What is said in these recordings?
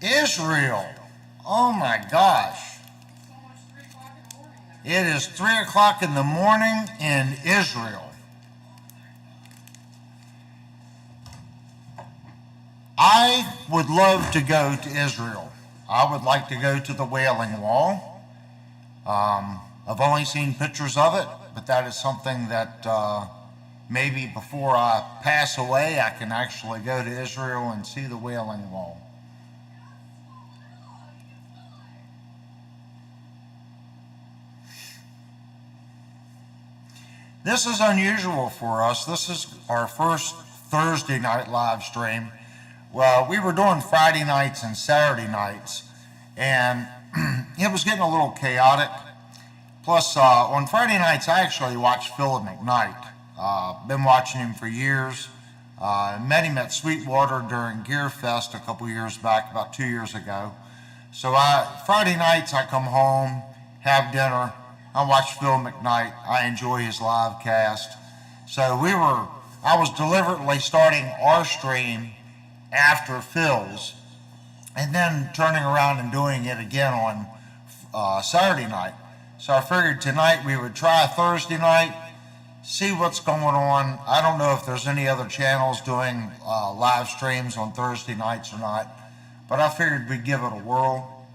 Israel. Oh my gosh. It is 3 o'clock in the morning in Israel. I would love to go to Israel. I would like to go to the Wailing Wall. I've only seen pictures of it, but that is something that maybe before I pass away, I can actually go to Israel and see the Wailing Wall. This is unusual for us. This is our first Thursday night live stream. Well, we were doing Friday nights and Saturday nights, and it was getting a little chaotic. Plus, on Friday nights, I actually watched Philip McKnight. Been watching him for years. Met him at Sweetwater during Gear Fest a couple years back, about 2 years ago. So Friday nights, I come home, have dinner, I watch Phil McKnight. I enjoy his live cast. So I was deliberately starting our stream after Phil's, and then turning around and doing it again on Saturday night. So I figured tonight we would try Thursday night, see what's going on. I don't know if there's any other channels doing live streams on Thursday nights or not, but I figured we'd give it a whirl.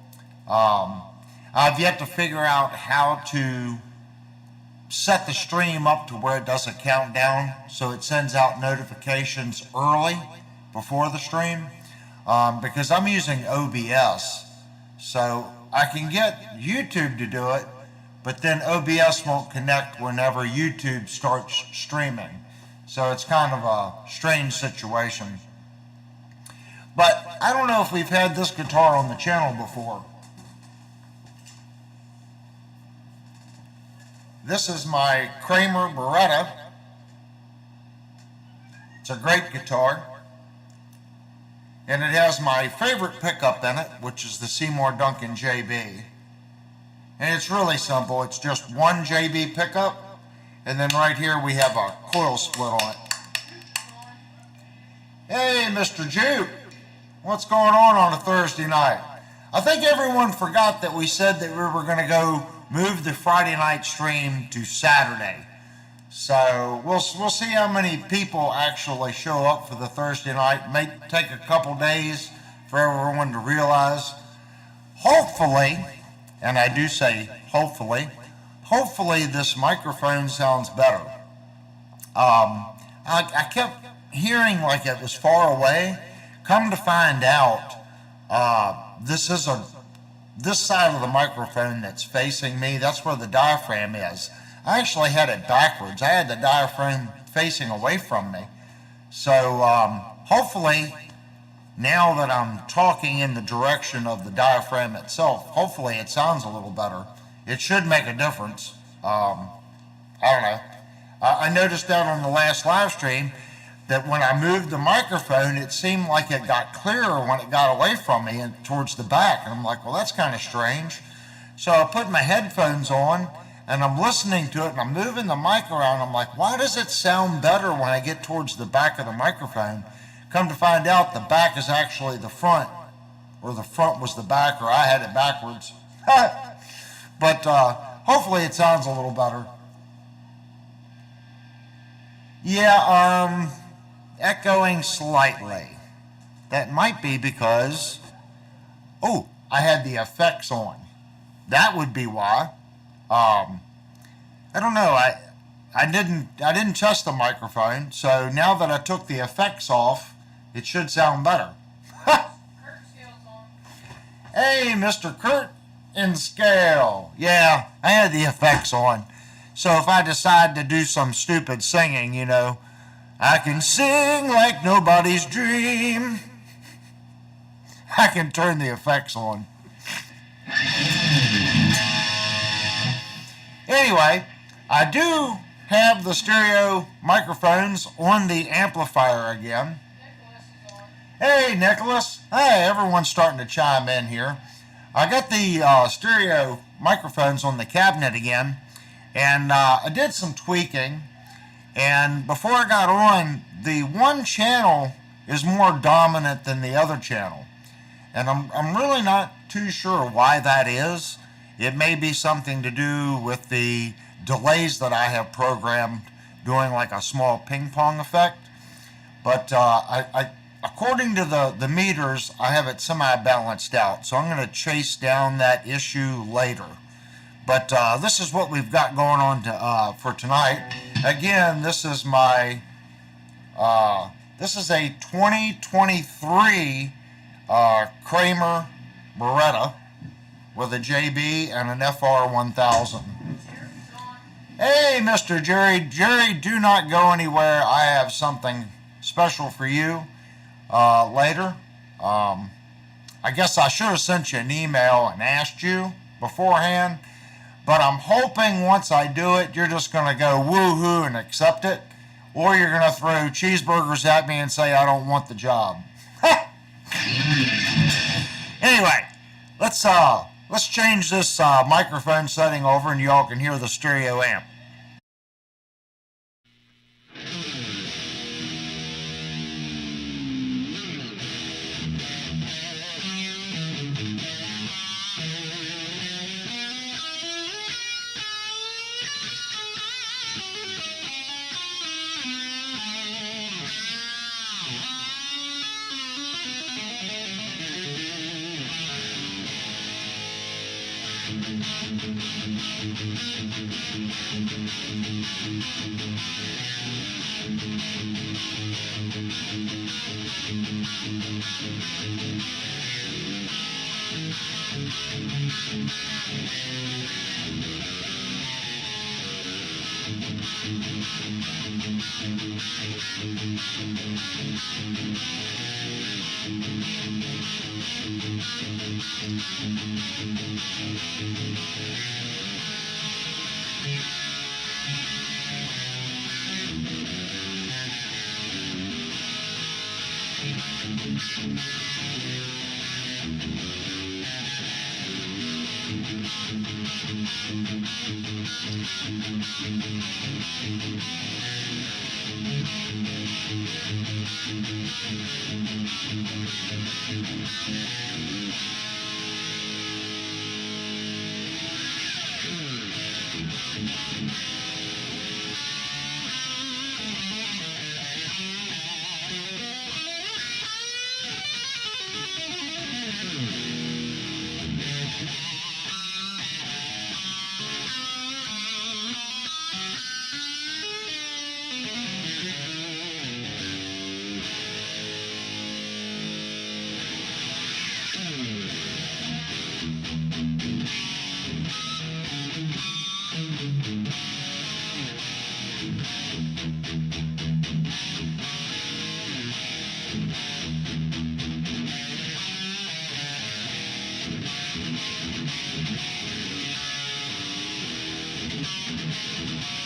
I've yet to figure out how to set the stream up to where it does a countdown, so it sends out notifications early before the stream, because I'm using OBS. So I can get YouTube to do it, but then OBS won't connect whenever YouTube starts streaming. So it's kind of a strange situation. But I don't know if we've had this guitar on the channel before. This is my Kramer Beretta. It's a great guitar. And it has my favorite pickup in it, which is the Seymour Duncan JB. And it's really simple. It's just one JB pickup, and then right here we have a coil split on it. Hey, Mr. Juke, what's going on a Thursday night? I think everyone forgot that we said that we were going to go move the Friday night stream to Saturday. So we'll see how many people actually show up for the Thursday night. It may take a couple days for everyone to realize. Hopefully, and I do say hopefully this microphone sounds better. I kept hearing like it was far away. Come to find out, this side of the microphone that's facing me, that's where the diaphragm is. I actually had it backwards. I had the diaphragm facing away from me. So hopefully, now that I'm talking in the direction of the diaphragm itself, hopefully it sounds a little better. It should make a difference. I don't know. I noticed that on the last live stream that when I moved the microphone, it seemed like it got clearer when it got away from me and towards the back. And I'm like, well, that's kind of strange. So I put my headphones on and I'm listening to it and I'm moving the mic around. I'm like, why does it sound better when I get towards the back of the microphone? Come to find out, the back is actually the front, or the front was the back, or I had it backwards. But hopefully it sounds a little better. Yeah, echoing slightly. That might be because, I had the effects on. That would be why. I don't know. I didn't test the microphone, so now that I took the effects off, it should sound better. Hey, Mr. Kurt in scale. Yeah, I had the effects on. So if I decide to do some stupid singing, I can sing like nobody's dream. I can turn the effects on. Anyway, I do have the stereo microphones on the amplifier again. Hey, Nicholas. Hey, everyone's starting to chime in here. I got the stereo microphones on the cabinet again, and I did some tweaking. And before I got on, the one channel is more dominant than the other channel. And I'm really not too sure why that is. It may be something to do with the delays that I have programmed doing like a small ping pong effect. But I according to the meters, I have it semi-balanced out. So I'm going to chase down that issue later. But this is what we've got going on for tonight. Again, this is my this is a 2023 Kramer Beretta with a JB and an FR 1000. Hey, Mr. Jerry. Jerry, do not go anywhere. I have something special for you later. I guess I should have sent you an email and asked you beforehand. But I'm hoping once I do it, you're just going to go woo-hoo and accept it. Or you're going to throw cheeseburgers at me and say, I don't want the job. Anyway, let's change this microphone setting over and y'all can hear the stereo amp.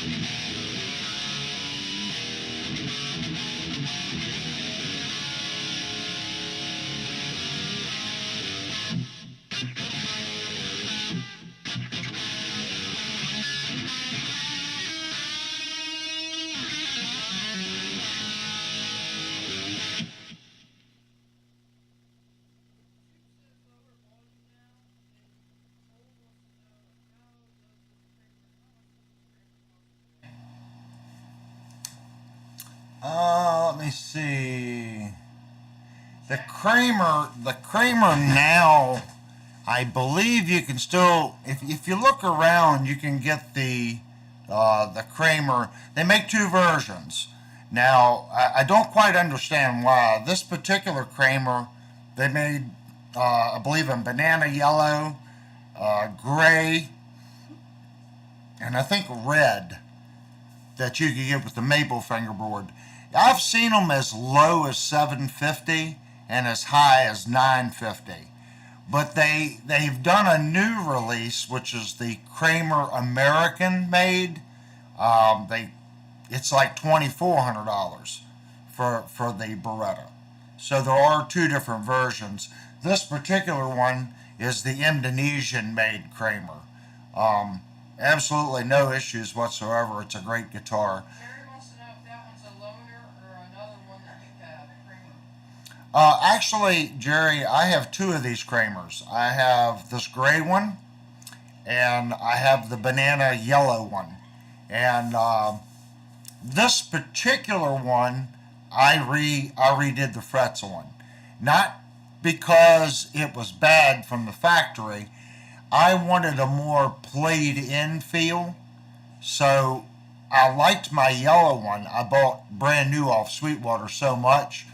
Let me see. The Kramer now, I believe you can still, if you look around, you can get the Kramer. They make two versions. Now, I don't quite understand why. This particular Kramer, they made, I believe, in banana yellow, gray, and I think red that you could get with the maple fingerboard. I've seen them as low as 750 and as high as 950. But they've done a new release, which is the Kramer American made. They It's like $2,400 for the Beretta. So there are two different versions. This particular one is the Indonesian made Kramer. Absolutely no issues whatsoever. It's a great guitar. Jerry wants to know if that one's a loaner or another one that you have, Kramer. Actually, Jerry, I have two of these Kramers. I have this gray one, and I have the banana yellow one. And this particular one, I redid the frets on. Not because it was bad from the factory. I wanted a more played in feel. So I liked my yellow one. I bought brand new off Sweetwater so much.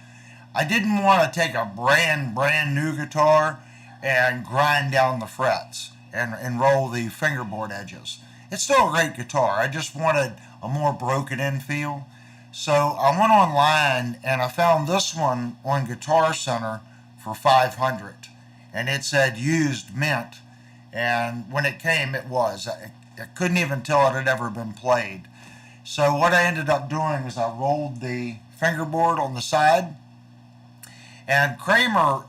I didn't want to take a brand new guitar and grind down the frets and roll the fingerboard edges. It's still a great guitar. I just wanted a more broken in feel. So I went online and I found this one on Guitar Center for $500, and it said used mint. And when it came, it was. I couldn't even tell it had ever been played. So what I ended up doing is I rolled the fingerboard on the side. And Kramer,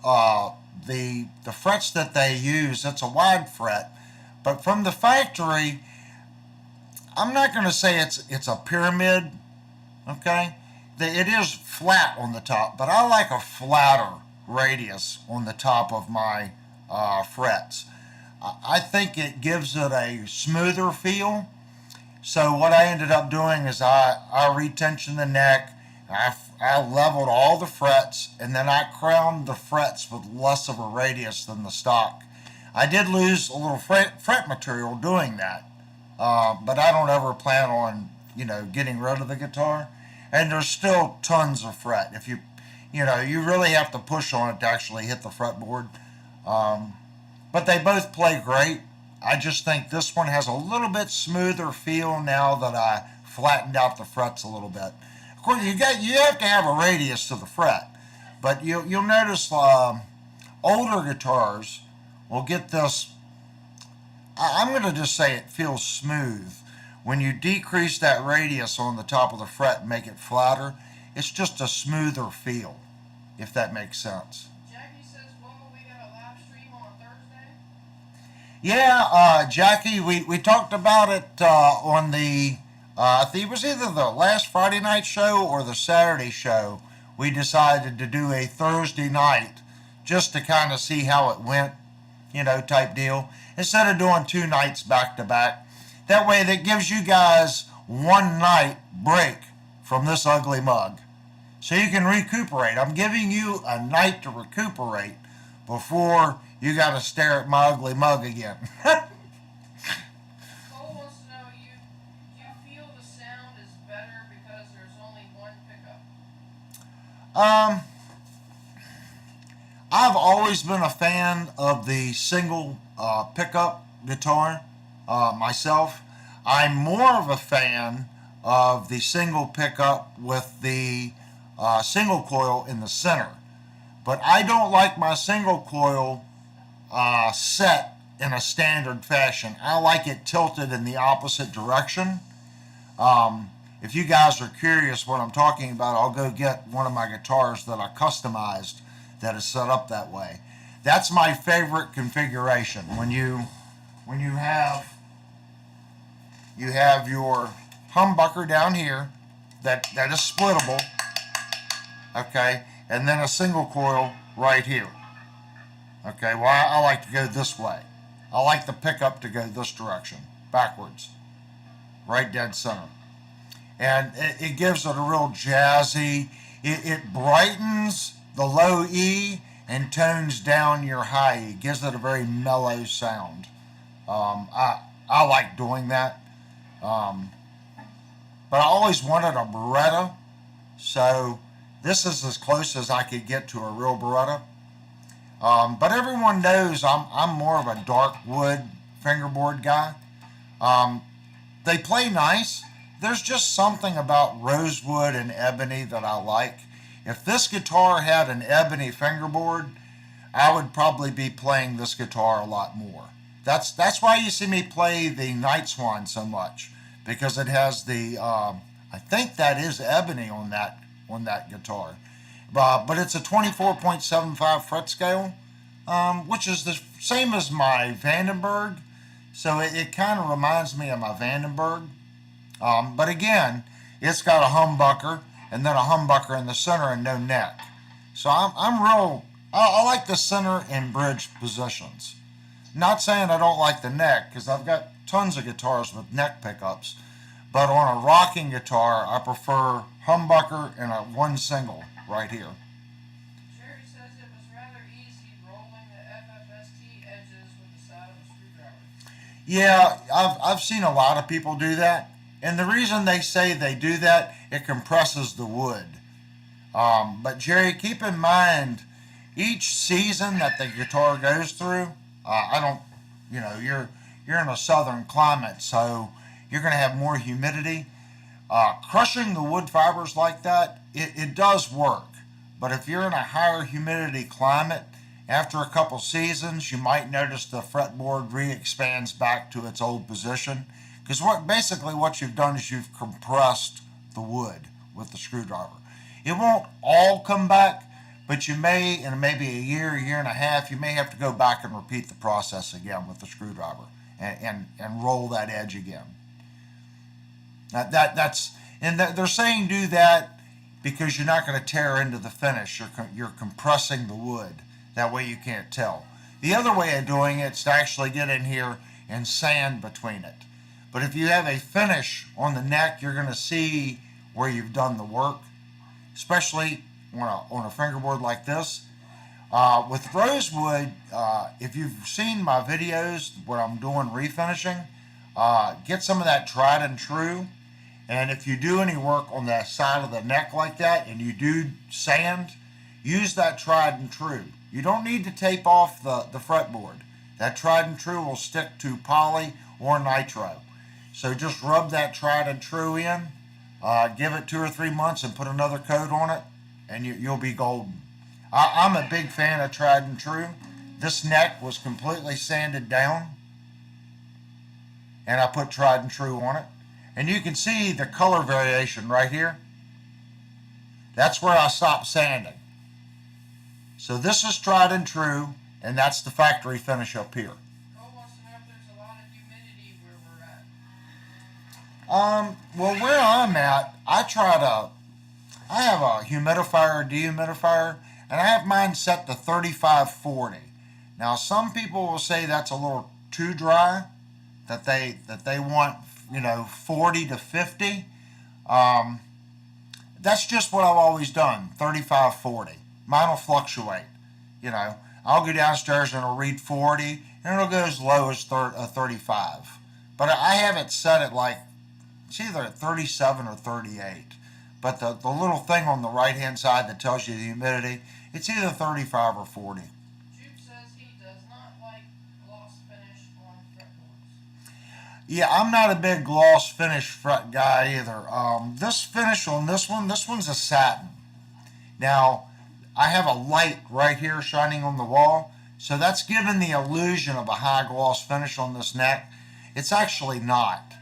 the frets that they use, it's a wide fret. But from the factory, I'm not going to say it's a pyramid, okay? It is flat on the top, but I like a flatter radius on the top of my frets. I think it gives it a smoother feel. So what I ended up doing is I retensioned the neck, I leveled all the frets, and then I crowned the frets with less of a radius than the stock. I did lose a little fret material doing that, but I don't ever plan on getting rid of the guitar. And there's still tons of fret. If you really have to push on it to actually hit the fretboard. But they both play great. I just think this one has a little bit smoother feel now that I flattened out the frets a little bit. Of course, you have to have a radius to the fret, but you'll notice older guitars will get this. I'm going to just say it feels smooth. When you decrease that radius on the top of the fret and make it flatter, it's just a smoother feel, if that makes sense. Jackie says, "Well, we got a live stream on Thursday." Yeah, Jackie, we talked about it on the, I think it was either the last Friday night show or the Saturday show. We decided to do a Thursday night just to kind of see how it went, type deal. Instead of doing two nights back to back. That way that gives you guys one night break from this ugly mug. So you can recuperate. I'm giving you a night to recuperate before you got to stare at my ugly mug again. Cole wants to know, you feel the sound is better because there's only one pickup? I've always been a fan of the single pickup guitar myself. I'm more of a fan of the single pickup with the single coil in the center. But I don't like my single coil set in a standard fashion. I like it tilted in the opposite direction. If you guys are curious what I'm talking about, I'll go get one of my guitars that I customized that is set up that way. That's my favorite configuration. When you have your humbucker down here that is splittable, okay, and then a single coil right here. Okay, well, I like to go this way. I like the pickup to go this direction, backwards, right dead center. And it gives it a real jazzy, it brightens the low E and tones down your high E. It gives it a very mellow sound. I like doing that. But I always wanted a Beretta, so this is as close as I could get to a real Beretta. But everyone knows I'm more of a dark wood fingerboard guy. They play nice. There's just something about rosewood and ebony that I like. If this guitar had an ebony fingerboard, I would probably be playing this guitar a lot more. That's why you see me play the Night Swan so much, because it has the I think that is ebony on that guitar, but it's a 24.75 fret scale, which is the same as my Vandenberg, so it kind of reminds me of my Vandenberg. But again, it's got a humbucker and then a humbucker in the center and no neck. So I like the center and bridge positions. Not saying I don't like the neck, because I've got tons of guitars with neck pickups. But on a rocking guitar, I prefer humbucker and a one single right here. Jerry says it was rather easy rolling the FFST edges with the side of a screwdriver. Yeah, I've seen a lot of people do that. And the reason they say they do that, it compresses the wood. But Jerry, keep in mind, each season that the guitar goes through, you're in a southern climate, so you're going to have more humidity. Crushing the wood fibers like that, it does work. But if you're in a higher humidity climate, after a couple seasons, you might notice the fretboard re-expands back to its old position. Because what you've done is you've compressed the wood with the screwdriver. It won't all come back, but you may, in maybe a year and a half, you may have to go back and repeat the process again with the screwdriver and roll that edge again. They're saying do that because you're not going to tear into the finish. You're compressing the wood. That way you can't tell. The other way of doing it is to actually get in here and sand between it. But if you have a finish on the neck, you're going to see where you've done the work, especially on a fingerboard like this. With rosewood, if you've seen my videos where I'm doing refinishing, get some of that tried and true. And if you do any work on the side of the neck like that and you do sand, use that tried and true. You don't need to tape off the fretboard. That tried and true will stick to poly or nitro. So just rub that tried and true in, give it 2 or 3 months and put another coat on it, and you'll be golden. I'm a big fan of tried and true. This neck was completely sanded down, and I put tried and true on it. And you can see the color variation right here. That's where I stopped sanding. So this is tried and true, and that's the factory finish up here. Cole wants to know if there's a lot of humidity where we're at. Well, where I'm at, I have a humidifier, dehumidifier, and I have mine set to 35-40. Now, some people will say that's a little too dry, that they want, 40 to 50. That's just what I've always done, 35-40. Mine will fluctuate. I'll go downstairs and it'll read 40, and it'll go as low as 35. But I have it set at it's either at 37 or 38. But the little thing on the right-hand side that tells you the humidity, it's either 35 or 40. Jude says he does not like gloss finish on fretboards. Yeah, I'm not a big gloss finish fret guy either. This finish on this one's a satin. Now, I have a light right here shining on the wall, so that's giving the illusion of a high gloss finish on this neck. It's actually not.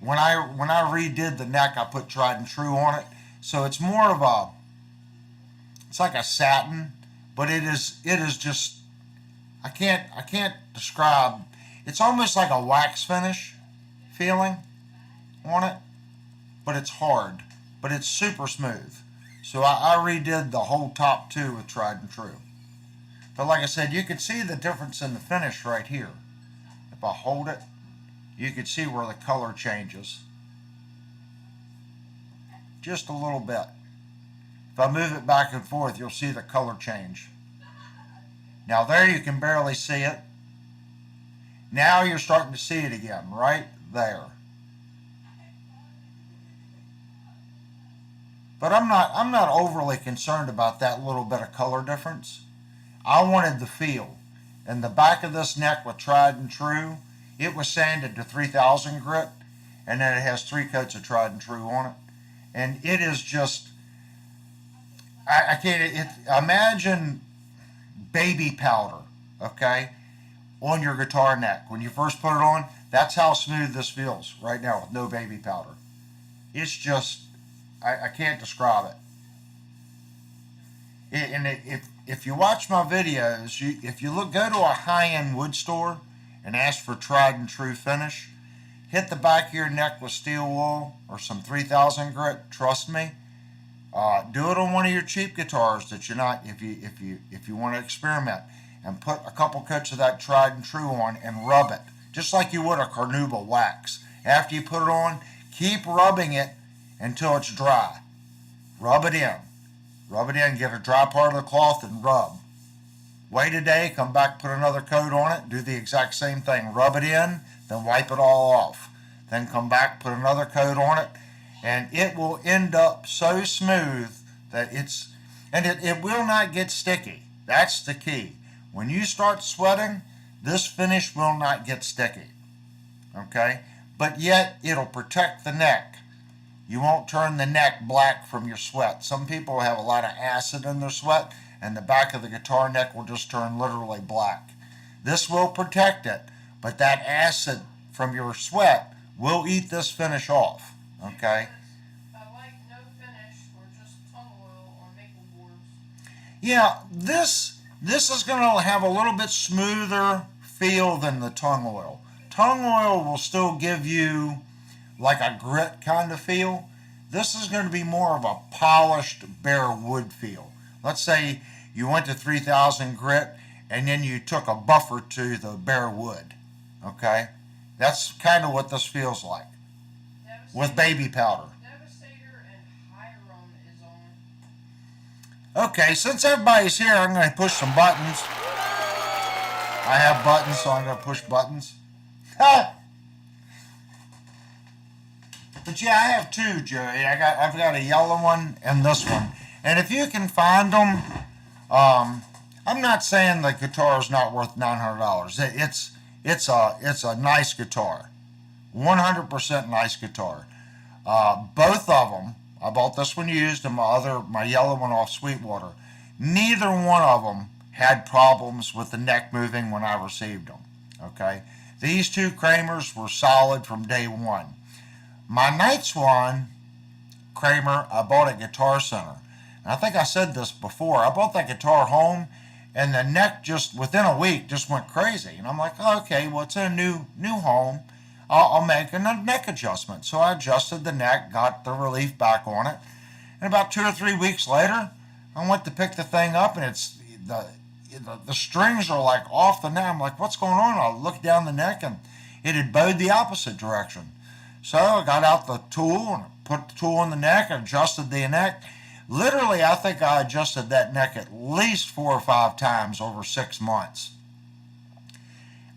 when I redid the neck, I put tried and true on it. So it's more of a, it's like a satin, but it is just, I can't describe. It's almost like a wax finish feeling on it, but it's hard, but it's super smooth. So I redid the whole top two with tried and true. But like I said, you can see the difference in the finish right here. If I hold it, you can see where the color changes. Just a little bit. If I move it back and forth, you'll see the color change. Now there you can barely see it. Now you're starting to see it again, right there. But I'm not overly concerned about that little bit of color difference. I wanted the feel. And the back of this neck with tried and true, it was sanded to 3000 grit, and then it has 3 coats of tried and true on it. And it is just, I can't, imagine baby powder, okay, on your guitar neck. When you first put it on, that's how smooth this feels right now with no baby powder. It's just, I can't describe it. If you watch my videos, if you go to a high-end wood store and ask for tried and true finish, hit the back of your neck with steel wool or some 3000 grit. Trust me. Do it on one of your cheap guitars that you're not. If you want to experiment, and put a couple coats of that tried and true on and rub it just like you would a carnauba wax. After you put it on, keep rubbing it until it's dry. Rub it in. Rub it in, get a dry part of the cloth and rub. Wait a day, come back, put another coat on it, do the exact same thing. Rub it in, then wipe it all off. Then come back, put another coat on it, and it will end up so smooth that it will not get sticky. That's the key. When you start sweating, this finish will not get sticky. Okay? But yet, it'll protect the neck. You won't turn the neck black from your sweat. Some people have a lot of acid in their sweat, and the back of the guitar neck will just turn literally black. This will protect it, but that acid from your sweat will eat this finish off. Okay? I like no finish or just tongue oil on maple boards. Yeah, this is going to have a little bit smoother feel than the tongue oil. Tongue oil will still give you like a grit kind of feel. This is going to be more of a polished bare wood feel. Let's say you went to 3000 grit and then you took a buffer to the bare wood. Okay? That's kind of what this feels like with baby powder. Devastator and Hiram is on. Okay, since everybody's here, I'm going to push some buttons. I have buttons, so I'm going to push buttons. But yeah, I have two, Jerry. I've got a yellow one and this one. And if you can find them, I'm not saying the guitar is not worth $900. It's a nice guitar, 100% nice guitar. Both of them. I bought this one used and my yellow one off Sweetwater. Neither one of them had problems with the neck moving when I received them. Okay, these two Kramers were solid from day one. My Night Swan Kramer, I bought at Guitar Center. And I think I said this before. I bought that guitar home, and the neck just within a week just went crazy. And I'm like, oh, okay, well, it's in a new home. I'll make a neck adjustment. So I adjusted the neck, got the relief back on it. And about 2 or 3 weeks later, I went to pick the thing up, and it's the strings are like off the neck. I'm like, what's going on? I looked down the neck, and it had bowed the opposite direction. So I got out the tool and put the tool in the neck and adjusted the neck. Literally, I think I adjusted that neck at least 4 or 5 times over 6 months.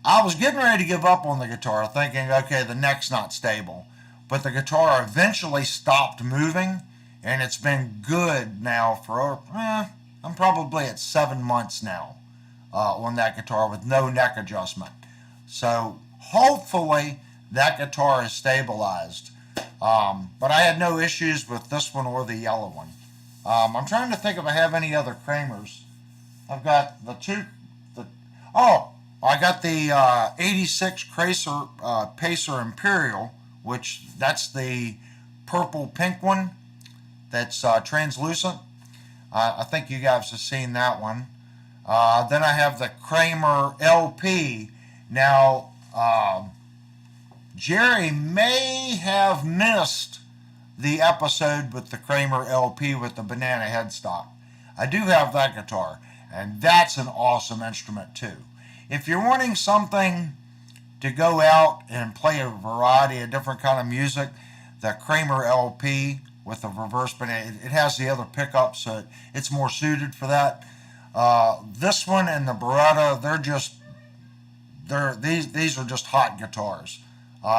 I was getting ready to give up on the guitar, thinking, okay, the neck's not stable. But the guitar eventually stopped moving, and it's been good now for, I'm probably at 7 months now on that guitar with no neck adjustment. So hopefully that guitar is stabilized. But I had no issues with this one or the yellow one. I'm trying to think if I have any other Kramers. I've got I got the 86 Pacer Imperial which that's the purple pink one that's translucent. I think you guys have seen that one. Then I have the Kramer LP. Now, Jerry may have missed the episode with the Kramer LP with the banana headstock. I do have that guitar, and that's an awesome instrument too. If you're wanting something to go out and play a variety of different kind of music, the Kramer LP with the reverse banana, it has the other pickups, so it's more suited for that. This one and the Beretta, these are just hot guitars.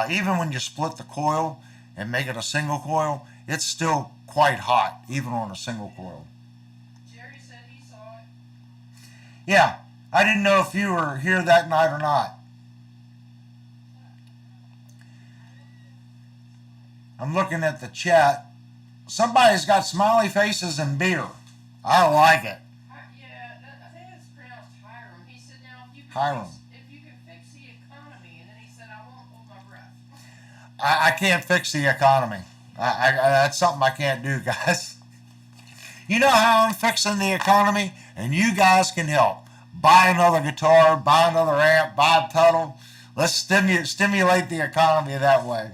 Even when you split the coil and make it a single coil, it's still quite hot, even on a single coil. Jerry said he saw it. Yeah, I didn't know if you were here that night or not. I'm looking at the chat. Somebody's got smiley faces and beer. I like it. Yeah, I think it's pronounced Hiram. He said, now, if you could Hiram. fix the economy, and then he said, I won't hold my breath. I can't fix the economy. That's something I can't do, guys. You know how I'm fixing the economy? And you guys can help. Buy another guitar, buy another amp, buy a pedal. Let's stimulate the economy that way.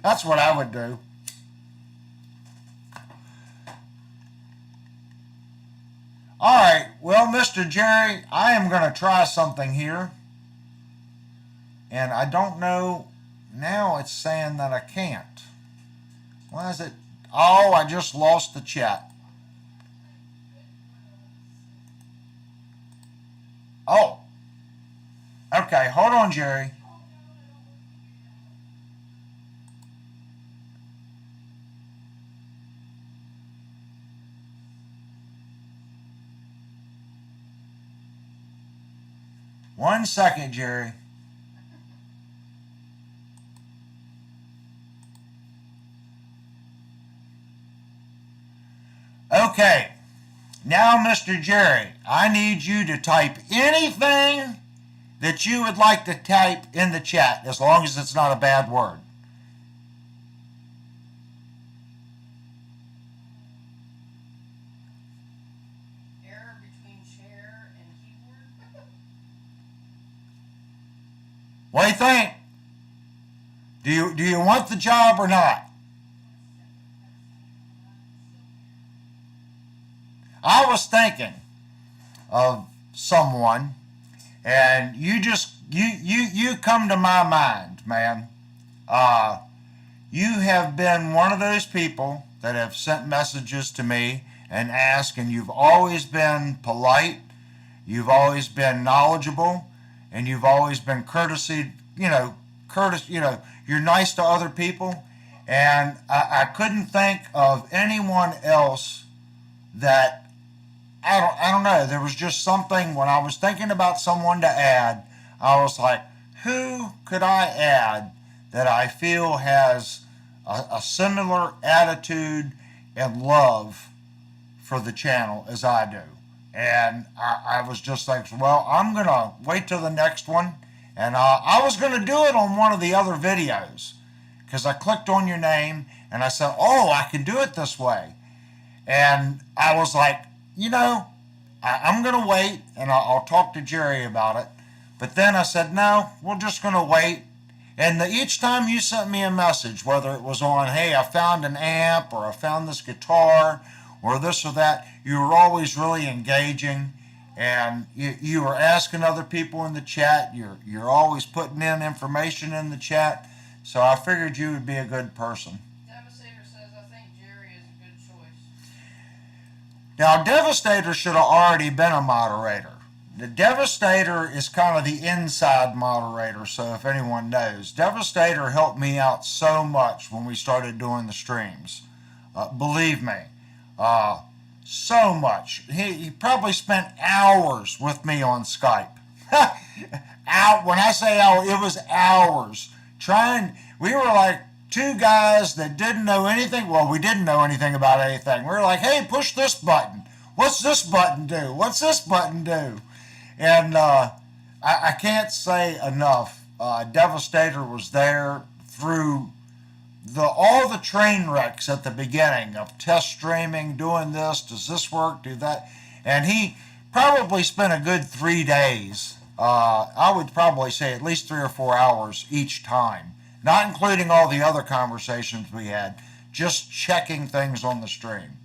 That's what I would do. All right, well, Mr. Jerry, I am going to try something here. And I don't know, now it's saying that I can't. Why is it? Oh, I just lost the chat. Oh. Okay, hold on, Jerry. One second, Jerry. Okay, now Mr. Jerry, I need you to type anything that you would like to type in the chat, as long as it's not a bad word. Error between chair and keyboard. What do you think? Do you want the job or not? I was thinking of someone, and you come to my mind, man. You have been one of those people that have sent messages to me and asked, and you've always been polite, you've always been knowledgeable, and you've always been you're nice to other people, and I couldn't think of anyone else that, I don't know, there was just something, when I was thinking about someone to add, I was like, who could I add that I feel has a similar attitude and love for the channel as I do? And I was just like, well, I'm going to wait till the next one. And I was going to do it on one of the other videos, because I clicked on your name and I said, oh, I can do it this way. And I was like, I'm going to wait and I'll talk to Jerry about it. But then I said, no, we're just going to wait. And each time you sent me a message, whether it was on, hey, I found an amp, or I found this guitar, or this or that, you were always really engaging. And you were asking other people in the chat. You're always putting in information in the chat. So I figured you would be a good person. Devastator says, I think Jerry is a good choice. Now, Devastator should have already been a moderator. The Devastator is kind of the inside moderator, so if anyone knows. Devastator helped me out so much when we started doing the streams. Believe me. So much. He probably spent hours with me on Skype. When I say hours, it was hours. We were like two guys that didn't know anything. Well, we didn't know anything about anything. We were like, hey, push this button. What's this button do? What's this button do? And I can't say enough. Devastator was there through all the train wrecks at the beginning of test streaming, doing this, does this work, do that, and he probably spent a good 3 days. I would probably say at least 3 or 4 hours each time, not including all the other conversations we had, just checking things on the stream.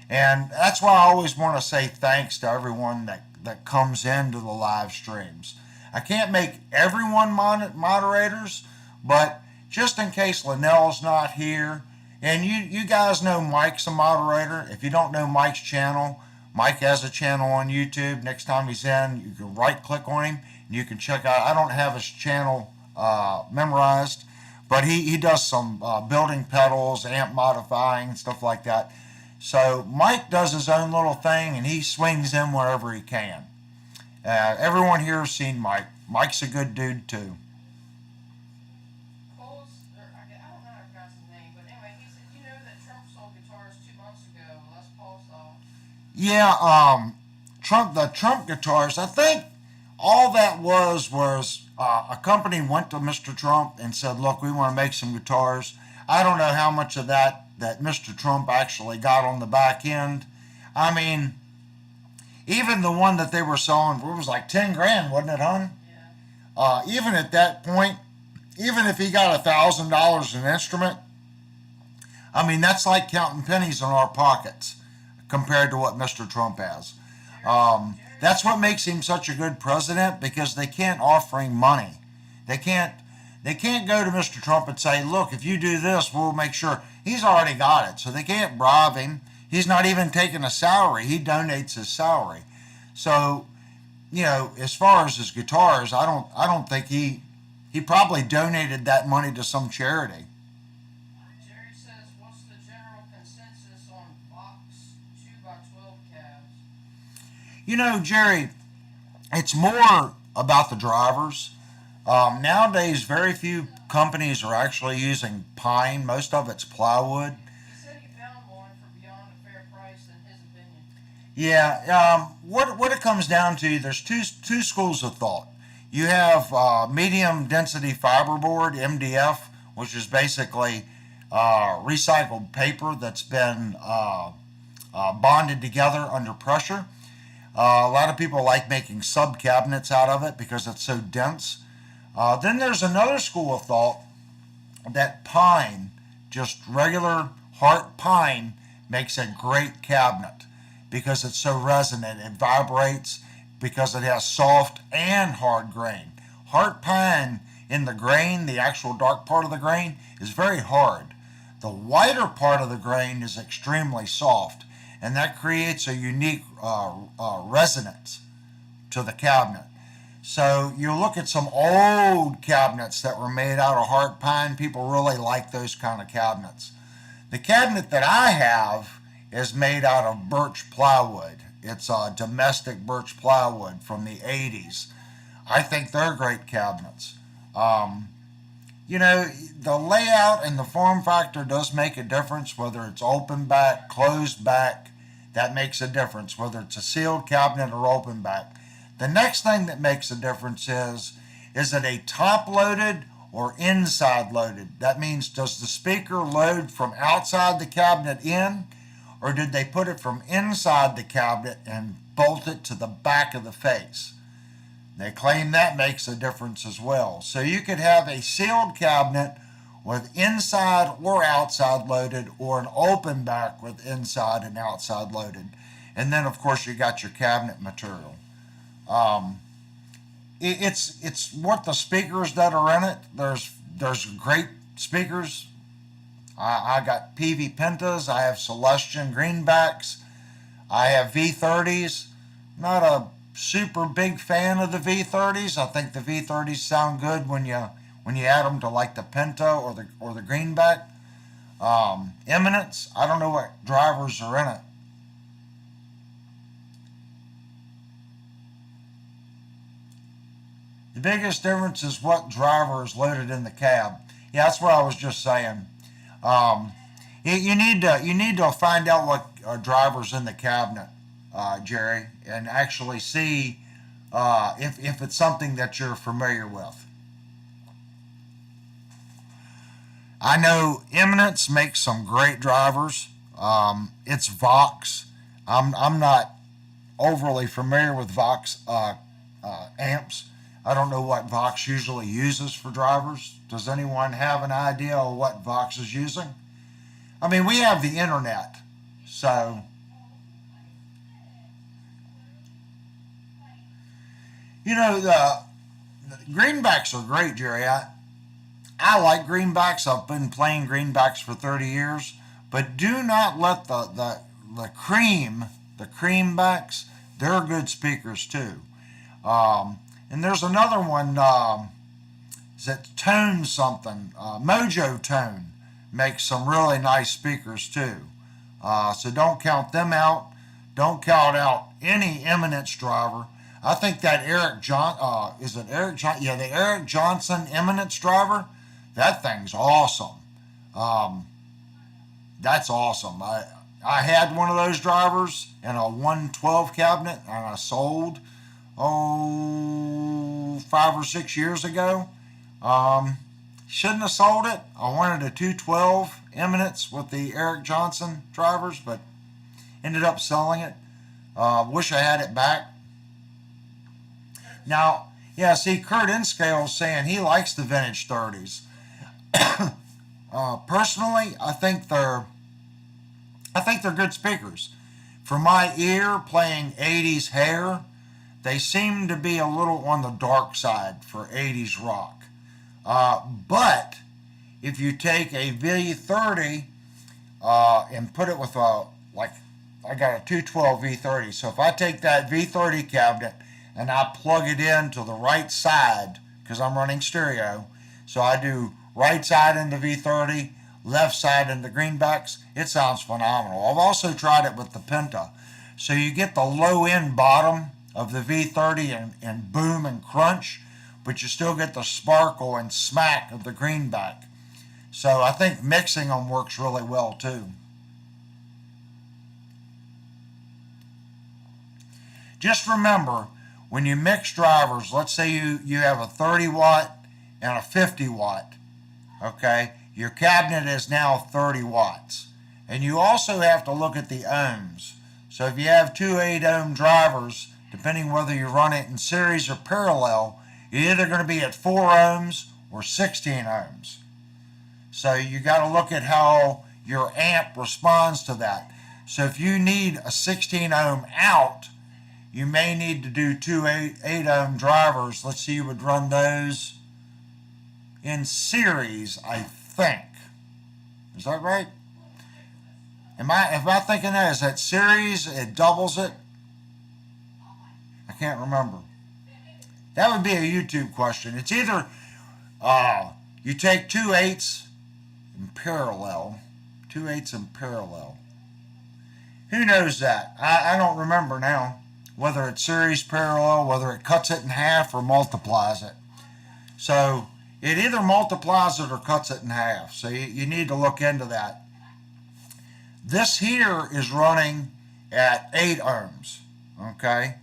And that's why I always want to say thanks to everyone that comes into the live streams. I can't make everyone moderators, but just in case Linnell's not here, and you guys know Mike's a moderator. If you don't know Mike's channel, Mike has a channel on YouTube. Next time he's in, you can right click on him and you can check out. I don't have his channel memorized, but he does some building pedals, amp modifying, stuff like that. So Mike does his own little thing, and he swings in wherever he can. Everyone here has seen Mike. Mike's a good dude too. Cole's, or I don't know how to pronounce his name, but anyway, he said, you know that Trump sold guitars 2 months ago. Les Paul saw. Yeah, the Trump guitars. I think all that was a company went to Mr. Trump and said, "Look, we want to make some guitars." I don't know how much of that Mr. Trump actually got on the back end. I mean, even the one that they were selling, it was like 10 grand, wasn't it, hon? Yeah. Even at that point, even if he got $1,000 an instrument, I mean, that's like counting pennies in our pockets compared to what Mr. Trump has. That's what makes him such a good president, because they can't offer him money. They can't go to Mr. Trump and say, "Look, if you do this, we'll make sure." He's already got it, so they can't bribe him. He's not even taking a salary. He donates his salary. So, as far as his guitars, I don't think he probably donated that money to some charity. Jerry says, what's the general consensus on box 2x12 cabs? Jerry, it's more about the drivers. Nowadays, very few companies are actually using pine. Most of it's plywood. He said he found one for beyond a fair price in his opinion. Yeah, what it comes down to, there's two schools of thought. You have medium density fiberboard, MDF, which is basically recycled paper that's been bonded together under pressure. A lot of people like making sub cabinets out of it because it's so dense. Then there's another school of thought that pine, just regular heart pine, makes a great cabinet because it's so resonant. It vibrates because it has soft and hard grain. Heart pine in the grain, the actual dark part of the grain, is very hard. The whiter part of the grain is extremely soft, and that creates a unique resonance to the cabinet. So you look at some old cabinets that were made out of heart pine. People really like those kind of cabinets. The cabinet that I have is made out of birch plywood. It's a domestic birch plywood from the 80s. I think they're great cabinets. The layout and the form factor does make a difference, whether it's open back, closed back. That makes a difference, whether it's a sealed cabinet or open back. The next thing that makes a difference is it a top loaded or inside loaded? That means, does the speaker load from outside the cabinet in, or did they put it from inside the cabinet and bolt it to the back of the face? They claim that makes a difference as well. So you could have a sealed cabinet with inside or outside loaded, or an open back with inside and outside loaded. And then, of course, you got your cabinet material. It's what the speakers that are in it. There's great speakers. I got PV Pentas. I have Celestion greenbacks. I have V30s. Not a super big fan of the V30s. I think the V30s sound good when you add them to like the Penta or the greenback. Eminence. I don't know what drivers are in it. The biggest difference is what driver is loaded in the cab. Yeah, that's what I was just saying. You need to find out what driver's in the cabinet, Jerry, and actually see if it's something that you're familiar with. I know Eminence makes some great drivers. It's Vox. I'm not overly familiar with Vox amps. I don't know what Vox usually uses for drivers. Does anyone have an idea of what Vox is using? I mean, we have the internet, so the greenbacks are great, Jerry. I like greenbacks. I've been playing greenbacks for 30 years, but do not let the creambacks. They're good speakers too. And there's another one. Is it Tone something? Mojo Tone makes some really nice speakers too. So don't count them out. Don't count out any Eminence driver. I think that is it Eric John? Yeah, the Eric Johnson Eminence driver. That thing's awesome. That's awesome. I had one of those drivers in a 112 cabinet, and I sold 5 or 6 years ago. Shouldn't have sold it. I wanted a 212 Eminence with the Eric Johnson drivers, but ended up selling it. Wish I had it back. Now, yeah, see, Kurt Inscale's saying he likes the vintage 30s. Personally, I think they're good speakers. For my ear, playing 80s hair, they seem to be a little on the dark side for 80s rock. But if you take a V30 and put it with I got a 212 V30. So if I take that V30 cabinet and I plug it in to the right side, because I'm running stereo, so I do right side into V30, left side into greenbacks, it sounds phenomenal. I've also tried it with the Penta. So you get the low end bottom of the V30 and boom and crunch, but you still get the sparkle and smack of the greenback. So I think mixing them works really well too. Just remember, when you mix drivers, let's say you have a 30 watt and a 50 watt, okay? Your cabinet is now 30 watts. And you also have to look at the ohms. So if you have two 8 ohm drivers, depending whether you run it in series or parallel, you're either going to be at 4 ohms or 16 ohms. So you got to look at how your amp responds to that. So if you need a 16 ohm out, you may need to do two 8 ohm drivers. Let's see, you would run those in series, I think. Is that right? Am I thinking that? Is that series? It doubles it? I can't remember. That would be a YouTube question. It's either you take 2 8s in parallel. 2 8s in parallel. Who knows that? I don't remember now. Whether it's series, parallel, whether it cuts it in half or multiplies it. So it either multiplies it or cuts it in half. So you need to look into that. This here is running at 8 ohms. Okay.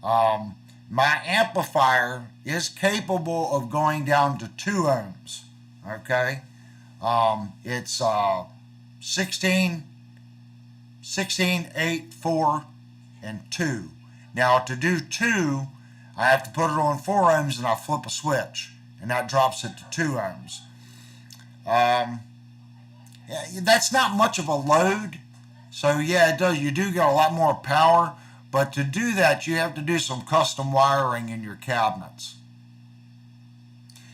My amplifier is capable of going down to 2 ohms. Okay. It's 16, 8, 4, and 2. Now to do 2, I have to put it on 4 ohms and I flip a switch, and that drops it to 2 ohms. Yeah, that's not much of a load, so yeah, it does. You do get a lot more power, but to do that, you have to do some custom wiring in your cabinets.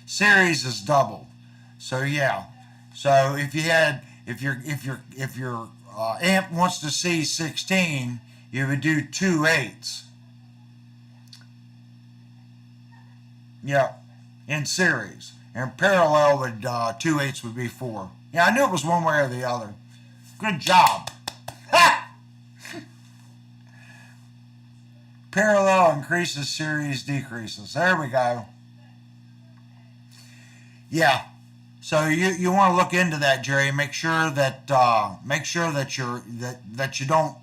Series is double, so yeah. So if your amp wants to see 16, you would do 2 8s. Yeah, in series. And parallel would 2 8s would be 4. Yeah, I knew it was one way or the other. Good job. Ha! Parallel increases, series decreases. There we go. Yeah. So you want to look into that, Jerry. Make sure that you don't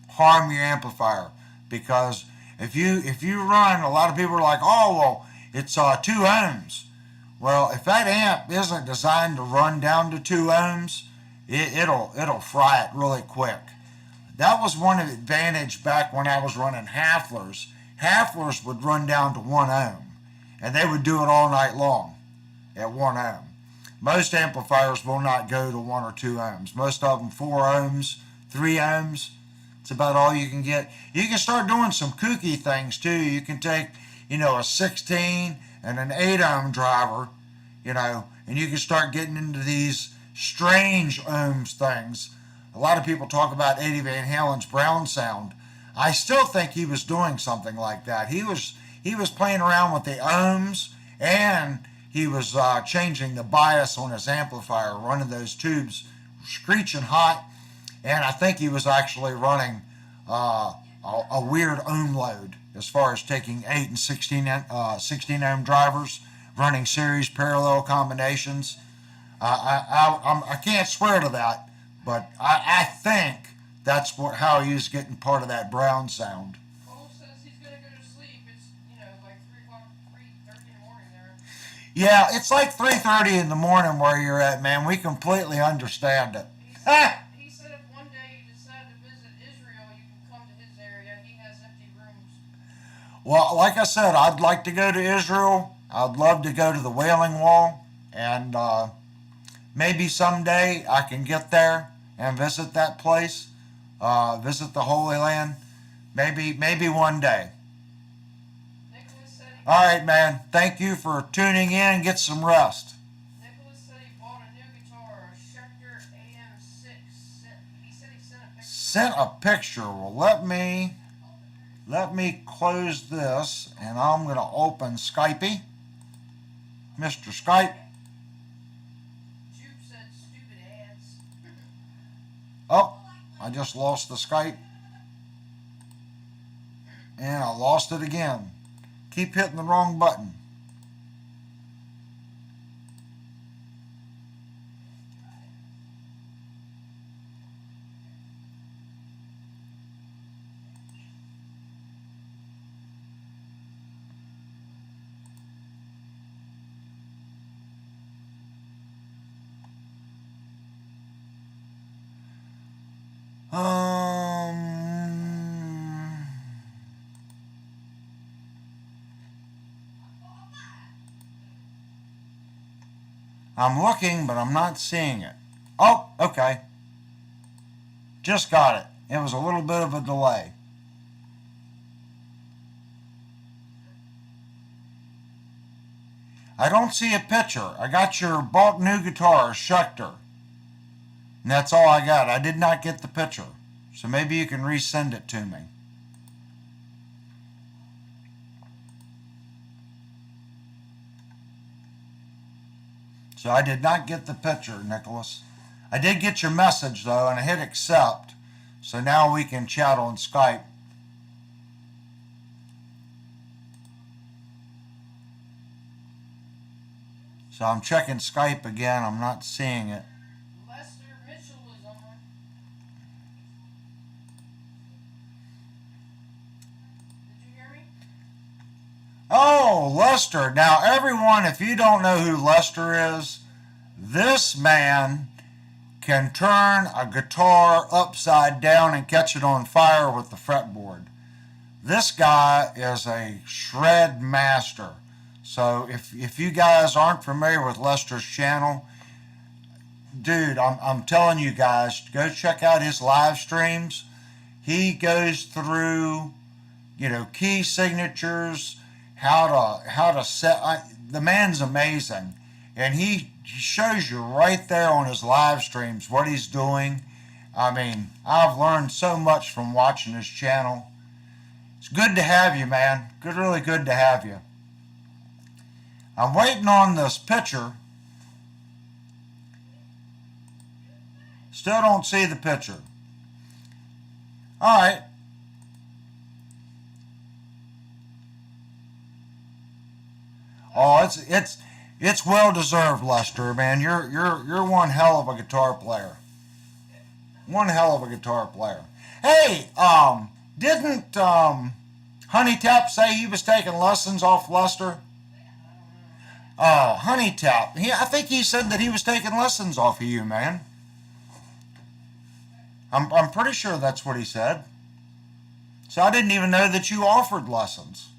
harm your amplifier, because if you run, a lot of people are like, oh well, it's 2 ohms. Well, if that amp isn't designed to run down to 2 ohms, it'll fry it really quick. That was one advantage back when I was running Haflers. Haflers would run down to 1 ohm, and they would do it all night long at 1 ohm. Most amplifiers will not go to 1 or 2 ohms. Most of them 4 ohms, 3 ohms. It's about all you can get. You can start doing some kooky things too. You can take, a 16 and an 8 ohm driver, and you can start getting into these strange ohms things. A lot of people talk about Eddie Van Halen's Brown sound. I still think he was doing something like that. He was playing around with the ohms, and he was changing the bias on his amplifier, running those tubes screeching hot, and I think he was actually running a weird ohm load as far as taking 8 and 16 ohm drivers, running series parallel combinations. I can't swear to that, but I think that's how he was getting part of that Brown sound. Cole says he's gonna go to sleep. It's like 3:30 in the morning there. Yeah, it's like 3:30 in the morning where you're at, man. We completely understand it. He said if one day you decide to visit Israel, you can come to his area. He has empty rooms. Well, like I said, I'd like to go to Israel. I'd love to go to the Wailing Wall, and maybe someday I can get there and visit that place, visit the Holy Land. Maybe one day. Nicholas said All right, man. Thank you for tuning in. Get some rest. Nicholas said he bought a new guitar, a Schecter AM6. He said he sent a picture. Sent a picture. Well, let me close this, and I'm going to open Skypey. Mr. Skype. Jupe said stupid ads. Oh, I just lost the Skype. And I lost it again. Keep hitting the wrong button. I'm looking, but I'm not seeing it. Oh, okay. Just got it. It was a little bit of a delay. I don't see a picture. I got your bought new guitar, Schecter. And that's all I got. I did not get the picture. So maybe you can resend it to me. So I did not get the picture, Nicholas. I did get your message, though, and I hit accept. So now we can chat on Skype. So I'm checking Skype again. I'm not seeing it. Lester Mitchell was on. Did you hear me? Oh, Lester. Now, everyone, if you don't know who Lester is, this man can turn a guitar upside down and catch it on fire with the fretboard. This guy is a shred master. So if you guys aren't familiar with Lester's channel, dude, I'm telling you guys, go check out his live streams. He goes through, key signatures, how to set. The man's amazing, and he shows you right there on his live streams what he's doing. I mean, I've learned so much from watching his channel. It's good to have you, man. Really good to have you. I'm waiting on this picture. Still don't see the picture. All right. Oh, it's well deserved, Lester, man. You're one hell of a guitar player. One hell of a guitar player. Hey, didn't Honey Tap say he was taking lessons off Lester? Honey Tap. I think he said that he was taking lessons off of you, man. I'm pretty sure that's what he said. So I didn't even know that you offered lessons.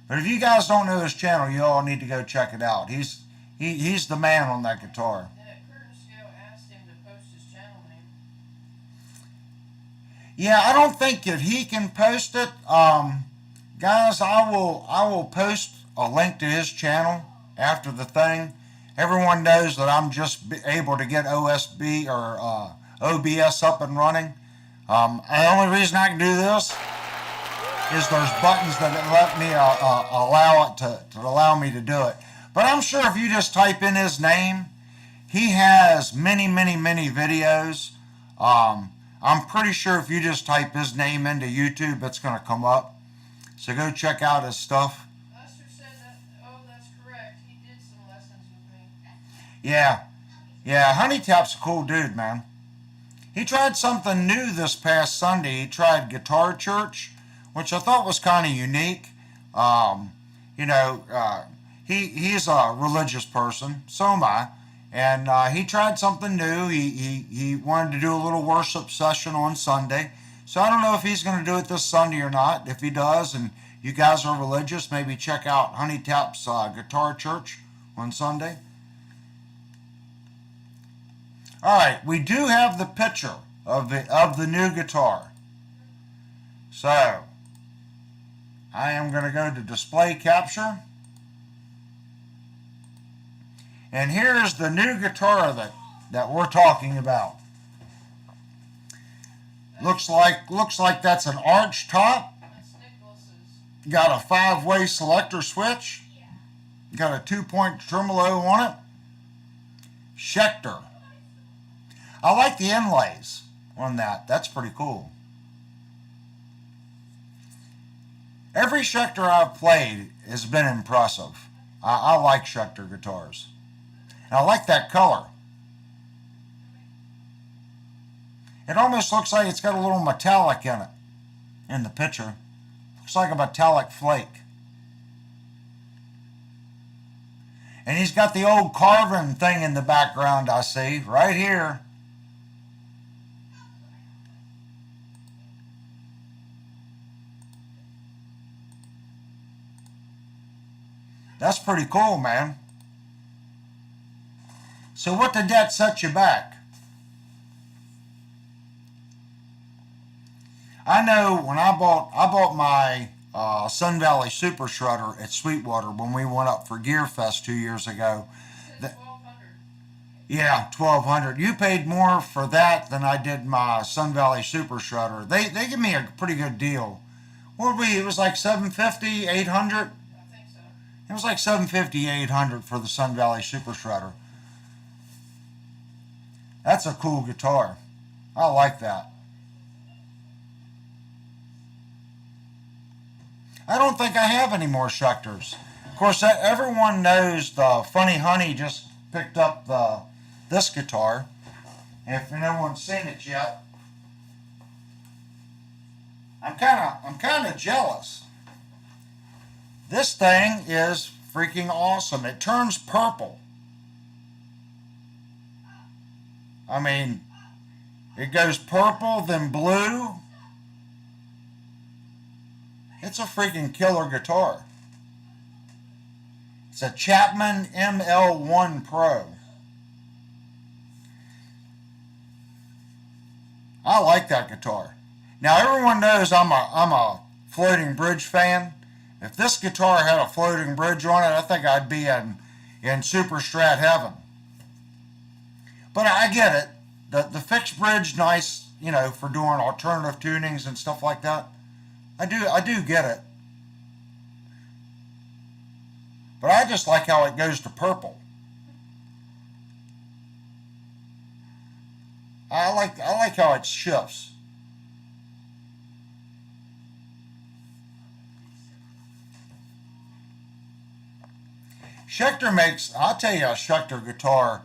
But if you guys don't know his channel, you all need to go check it out. He's the man on that guitar. And at Curtain Scale asked him to post his channel name. Yeah, I don't think that he can post it. Guys, I will post a link to his channel after the thing. Everyone knows that I'm just able to get OSB or OBS up and running. The only reason I can do this is there's buttons that let me allow it to allow me to do it. But I'm sure if you just type in his name, he has many videos. I'm pretty sure if you just type his name into YouTube, it's going to come up. So go check out his stuff. Lester said that, oh, that's correct. He did some lessons with me. Yeah, Honey Tap's a cool dude, man. He tried something new this past Sunday. He tried Guitar Church, which I thought was kind of unique. He's a religious person, so am I. And he tried something new. He wanted to do a little worship session on Sunday. So I don't know if he's going to do it this Sunday or not. If he does, and you guys are religious, maybe check out Honey Tap's Guitar Church on Sunday. All right, we do have the picture of the new guitar. So I am going to go to display capture. And here's the new guitar that we're talking about. Looks like that's an arch top. That's Nicholas's. Got a 5-way selector switch. Got a 2-point tremolo on it. Schecter. I like the inlays on that. That's pretty cool. Every Schecter I've played has been impressive. I like Schecter guitars. And I like that color. It almost looks like it's got a little metallic in it in the picture. Looks like a metallic flake. And he's got the old carving thing in the background, I see, right here. That's pretty cool, man. So what did that set you back? I know when I bought my Sun Valley Super Shredder at Sweetwater when we went up for Gear Fest 2 years ago. He said 1,200. Yeah, 1,200. You paid more for that than I did my Sun Valley Super Shredder. They give me a pretty good deal. What would it was like 750, 800? I think so. It was like 750, 800 for the Sun Valley Super Shredder. That's a cool guitar. I like that. I don't think I have any more Schecters. Of course, everyone knows the Funny Honey just picked up this guitar. And if no one's seen it yet, I'm kind of jealous. This thing is freaking awesome. It turns purple. I mean, it goes purple, then blue. It's a freaking killer guitar. It's a Chapman ML1 Pro. I like that guitar. Now everyone knows I'm a floating bridge fan. If this guitar had a floating bridge on it, I think I'd be in Super Strat heaven. But I get it. The fixed bridge, nice, for doing alternative tunings and stuff like that. I do get it. But I just like how it goes to purple. I like how it shifts. Schecter makes, I'll tell you, a Schecter guitar.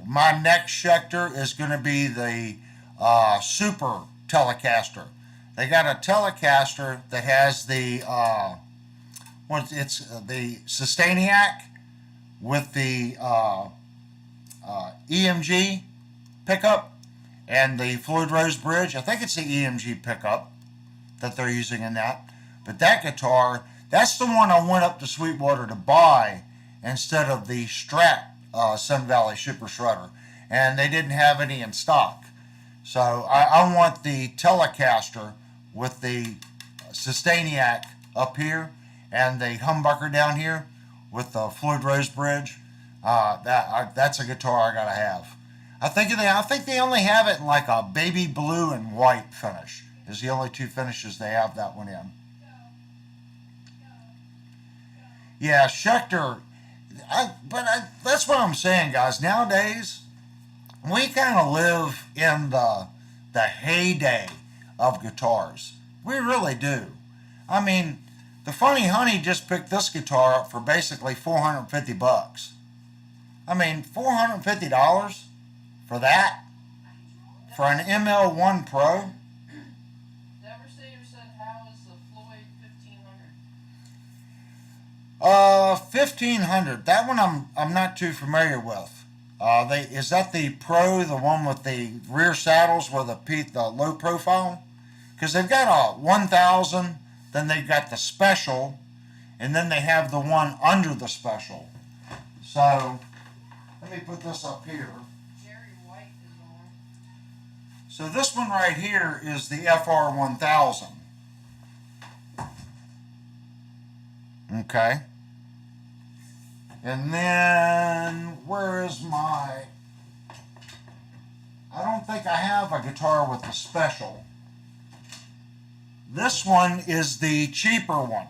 My next Schecter is going to be the Super Telecaster. They got a Telecaster that has the Well, it's the Sustainiac with the EMG pickup and the Floyd Rose bridge. I think it's the EMG pickup that they're using in that. But that guitar, that's the one I went up to Sweetwater to buy instead of the Strat Sun Valley Super Shredder. And they didn't have any in stock. So I want the Telecaster with the Sustainiac up here and the humbucker down here with the Floyd Rose bridge. That's a guitar I gotta have. I think they only have it in like a baby blue and white finish. Is the only two finishes they have that one in. Yeah, Schecter. That's what I'm saying, guys. Nowadays, we kind of live in the heyday of guitars. We really do. I mean, the Funny Honey just picked this guitar up for basically $450. I mean, $450 for that? For an ML1 Pro? Devastator said, how is the Floyd 1500? 1500. That one I'm not too familiar with. Is that the Pro, the one with the rear saddles with the low profile? Because they've got a 1000, then they've got the Special, and then they have the one under the Special. So let me put this up here. Jerry White is on. So this one right here is the FR1000. Okay. And then, where is my... I don't think I have a guitar with the Special. This one is the cheaper one.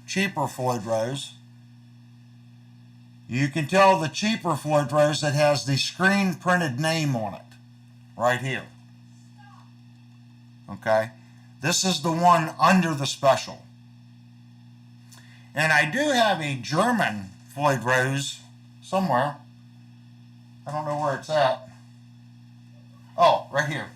Cheaper Floyd Rose. You can tell the cheaper Floyd Rose that has the screen printed name on it. Right here. Okay. This is the one under the Special. And I do have a German Floyd Rose somewhere. I don't know where it's at. Oh, right here.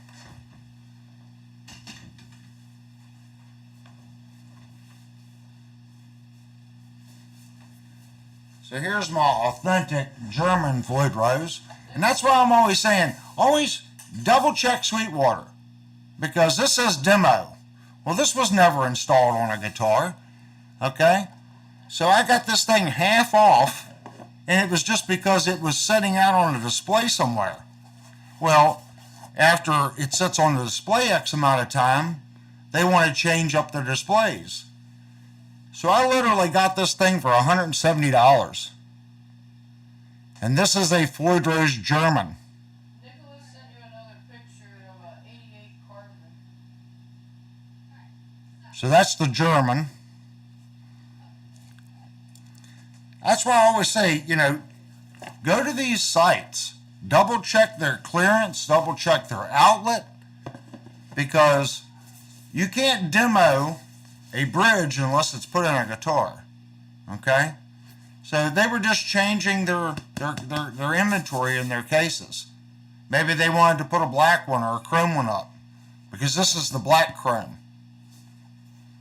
So here's my authentic German Floyd Rose. And that's why I'm always saying, always double check Sweetwater. Because this says demo. Well, this was never installed on a guitar. Okay? So I got this thing half off, and it was just because it was sitting out on a display somewhere. Well, after it sits on the display X amount of time, they want to change up their displays. So I literally got this thing for $170. And this is a Floyd Rose German. Nicholas sent you another picture of a 88 Carbon. So that's the German. That's why I always say, go to these sites, double check their clearance, double check their outlet, because you can't demo a bridge unless it's put in a guitar. Okay? So they were just changing their inventory in their cases. Maybe they wanted to put a black one or a chrome one up, because this is the black chrome.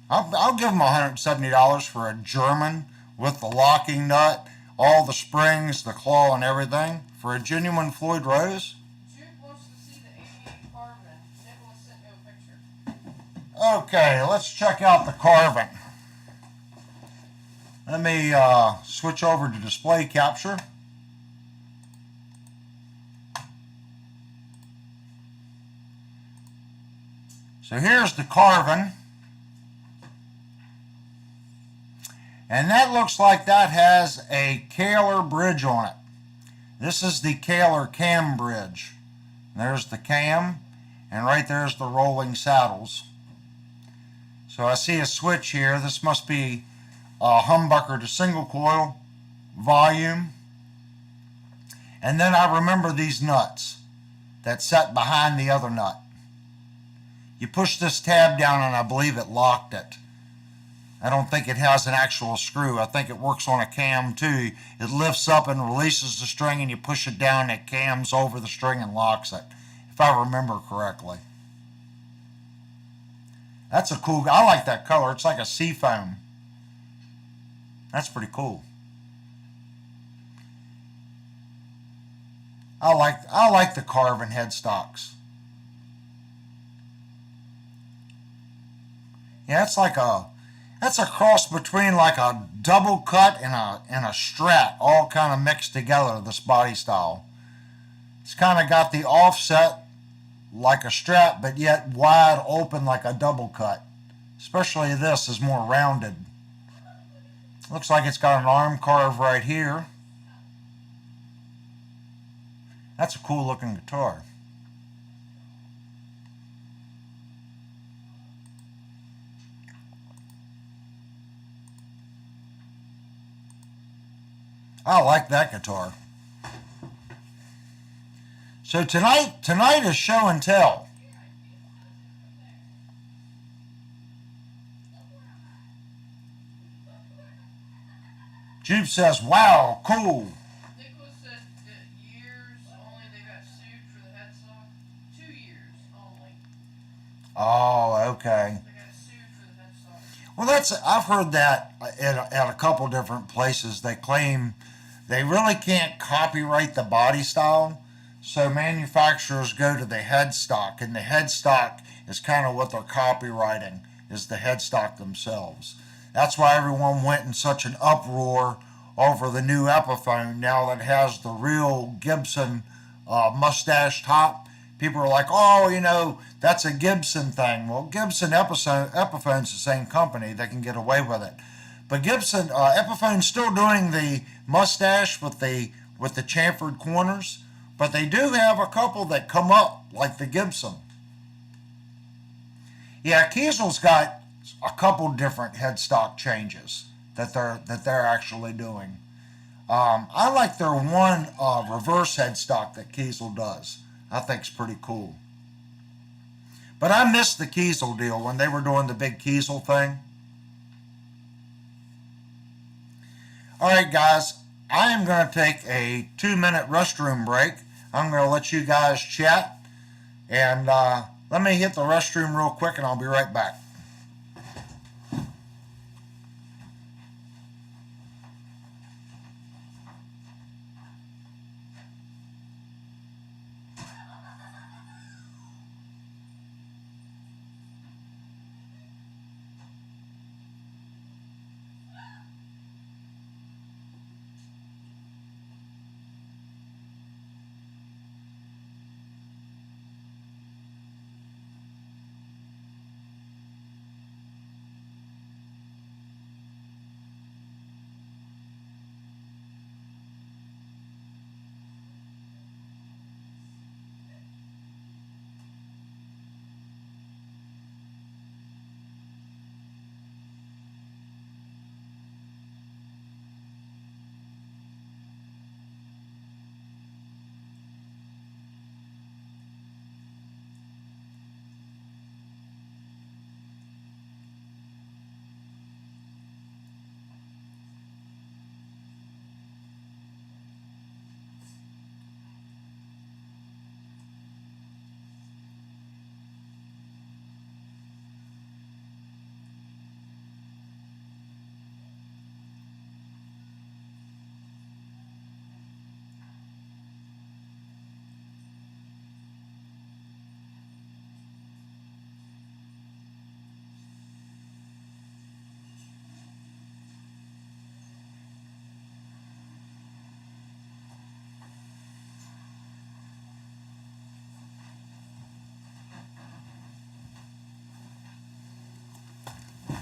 I'll give them $170 for a German with the locking nut, all the springs, the claw, and everything, for a genuine Floyd Rose. Jude wants to see the 88 Carbon. Nicholas sent you a picture. Okay, let's check out the Carvin. Let me switch over to display capture. So here's the Carvin. And that looks like that has a Kaler bridge on it. This is the Kaler cam bridge. There's the cam, and right there's the rolling saddles. So I see a switch here. This must be a humbucker to single coil, volume. And then I remember these nuts that sat behind the other nut. You push this tab down and I believe it locked it. I don't think it has an actual screw. I think it works on a cam too. It lifts up and releases the string, and you push it down, it cams over the string and locks it, if I remember correctly. That's a cool, I like that color. It's like a sea foam. That's pretty cool. I like the carving headstocks. Yeah, that's a cross between like a double cut and a strat, all kind of mixed together. This body style. It's kind of got the offset like a strat, but yet wide open like a double cut. Especially this is more rounded. Looks like it's got an arm carve right here. That's a cool looking guitar. I like that guitar. So tonight is show and tell. Jupe says, "Wow, cool." Nicholas said that years only they got sued for the headstock. 2 years only. Oh, okay. They got sued for the headstock. Well, I've heard that at a couple different places. They claim they really can't copyright the body style, so manufacturers go to the headstock, and the headstock is kind of what they're copywriting, is the headstock themselves. That's why everyone went in such an uproar over the new Epiphone now that has the real Gibson mustache top. People are like, oh, that's a Gibson thing. Well, Gibson Epiphone's the same company. They can get away with it. But Gibson Epiphone's still doing the mustache with the chamfered corners, but they do have a couple that come up like the Gibson. Yeah, Kiesel's got a couple different headstock changes that they're actually doing. I like their one reverse headstock that Kiesel does. I think it's pretty cool. But I missed the Kiesel deal when they were doing the big Kiesel thing. All right, guys, I am going to take a 2-minute restroom break. I'm going to let you guys chat, and let me hit the restroom real quick, and I'll be right back.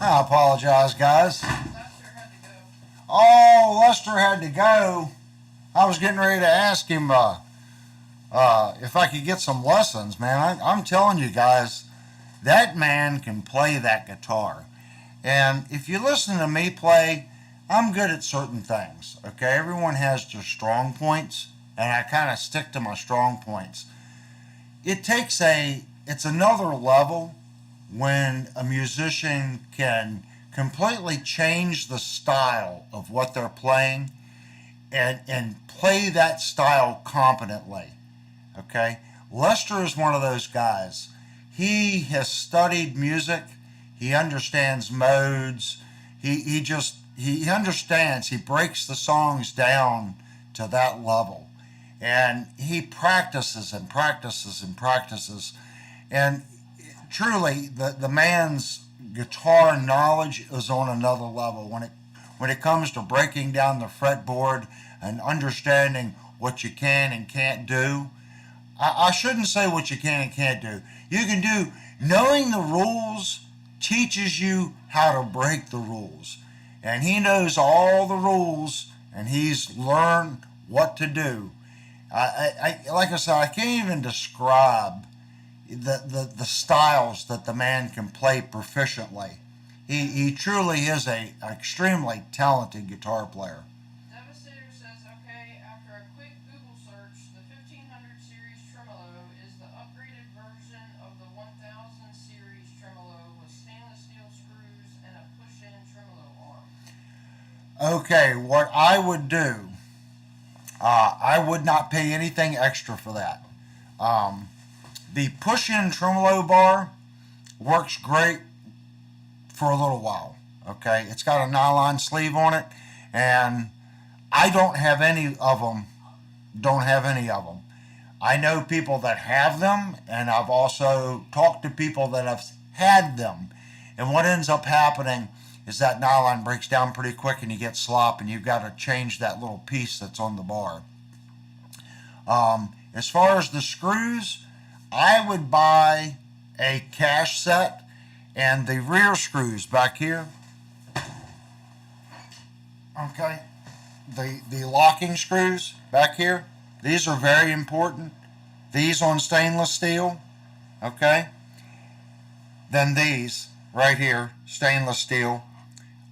I apologize, guys. Lester had to go. Oh, Lester had to go. I was getting ready to ask him if I could get some lessons, man. I'm telling you guys, that man can play that guitar. And if you listen to me play, I'm good at certain things. Okay, everyone has their strong points, and I kind of stick to my strong points. It's another level when a musician can completely change the style of what they're playing and play that style competently. Okay? Lester is one of those guys. He has studied music. He understands modes. He just he understands, he breaks the songs down to that level. And he practices and practices and practices. And truly, the man's guitar knowledge is on another level when it comes to breaking down the fretboard and understanding what you can and can't do. I shouldn't say what you can and can't do. You can do, knowing the rules teaches you how to break the rules. And he knows all the rules and he's learned what to do. Like I said, I can't even describe the styles that the man can play proficiently. He truly is a extremely talented guitar player. Devastator says, okay, after a quick Google search, the 1500 series tremolo is the upgraded version of the 1000 series tremolo with stainless steel screws and a push-in tremolo arm. Okay, what I would do, I would not pay anything extra for that. The push-in tremolo bar works great for a little while. Okay, it's got a nylon sleeve on it, and I don't have any of them. Don't have any of them. I know people that have them, and I've also talked to people that have had them. And what ends up happening is that nylon breaks down pretty quick, and you get slop, and you've got to change that little piece that's on the bar. As far as the screws, I would buy a cash set and the rear screws back here. Okay, the locking screws back here. These are very important. These on stainless steel. Okay. Then these right here, stainless steel.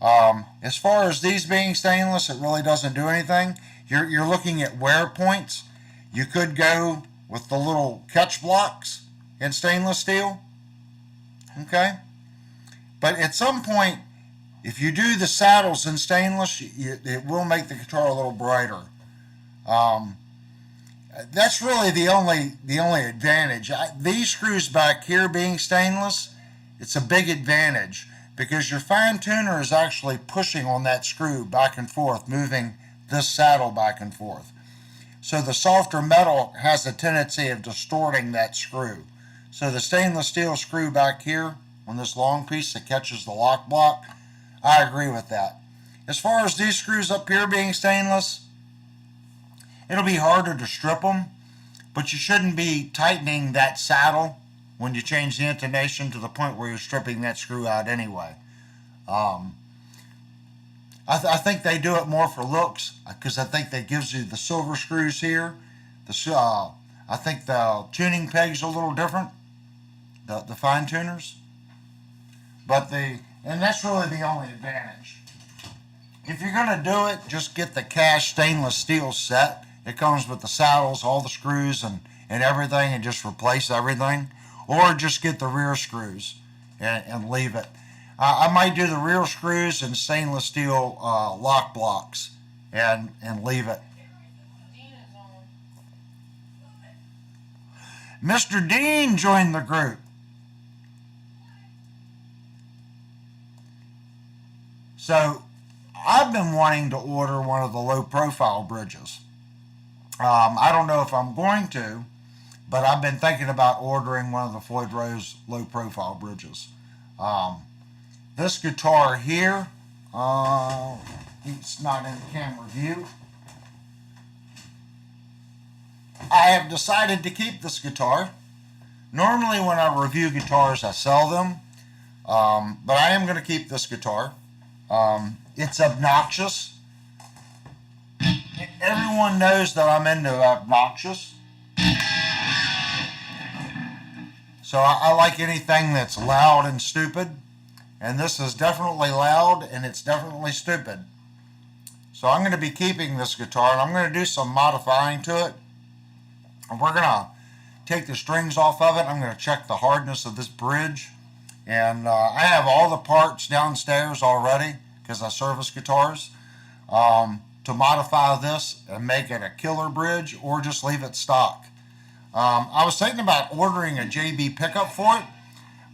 As far as these being stainless, it really doesn't do anything. You're looking at wear points. You could go with the little catch blocks in stainless steel. Okay? But at some point, if you do the saddles in stainless, it will make the guitar a little brighter. That's really the only advantage. These screws back here being stainless, it's a big advantage because your fine tuner is actually pushing on that screw back and forth, moving this saddle back and forth. So the softer metal has a tendency of distorting that screw. So the stainless steel screw back here on this long piece that catches the lock block, I agree with that. As far as these screws up here being stainless, it'll be harder to strip them, but you shouldn't be tightening that saddle when you change the intonation to the point where you're stripping that screw out anyway. I think they do it more for looks because I think that gives you the silver screws here. I think the tuning peg's a little different, the fine tuners. And that's really the only advantage. If you're going to do it, just get the cash stainless steel set. It comes with the saddles, all the screws and everything, and just replace everything. Or just get the rear screws and leave it. I might do the rear screws and stainless steel lock blocks and leave it. Dean is on. Mr. Dean joined the group. So I've been wanting to order one of the low profile bridges. I don't know if I'm going to, but I've been thinking about ordering one of the Floyd Rose low profile bridges. This guitar here, it's not in camera view. I have decided to keep this guitar. Normally when I review guitars, I sell them, but I am going to keep this guitar. It's obnoxious. Everyone knows that I'm into obnoxious. So I like anything that's loud and stupid. And this is definitely loud and it's definitely stupid. So I'm going to be keeping this guitar and I'm going to do some modifying to it. And we're going to take the strings off of it. I'm going to check the hardness of this bridge. And I have all the parts downstairs already because I service guitars to modify this and make it a killer bridge or just leave it stock. I was thinking about ordering a JB pickup for it,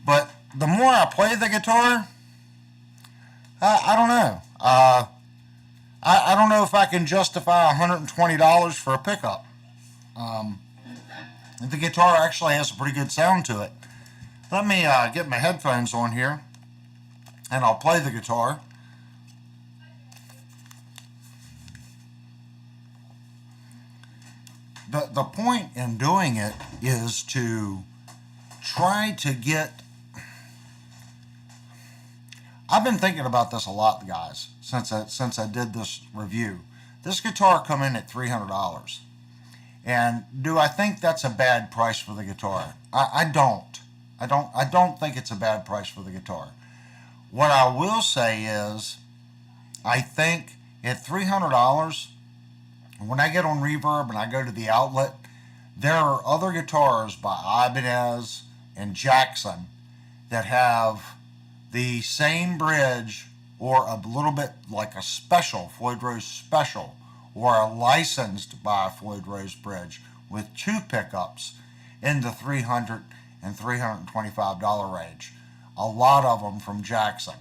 but the more I play the guitar, I don't know. I don't know if I can justify $120 for a pickup. Um, the guitar actually has a pretty good sound to it. Let me get my headphones on here and I'll play the guitar. The point in doing it is to try to get. I've been thinking about this a lot, guys, since I did this review. This guitar come in at $300, and do I think that's a bad price for the guitar? I don't. I don't think it's a bad price for the guitar. What I will say is, I think at $300, when I get on Reverb and I go to the outlet, there are other guitars by Ibanez and Jackson that have the same bridge or a little bit like a special, Floyd Rose special, or a licensed by Floyd Rose bridge with two pickups in the $300 and $325 range. A lot of them from Jackson.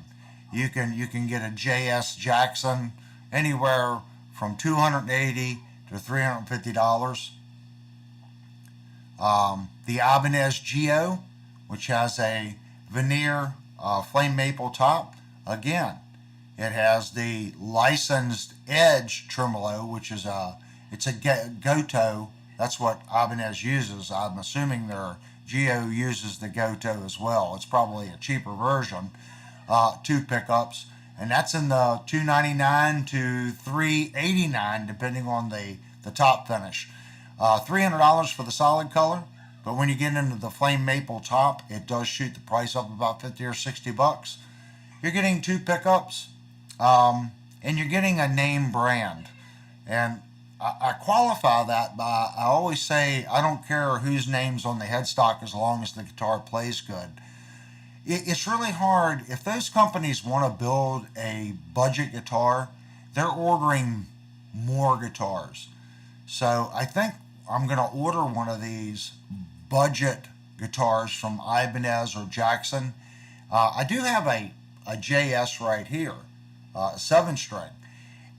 You can get a JS Jackson anywhere from $280 to $350. The Ibanez Geo, which has a veneer flame maple top, again, it has the licensed Edge tremolo, which is it's a Goto. That's what Ibanez uses. I'm assuming their Geo uses the Goto as well. It's probably a cheaper version. Two pickups, and that's in the $299 to $389 depending on the top finish. $300 for the solid color, but when you get into the flame maple top, it does shoot the price up about 50 or 60 bucks. You're getting two pickups, and you're getting a name brand. And I qualify that by, I always say, I don't care whose name's on the headstock as long as the guitar plays good. It's really hard. If those companies want to build a budget guitar, they're ordering more guitars. So I think I'm going to order one of these budget guitars from Ibanez or Jackson. I do have a JS right here, a 7-string.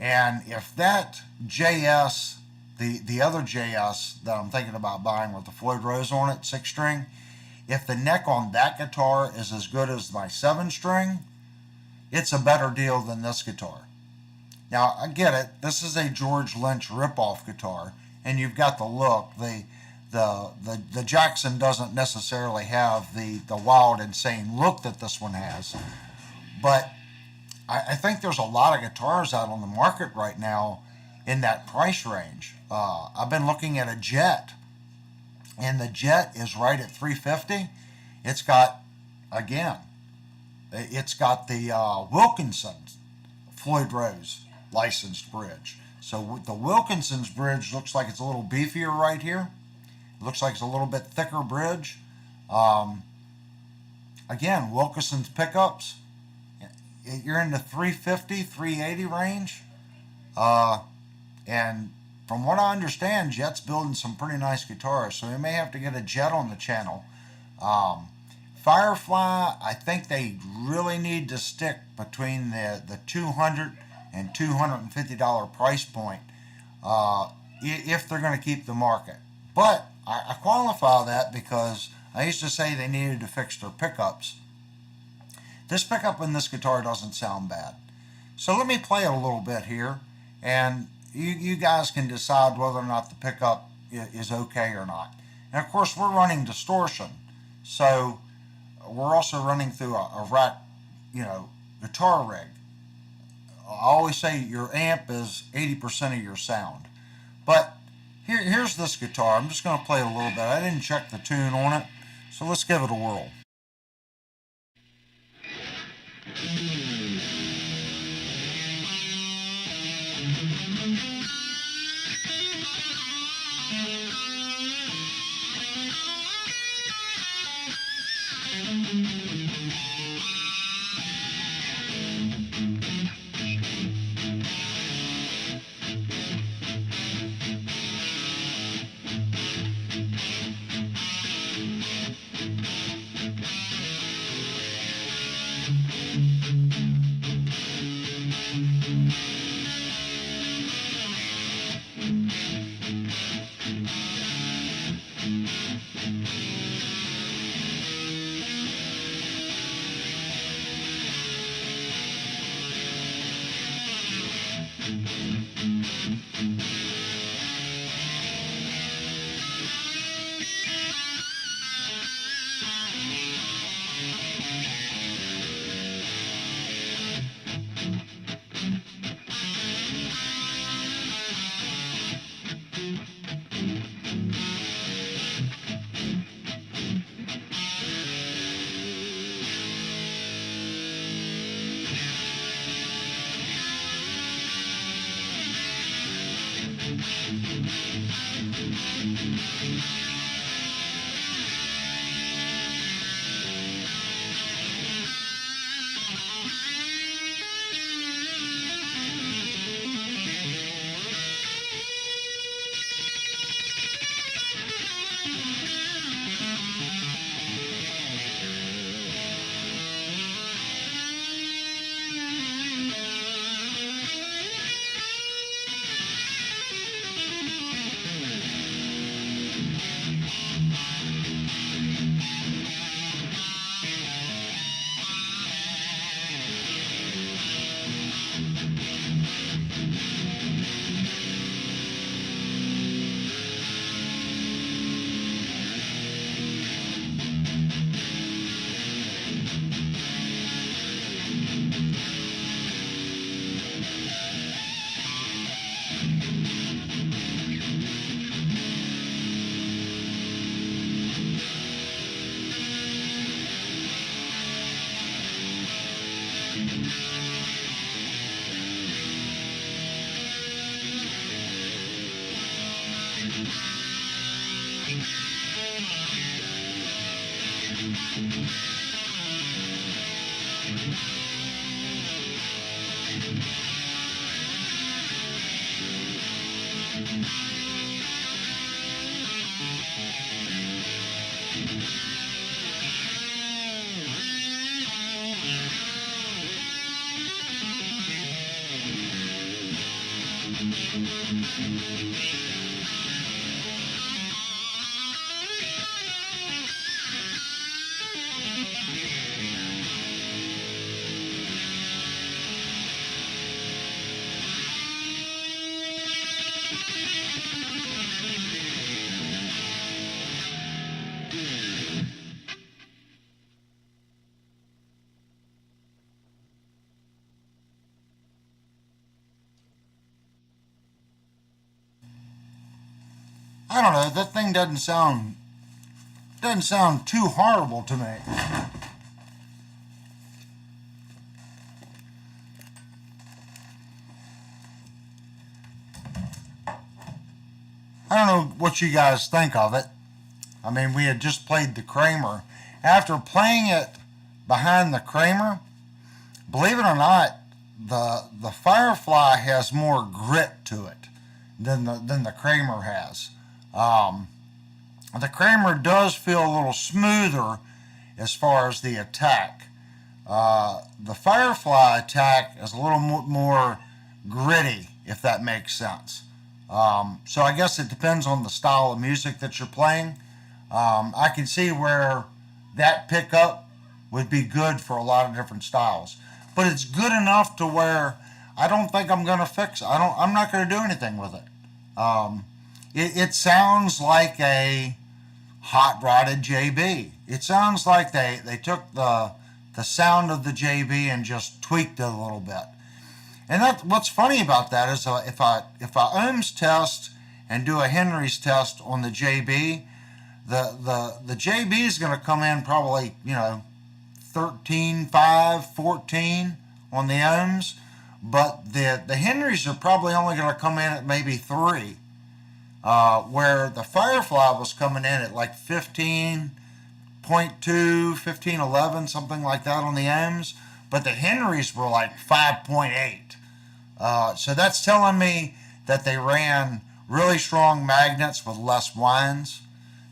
And if that JS, the other JS that I'm thinking about buying with the Floyd Rose on it, 6-string, if the neck on that guitar is as good as my 7-string, it's a better deal than this guitar. Now, I get it. This is a George Lynch ripoff guitar, and you've got the look. The Jackson doesn't necessarily have the wild, insane look that this one has. But I think there's a lot of guitars out on the market right now in that price range. I've been looking at a Jet, and the Jet is right at $350. It's got, again, it's got the Wilkinson Floyd Rose licensed bridge. So the Wilkinson's bridge looks like it's a little beefier right here. It looks like it's a little bit thicker bridge. Again, Wilkinson's pickups, you're in the 350, 380 range. And from what I understand, Jet's building some pretty nice guitars, so we may have to get a Jet on the channel. Firefly, I think they really need to stick between the $200 and $250 price point if they're going to keep the market. But I qualify that because I used to say they needed to fix their pickups. This pickup in this guitar doesn't sound bad. So let me play it a little bit here, and you guys can decide whether or not the pickup is okay or not. And of course, we're running distortion, so we're also running through a rack, guitar rig. I always say your amp is 80% of your sound. But here's this guitar. I'm just going to play it a little bit. I didn't check the tune on it, so let's give it a whirl. I don't know. That thing doesn't sound too horrible to me. I don't know what you guys think of it. I mean, we had just played the Kramer. After playing it behind the Kramer, believe it or not, the Firefly has more grit to it than the Kramer has. The Kramer does feel a little smoother as far as the attack. The Firefly attack is a little more gritty, if that makes sense. So I guess it depends on the style of music that you're playing. I can see where that pickup would be good for a lot of different styles, but it's good enough to where I don't think I'm going to fix it. I'm not going to do anything with it. It sounds like a hot rodded JB. It sounds like they took the sound of the JB and just tweaked it a little bit. And what's funny about that is if I ohms test and do a Henry's test on the JB, the JB is going to come in probably 13.5, 14 on the ohms, but the Henrys are probably only going to come in at maybe 3, where the Firefly was coming in at like 15.2, 15.11, something like that on the ohms, but the Henrys were like 5.8. So that's telling me that they ran really strong magnets with less winds.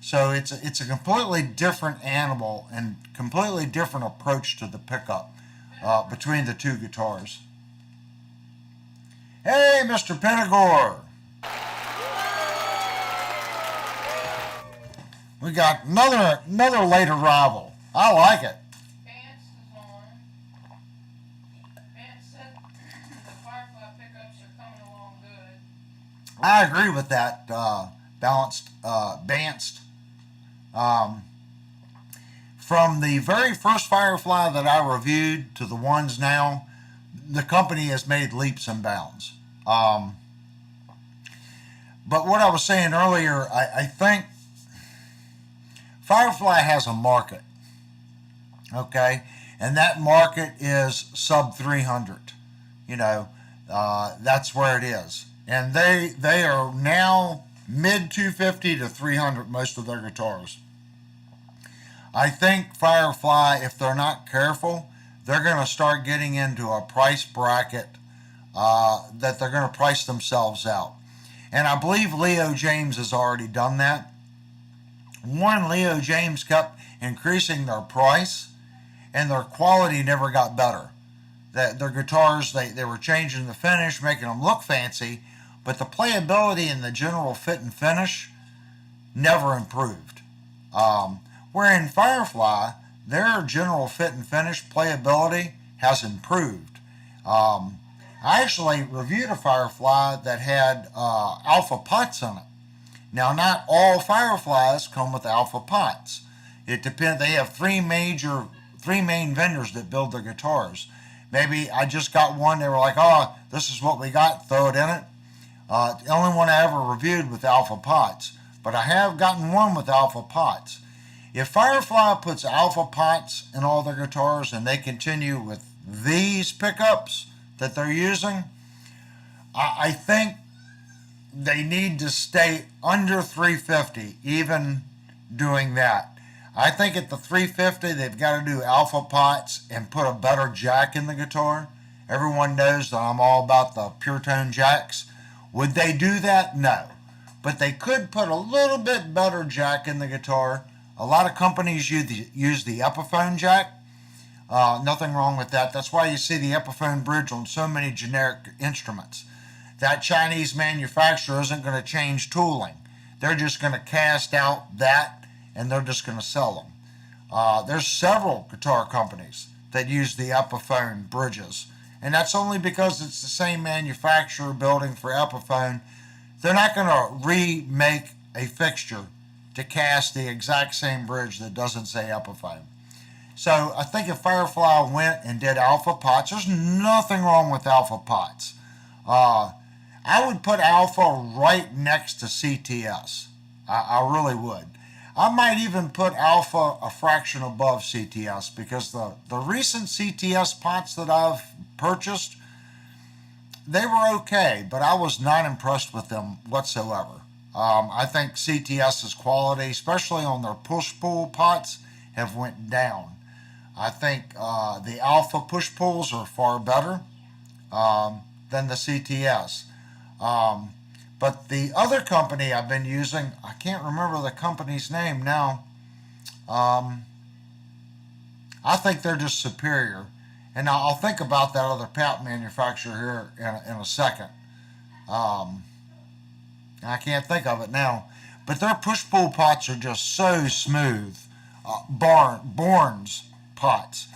So it's a completely different animal and completely different approach to the pickup between the two guitars. Hey, Mr. Penagore. We got another late arrival. I like it. Vance is on. Vance said the Firefly pickups are coming along good. I agree with that, Banced. From the very first Firefly that I reviewed to the ones now, the company has made leaps and bounds. But what I was saying earlier, I think Firefly has a market, okay? And that market is sub 300. That's where it is. and they are now mid 250 to 300 most of their guitars. I think Firefly, if they're not careful, they're going to start getting into a price bracket that they're going to price themselves out. And I believe Leo James has already done that. One, Leo James kept increasing their price, and their quality never got better. Their guitars, they were changing the finish, making them look fancy, but the playability and the general fit and finish never improved. Where in Firefly, their general fit and finish playability has improved. I actually reviewed a Firefly that had alpha pots in it. Now, not all Fireflies come with alpha pots. It depends. They have three main vendors that build their guitars. Maybe I just got one. They were like, "Oh, this is what we got. Throw it in it." The only one I ever reviewed with alpha pots, but I have gotten one with alpha pots. If Firefly puts alpha pots in all their guitars and they continue with these pickups that they're using, I think they need to stay under 350 even doing that. I think at the 350 they've got to do alpha pots and put a better jack in the guitar. Everyone knows that I'm all about the pure tone jacks. Would they do that? No. But they could put a little bit better jack in the guitar. A lot of companies use the Epiphone jack. Nothing wrong with that. That's why you see the Epiphone bridge on so many generic instruments. That Chinese manufacturer isn't going to change tooling. They're just going to cast out that and they're just going to sell them. There's several guitar companies that use the Epiphone bridges. And that's only because it's the same manufacturer building for Epiphone. They're not going to remake a fixture to cast the exact same bridge that doesn't say Epiphone. So I think if Firefly went and did alpha pots, there's nothing wrong with alpha pots. I would put alpha right next to CTS. I really would. I might even put alpha a fraction above CTS because the recent CTS pots that I've purchased, they were okay, but I was not impressed with them whatsoever. I think CTS's quality, especially on their push-pull pots, have went down. I think the alpha push-pulls are far better than the CTS. But the other company I've been using, I can't remember the company's name now. I think they're just superior. And I'll think about that other pat manufacturer here in a second. I can't think of it now. But their push-pull pots are just so smooth. Borns pots.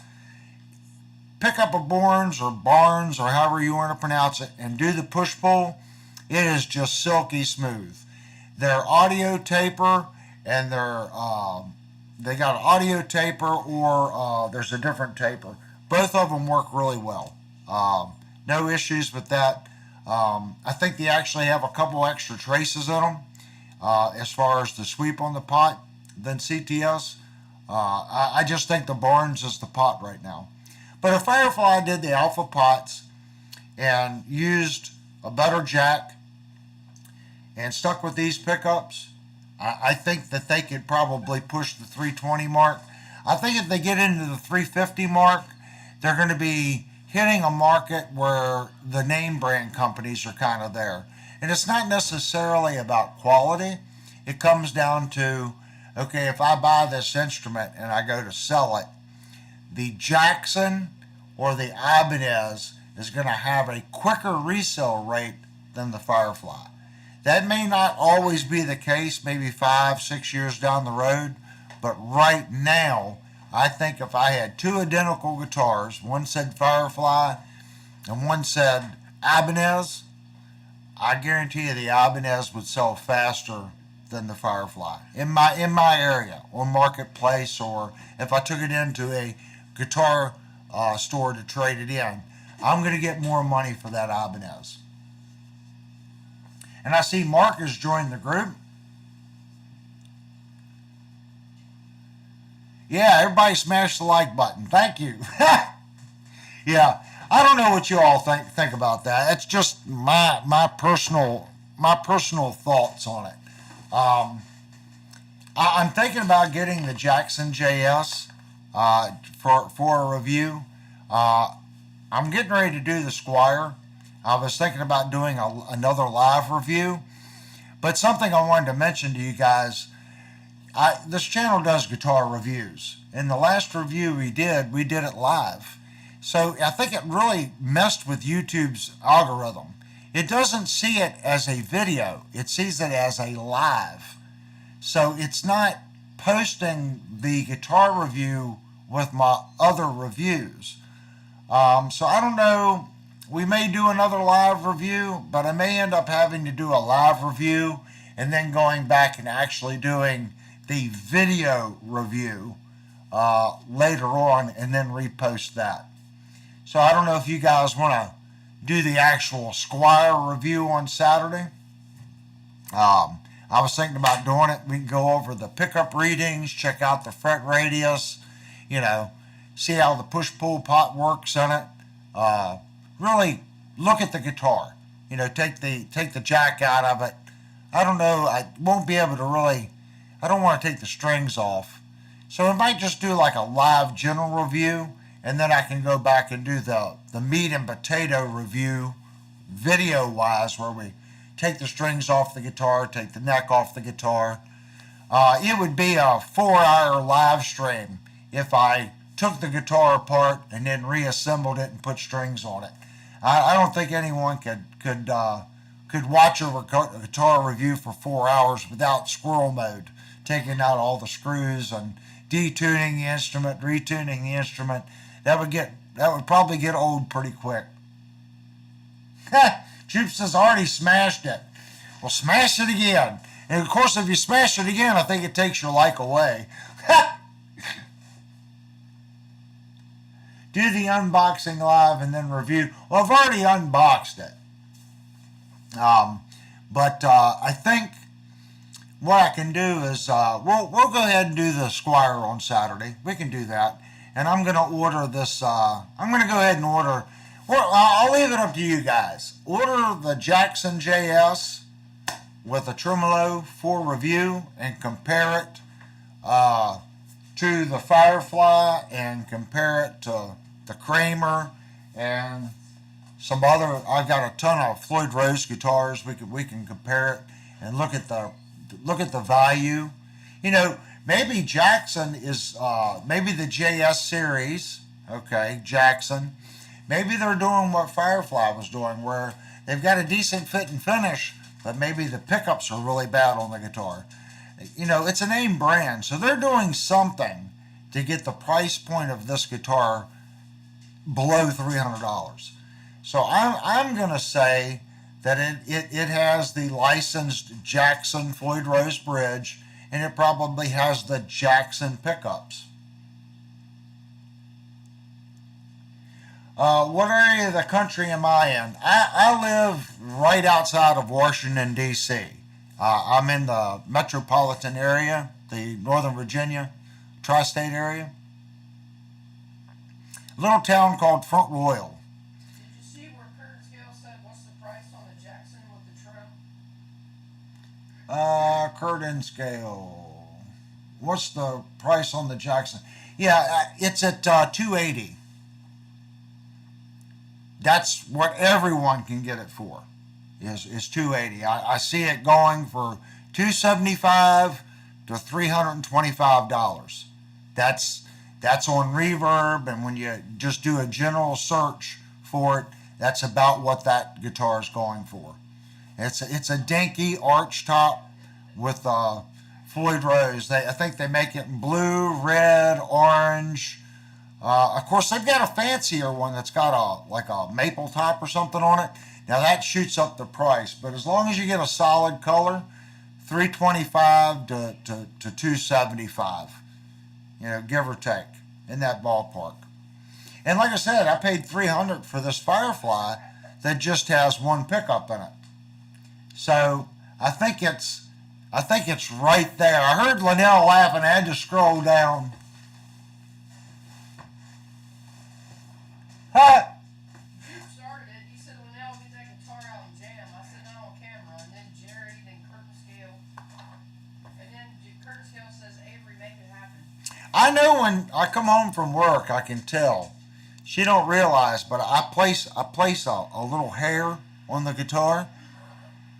Pick up a Borns or Barnes or however you want to pronounce it and do the push-pull. It is just silky smooth. Their audio taper and they got an audio taper or there's a different taper. Both of them work really well. No issues with that. I think they actually have a couple extra traces in them as far as the sweep on the pot than CTS. I just think the Barnes is the pot right now. But if Firefly did the alpha pots and used a better jack and stuck with these pickups, I think that they could probably push the 320 mark. I think if they get into the 350 mark, they're going to be hitting a market where the name brand companies are kind of there. And it's not necessarily about quality. It comes down to, okay, if I buy this instrument and I go to sell it, the Jackson or the Ibanez is going to have a quicker resale rate than the Firefly. That may not always be the case, maybe 5-6 years down the road, but right now, I think if I had two identical guitars, one said Firefly and one said Ibanez, I guarantee you the Ibanez would sell faster than the Firefly in my area or marketplace, or if I took it into a guitar store to trade it in, I'm going to get more money for that Ibanez. And I see Mark has joined the group. Yeah, everybody smash the like button. Thank you. Yeah, I don't know what you all think about that. It's just my personal thoughts on it. I'm thinking about getting the Jackson JS for a review. I'm getting ready to do the Squire. I was thinking about doing another live review, but something I wanted to mention to you guys. This channel does guitar reviews. In the last review we did it live. So I think it really messed with YouTube's algorithm. It doesn't see it as a video. It sees it as a live. So it's not posting the guitar review with my other reviews. So I don't know. We may do another live review, but I may end up having to do a live review and then going back and actually doing the video review later on and then repost that. So I don't know if you guys want to do the actual Squire review on Saturday. I was thinking about doing it. We can go over the pickup readings, check out the fret radius, see how the push-pull pot works in it. Really look at the guitar. Take the jack out of it. I don't know. I won't be able to really. I don't want to take the strings off. So I might just do like a live general review, and then I can go back and do the meat and potato review video-wise, where we take the strings off the guitar, take the neck off the guitar. It would be a 4-hour live stream if I took the guitar apart and then reassembled it and put strings on it. I don't think anyone could watch a guitar review for 4 hours without squirrel mode, taking out all the screws and detuning the instrument, retuning the instrument. That would probably get old pretty quick. Troops has already smashed it. Well, smash it again. And of course, if you smash it again, I think it takes your like away. Do the unboxing live and then review. Well, I've already unboxed it. But I think what I can do is we'll go ahead and do the Squire on Saturday. We can do that. And I'm going to order this. I'm going to go ahead and order. Well, I'll leave it up to you guys. Order the Jackson JS with a tremolo for review and compare it to the Firefly and compare it to the Kramer and some other. I've got a ton of Floyd Rose guitars. We can compare it and look at the value. Maybe Jackson is maybe the JS series. Okay, Jackson. Maybe they're doing what Firefly was doing, where they've got a decent fit and finish, but maybe the pickups are really bad on the guitar. It's a name brand, so they're doing something to get the price point of this guitar below $300. So I'm going to say that it has the licensed Jackson Floyd Rose bridge, and it probably has the Jackson pickups. What area of the country am I in? I live right outside of Washington, D.C. I'm in the metropolitan area, the Northern Virginia tri-state area. A little town called Front Royal. Did you see where Curtis Gale said, what's the price on the Jackson with the trim? Curtin scale. What's the price on the Jackson? Yeah, it's at $280. That's what everyone can get it for. Is $280. I see it going for $275 to $325. That's on Reverb, and when you just do a general search for it, that's about what that guitar is going for. It's a dinky arch top with Floyd Rose. I think they make it in blue, red, orange. Of course, they've got a fancier one that's got a maple top or something on it. Now that shoots up the price, but as long as you get a solid color, $325 to $275, give or take, in that ballpark. And like I said, I paid $300 for this Firefly that just has one pickup in it. So I think it's right there. I heard Linnell laughing. I had to scroll down. I know when I come home from work, I can tell. She don't realize, but I place a little hair on the guitar,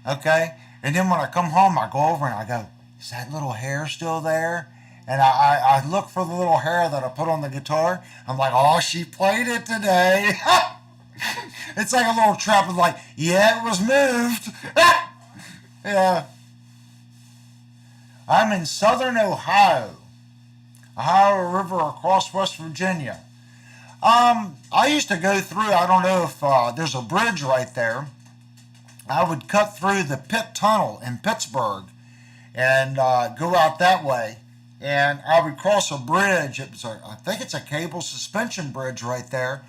okay? And then when I come home, I go over and I go, is that little hair still there? And I look for the little hair that I put on the guitar. I'm like, oh, she played it today. It's like a little trap of like, yeah, it was moved. Yeah. I'm in southern Ohio River across West Virginia. I used to go through, I don't know if there's a bridge right there. I would cut through the Pitt Tunnel in Pittsburgh and go out that way. And I would cross a bridge. I think it's a cable suspension bridge right there.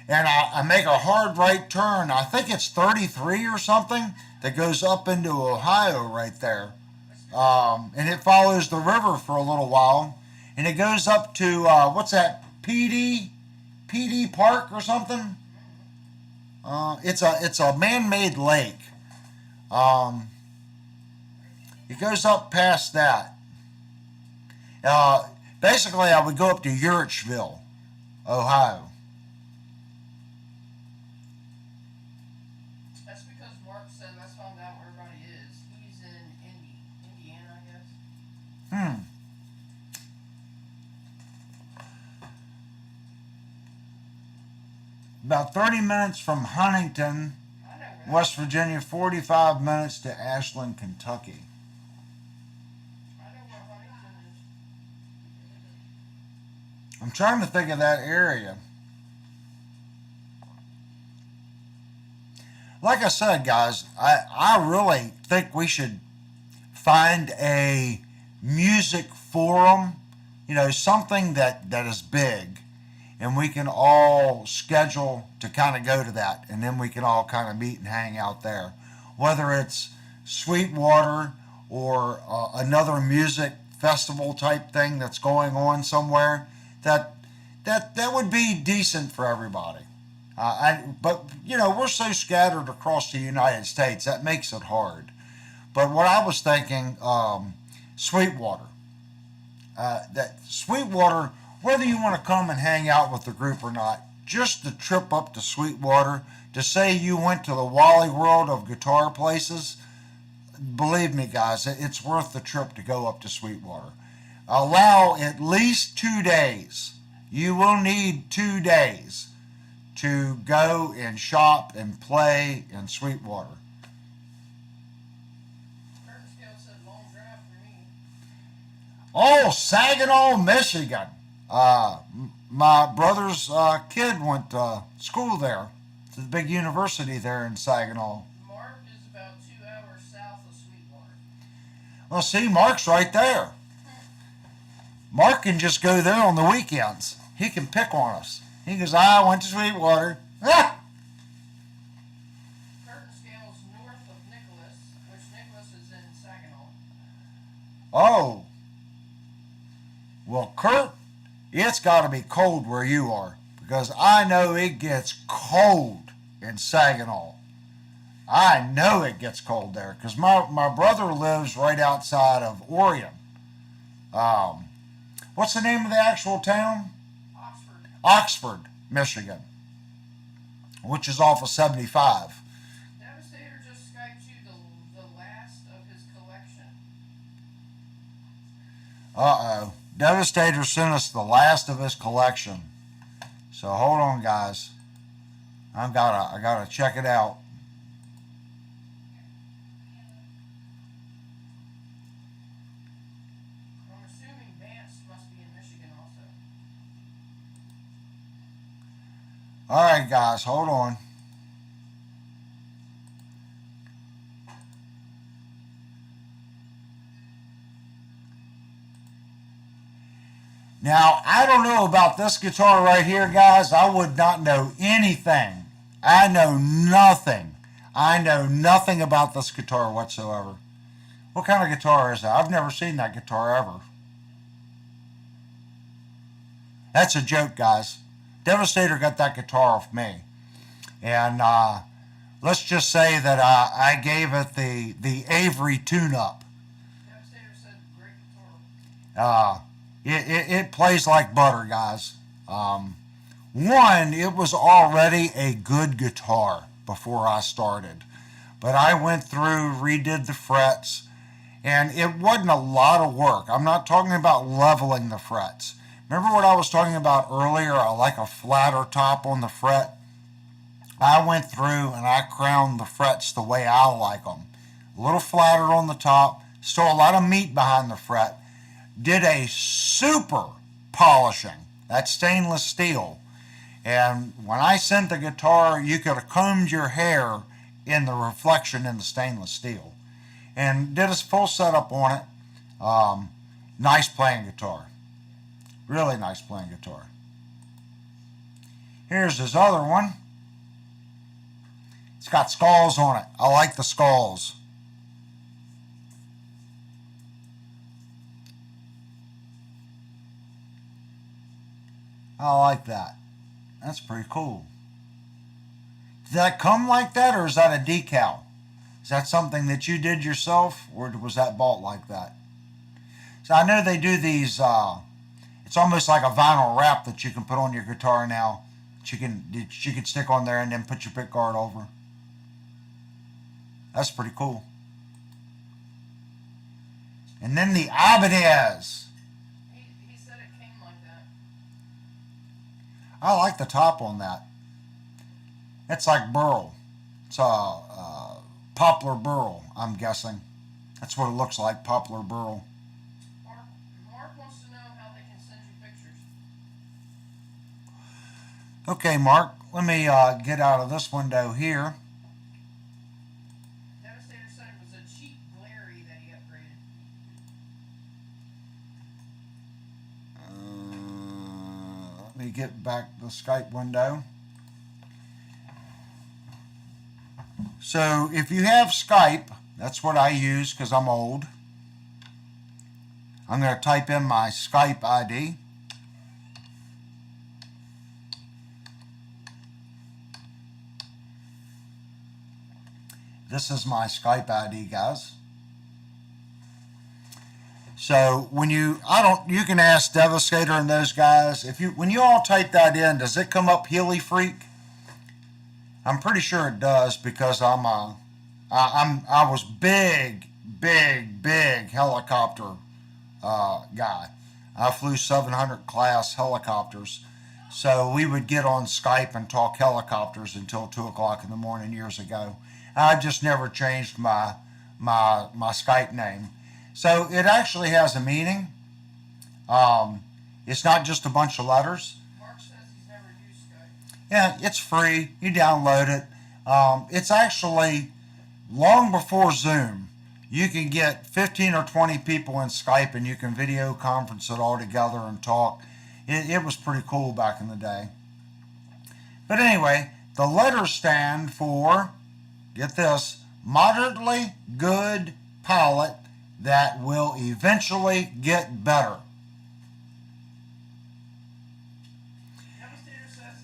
And I make a hard right turn. I think it's 33 or something that goes up into Ohio right there. And it follows the river for a little while. And it goes up to, what's that, PD Park or something? It's a man-made lake. It goes up past that. Basically, I would go up to Urichville, Ohio. That's because Mark said, let's find out where everybody is. He's in Indiana, I guess. Hmm. About 30 minutes from Huntington, I know where West Virginia, 45 minutes to Ashland, Kentucky. I know where Huntington is. I'm trying to think of that area. Like I said, guys, I really think we should find a music forum, something that is big, and we can all schedule to kind of go to that, and then we can all kind of meet and hang out there. Whether it's Sweetwater or another music festival type thing that's going on somewhere, that would be decent for everybody. But we're so scattered across the United States that makes it hard. But what I was thinking, Sweetwater. That Sweetwater, whether you want to come and hang out with the group or not, just the trip up to Sweetwater, to say you went to the Wally World of guitar places, believe me, guys, it's worth the trip to go up to Sweetwater. Allow at least 2 days. You will need 2 days to go and shop and play in Sweetwater. Curtisville said long drive for me. Oh, Saginaw, Michigan. My brother's kid went to school there, to the big university there in Saginaw. Mark is about 2 hours south of Sweetwater. Well, see, Mark's right there. Mark can just go there on the weekends. He can pick on us. He goes, I went to Sweetwater. Ah! Curtisville's north of Nicholas, which Nicholas is in Saginaw. Oh. Well, Kurt, it's got to be cold where you are, because I know it gets cold in Saginaw. I know it gets cold there, because my brother lives right outside of Orion. What's the name of the actual town? Oxford, Michigan, which is off of 75. Devastator just Skyped you the last of his collection. Uh-oh. Devastator sent us the last of his collection. So hold on, guys. I gotta check it out. I'm assuming Vance must be in Michigan also. All right, guys, hold on. Now, I don't know about this guitar right here, guys. I would not know anything. I know nothing. I know nothing about this guitar whatsoever. What kind of guitar is that? I've never seen that guitar ever. That's a joke, guys. Devastator got that guitar off me. And let's just say that I gave it the Avery tune-up. Devastator said great guitar. It plays like butter, guys. One, it was already a good guitar before I started, but I went through, redid the frets, and it wasn't a lot of work. I'm not talking about leveling the frets. Remember what I was talking about earlier, like a flatter top on the fret? I went through and I crowned the frets the way I like them. A little flatter on the top, still a lot of meat behind the fret. Did a super polishing. That's stainless steel. And when I sent the guitar, you could have combed your hair in the reflection in the stainless steel. And did a full setup on it. Nice playing guitar. Really nice playing guitar. Here's his other one. It's got skulls on it. I like the skulls. I like that. That's pretty cool. Did that come like that, or is that a decal? Is that something that you did yourself, or was that bought like that? So I know they do these, it's almost like a vinyl wrap that you can put on your guitar now. That you can stick on there and then put your pick guard over. That's pretty cool. And then the Ibanez. He said it came like that. I like the top on that. It's like burl. It's a poplar burl, I'm guessing. That's what it looks like, poplar burl. Mark wants to know how they can send you pictures. Okay, Mark, let me get out of this window here. Devastator said it was a cheap glary that he upgraded. Let me get back the Skype window. So if you have Skype, that's what I use because I'm old. I'm going to type in my Skype ID. This is my Skype ID, guys. So when you can ask Devastator and those guys, when you all type that in, does it come up Healy Freak? I'm pretty sure it does because I was big helicopter guy. I flew 700 class helicopters, so we would get on Skype and talk helicopters until 2 o'clock in the morning years ago. I just never changed my Skype name. So it actually has a meaning. It's not just a bunch of letters. Mark says he's never used Skype. Yeah, it's free. You download it. It's actually long before Zoom. You can get 15 or 20 people in Skype and you can video conference it all together and talk. It was pretty cool back in the day. But anyway, the letters stand for, get this, moderately good palate that will eventually get better. Devastator says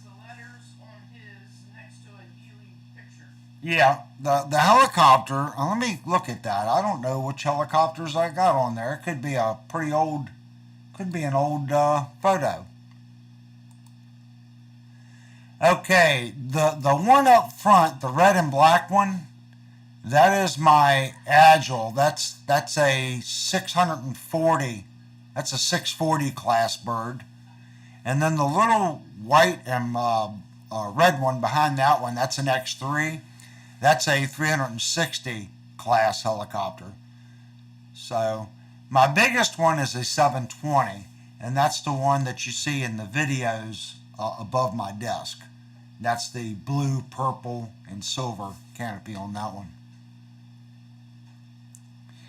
the letters on his next to a Healy picture. Yeah, the helicopter, let me look at that. I don't know which helicopters I got on there. It could be a pretty old, could be an old photo. Okay, the one up front, the red and black one, that is my Agile. That's a 640. That's a 640 class bird. And then the little white and red one behind that one, that's an X3. That's a 360 class helicopter. So my biggest one is a 720, and that's the one that you see in the videos above my desk. That's the blue, purple, and silver canopy on that one.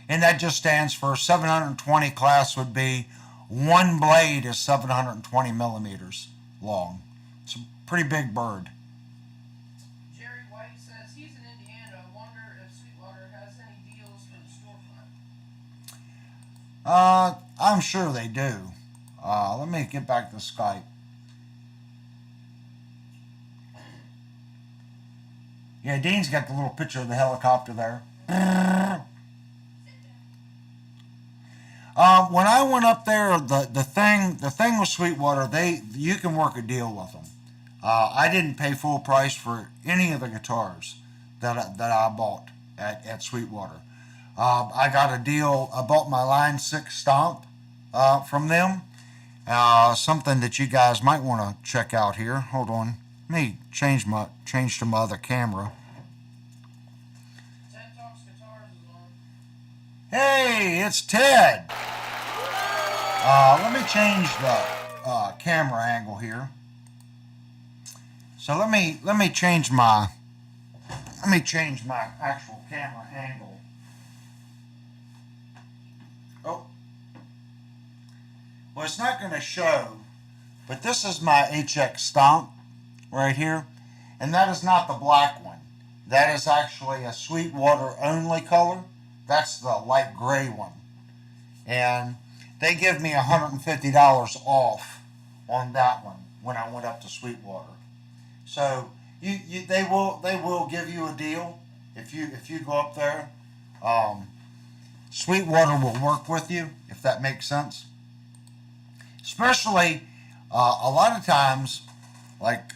And that just stands for 720 class would be one blade is 720 millimeters long. It's a pretty big bird. Jerry White says he's in Indiana. Wonder if Sweetwater has any deals for the storefront. I'm sure they do. Let me get back to Skype. Yeah, Dean's got the little picture of the helicopter there. When I went up there, the thing with Sweetwater, you can work a deal with them. I didn't pay full price for any of the guitars that I bought at Sweetwater. I got a deal. I bought my Line 6 Stomp from them. Something that you guys might want to check out here. Hold on. Let me change to my other camera. Ted Talks Guitars is on. Hey, it's Ted. Let me change the camera angle here. So let me change my actual camera angle. Oh, well, it's not going to show, but this is my HX Stomp right here, and that is not the black one. That is actually a Sweetwater only color. That's the light gray one, and they give me $150 off on that one when I went up to Sweetwater. So they will give you a deal if you go up there. Sweetwater will work with you if that makes sense. Especially a lot of times, like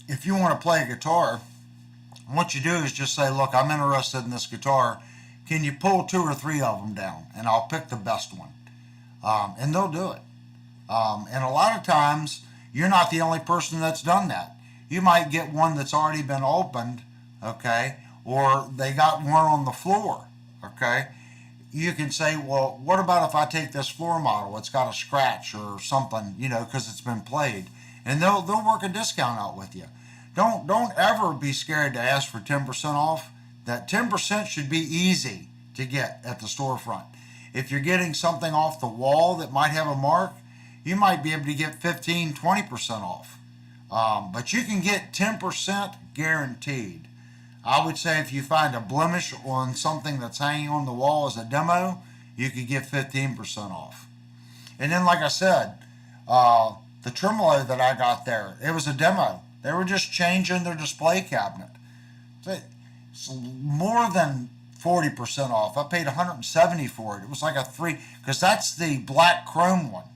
if you want to play a guitar, what you do is just say, "Look, I'm interested in this guitar. Can you pull 2 or 3 of them down, and I'll pick the best one," and they'll do it. And a lot of times, you're not the only person that's done that. You might get one that's already been opened, okay, or they got one on the floor, okay. You can say, "Well, what about if I take this floor model? It's got a scratch or something, because it's been played," and they'll work a discount out with you. Don't ever be scared to ask for 10% off. That 10% should be easy to get at the storefront. If you're getting something off the wall that might have a mark, you might be able to get 15, 20% off. But you can get 10% guaranteed. I would say if you find a blemish on something that's hanging on the wall as a demo, you could get 15% off. And then, like I said, the tremolo that I got there, it was a demo. They were just changing their display cabinet. It's more than 40% off. I paid $170 for it. It was like a because that's the black chrome one.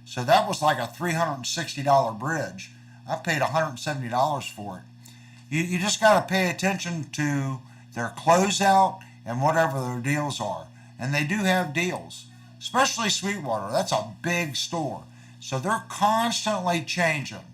So that was like a $360 bridge. I paid $170 for it. You just got to pay attention to their closeout and whatever their deals are. And they do have deals, especially Sweetwater. That's a big store. So they're constantly changing.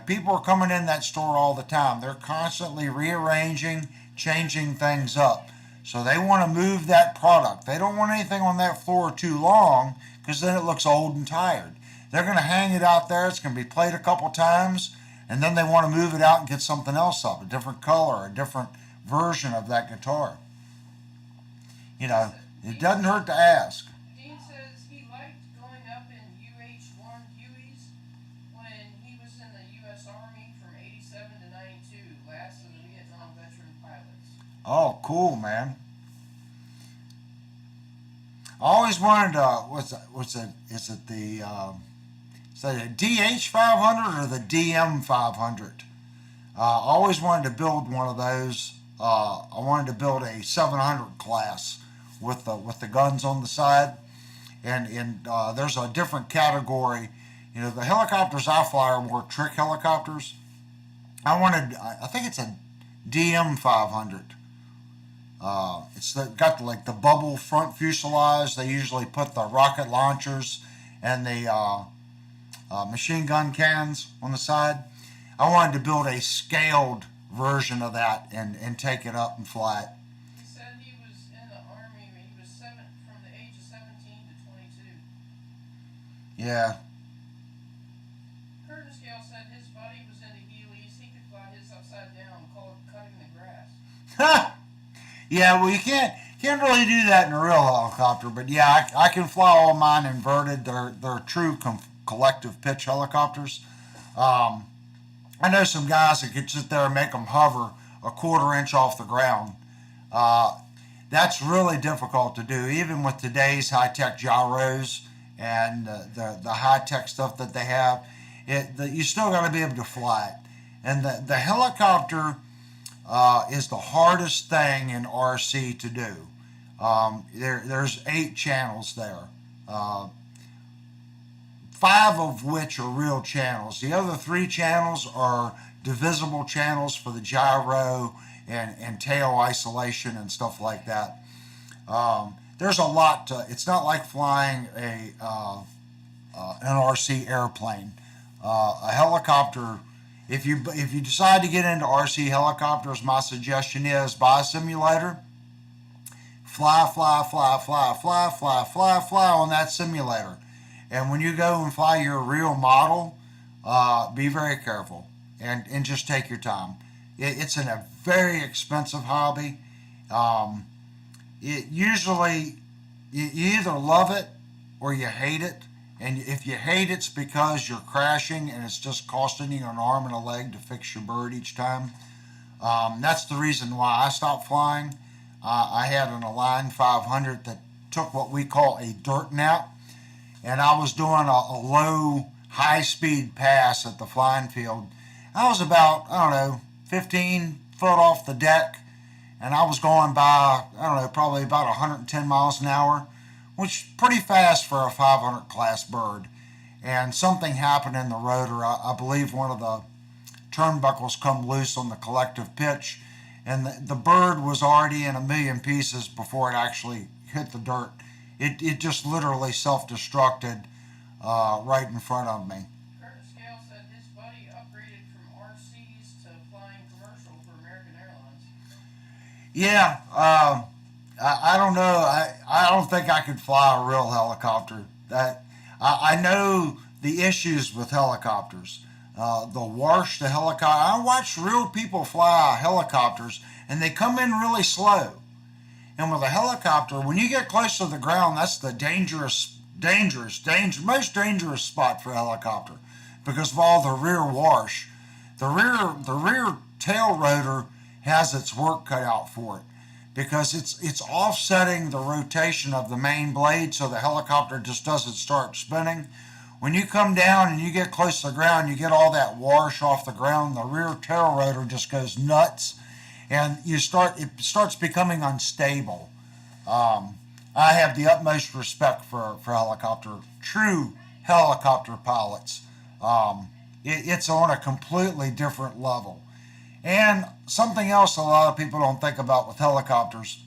People are coming in that store all the time. They're constantly rearranging, changing things up. So they want to move that product. They don't want anything on that floor too long because then it looks old and tired. They're going to hang it out there. It's going to be played a couple times, and then they want to move it out and get something else up, a different color, a different version of that guitar. It doesn't hurt to ask. Dean says he liked going up in UH-1 Hueys when he was in the U.S. Army from 87 to 92, last of the Vietnam veteran pilots. Oh, cool, man. I always wanted is it the DH500 or the DM500? I always wanted to build one of those. I wanted to build a 700 class with the guns on the side, and there's a different category. The helicopters I fly are more trick helicopters. I think it's a DM500. It's got the bubble front fuselage. They usually put the rocket launchers and the machine gun cannons on the side. I wanted to build a scaled version of that and take it up and fly it. He said he was in the Army when he was from the age of 17 to 22. Yeah. Curtis Gale said his buddy was into Heelys. He could fly his upside down, called cutting the grass. Yeah, well, you can't really do that in a real helicopter, but yeah, I can fly all mine inverted. They're true collective pitch helicopters. I know some guys that could sit there and make them hover a quarter-inch off the ground. That's really difficult to do, even with today's high-tech gyros and the high-tech stuff that they have. You still got to be able to fly it. And the helicopter is the hardest thing in RC to do. There's 8 channels there. 5 of which are real channels. The other 3 channels are divisible channels for the gyro and tail isolation and stuff like that. There's a lot to, it's not like flying an RC airplane. A helicopter, if you decide to get into RC helicopters, my suggestion is buy a simulator, fly, fly, fly, fly, fly, fly, fly, fly on that simulator. And when you go and fly your real model, be very careful and just take your time. It's a very expensive hobby. It usually, you either love it or you hate it. And if you hate it, it's because you're crashing and it's just costing you an arm and a leg to fix your bird each time. That's the reason why I stopped flying. I had an Align 500 that took what we call a dirt nap, and I was doing a low, high speed pass at the flying field. I was about, I don't know, 15 foot off the deck, and I was going by, I don't know, probably about 110 miles an hour, which is pretty fast for a 500 class bird. And something happened in the rotor. I believe one of the turnbuckles come loose on the collective pitch, and the bird was already in a million pieces before it actually hit the dirt. It just literally self-destructed right in front of me. Curtis Gale said his buddy upgraded from RCs to flying commercial for American Airlines. Yeah, I don't know. I don't think I could fly a real helicopter. I know the issues with helicopters. The wash the helicopter. I watch real people fly helicopters, and they come in really slow. And with a helicopter, when you get close to the ground, that's the most dangerous spot for a helicopter because of all the rear wash. The rear tail rotor has its work cut out for it because it's offsetting the rotation of the main blade so the helicopter just doesn't start spinning. When you come down and you get close to the ground, you get all that wash off the ground, the rear tail rotor just goes nuts and it starts becoming unstable. I have the utmost respect for true helicopter pilots. It's on a completely different level. And something else a lot of people don't think about with helicopters,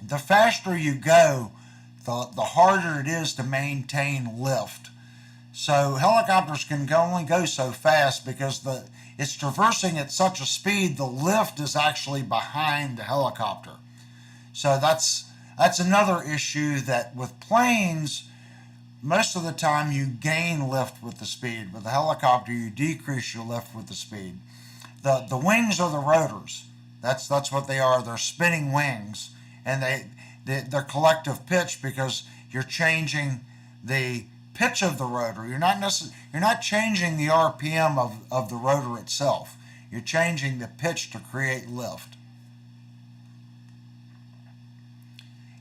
the faster you go, the harder it is to maintain lift. So helicopters can only go so fast because it's traversing at such a speed, the lift is actually behind the helicopter. So that's another issue that with planes, most of the time you gain lift with the speed. With the helicopter, you decrease your lift with the speed. The wings are the rotors. That's what they are. They're spinning wings, and they're collective pitch because you're changing the pitch of the rotor. You're not changing the RPM of the rotor itself. You're changing the pitch to create lift.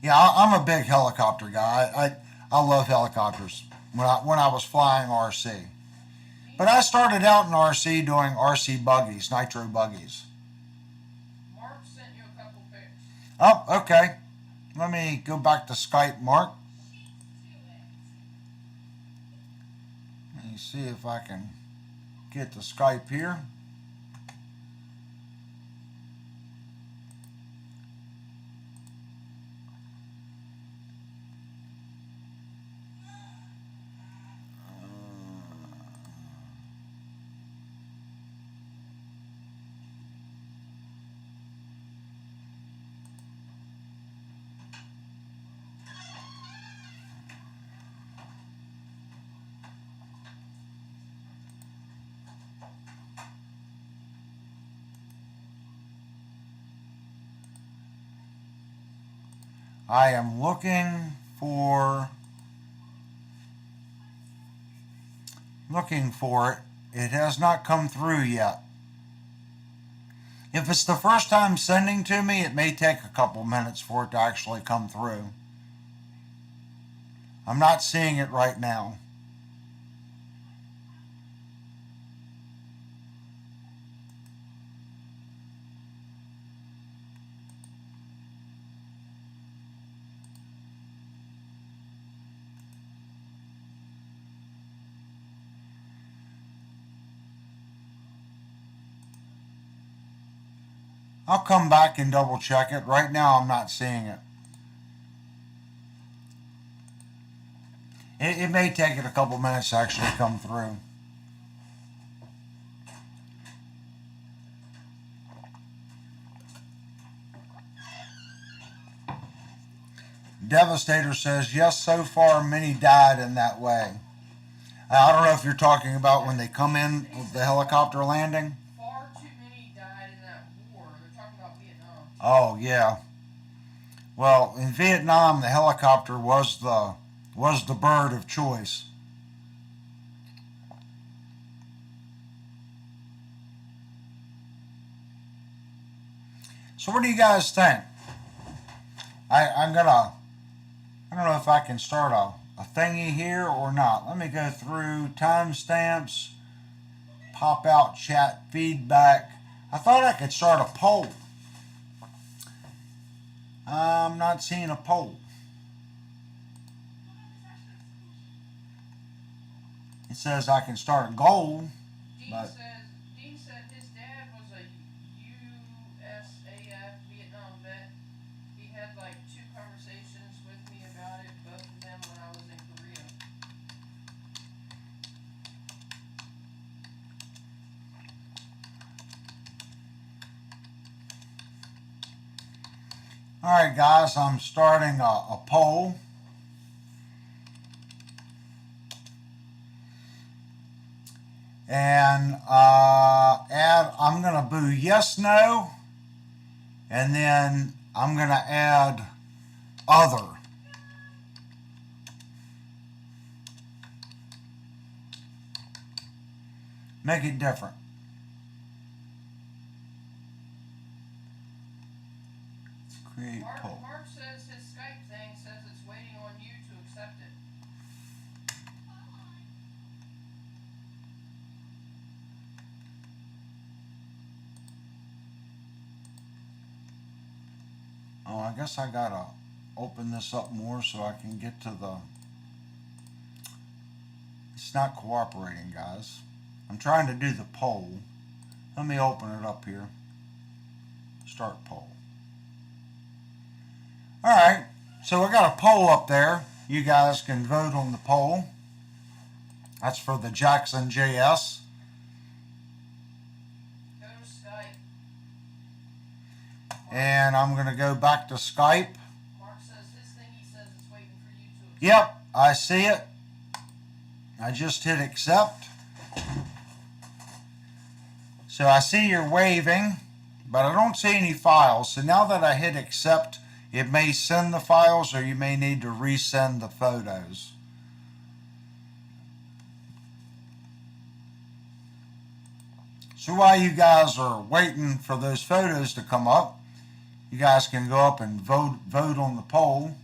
Yeah, I'm a big helicopter guy. I love helicopters when I was flying RC. But I started out in RC doing RC buggies, nitro buggies. Mark sent you a couple pics. Oh, okay. Let me go back to Skype, Mark. Let me see if I can get the Skype here. I am looking for it. It has not come through yet. If it's the first time sending to me, it may take a couple minutes for it to actually come through. I'm not seeing it right now. I'll come back and double check it. Right now I'm not seeing it. It may take it a couple minutes to actually come through. Devastator says, yes, so far many died in that way. I don't know if you're talking about when they come in with the helicopter landing. Far too many died in that war. They're talking about Vietnam. Oh, yeah. Well, in Vietnam, the helicopter was the bird of choice. So what do you guys think? I don't know if I can start a thingy here or not. Let me go through timestamps, pop out chat feedback. I thought I could start a poll. I'm not seeing a poll. It says I can start a goal, but Dean said his dad was a USAF Vietnam vet. He had like 2 conversations with me about it, both of them when I was in Korea. all right, guys, I'm starting a poll. And I'm going to boo yes, no, and then I'm going to add other. Make it different. Create poll. Mark says his Skype thing says it's waiting on you to accept it. Oh, I guess I gotta open this up more so I can get to the... It's not cooperating, guys. I'm trying to do the poll. Let me open it up here. Start poll. Alright, so we got a poll up there. You guys can vote on the poll. That's for the Jackson JS. Go to Skype. And I'm going to go back to Skype. Mark says his thing, he says it's waiting for you to accept. Yep, I see it. I just hit accept. So I see you're waving, but I don't see any files. So now that I hit accept, it may send the files, or you may need to resend the photos. So while you guys are waiting for those photos to come up, you guys can go up and vote on the poll.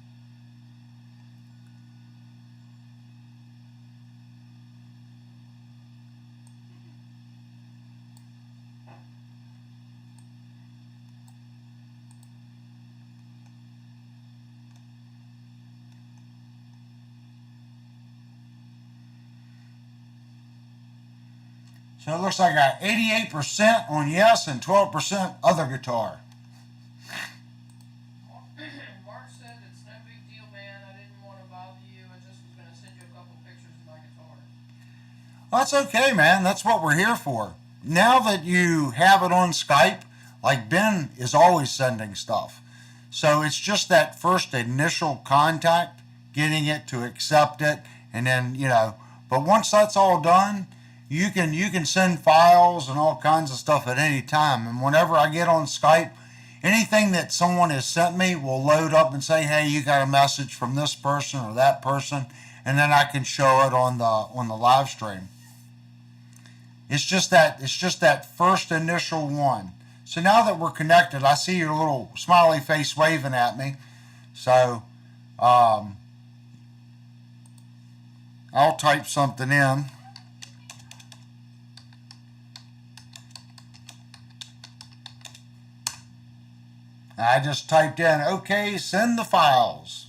So it looks like I got 88% on yes and 12% other guitar. Mark said it's no big deal, man. I didn't want to bother you. I just was going to send you a couple pictures of my guitar. Well, that's okay, man. That's what we're here for. Now that you have it on Skype, like Ben is always sending stuff. So it's just that first initial contact, getting it to accept it, and then, but once that's all done, you can send files and all kinds of stuff at any time. And whenever I get on Skype, anything that someone has sent me will load up and say, hey, you got a message from this person or that person, and then I can show it on the live stream. It's just that first initial one. So now that we're connected, I see your little smiley face waving at me. So I'll type something in. I just typed in, okay, send the files.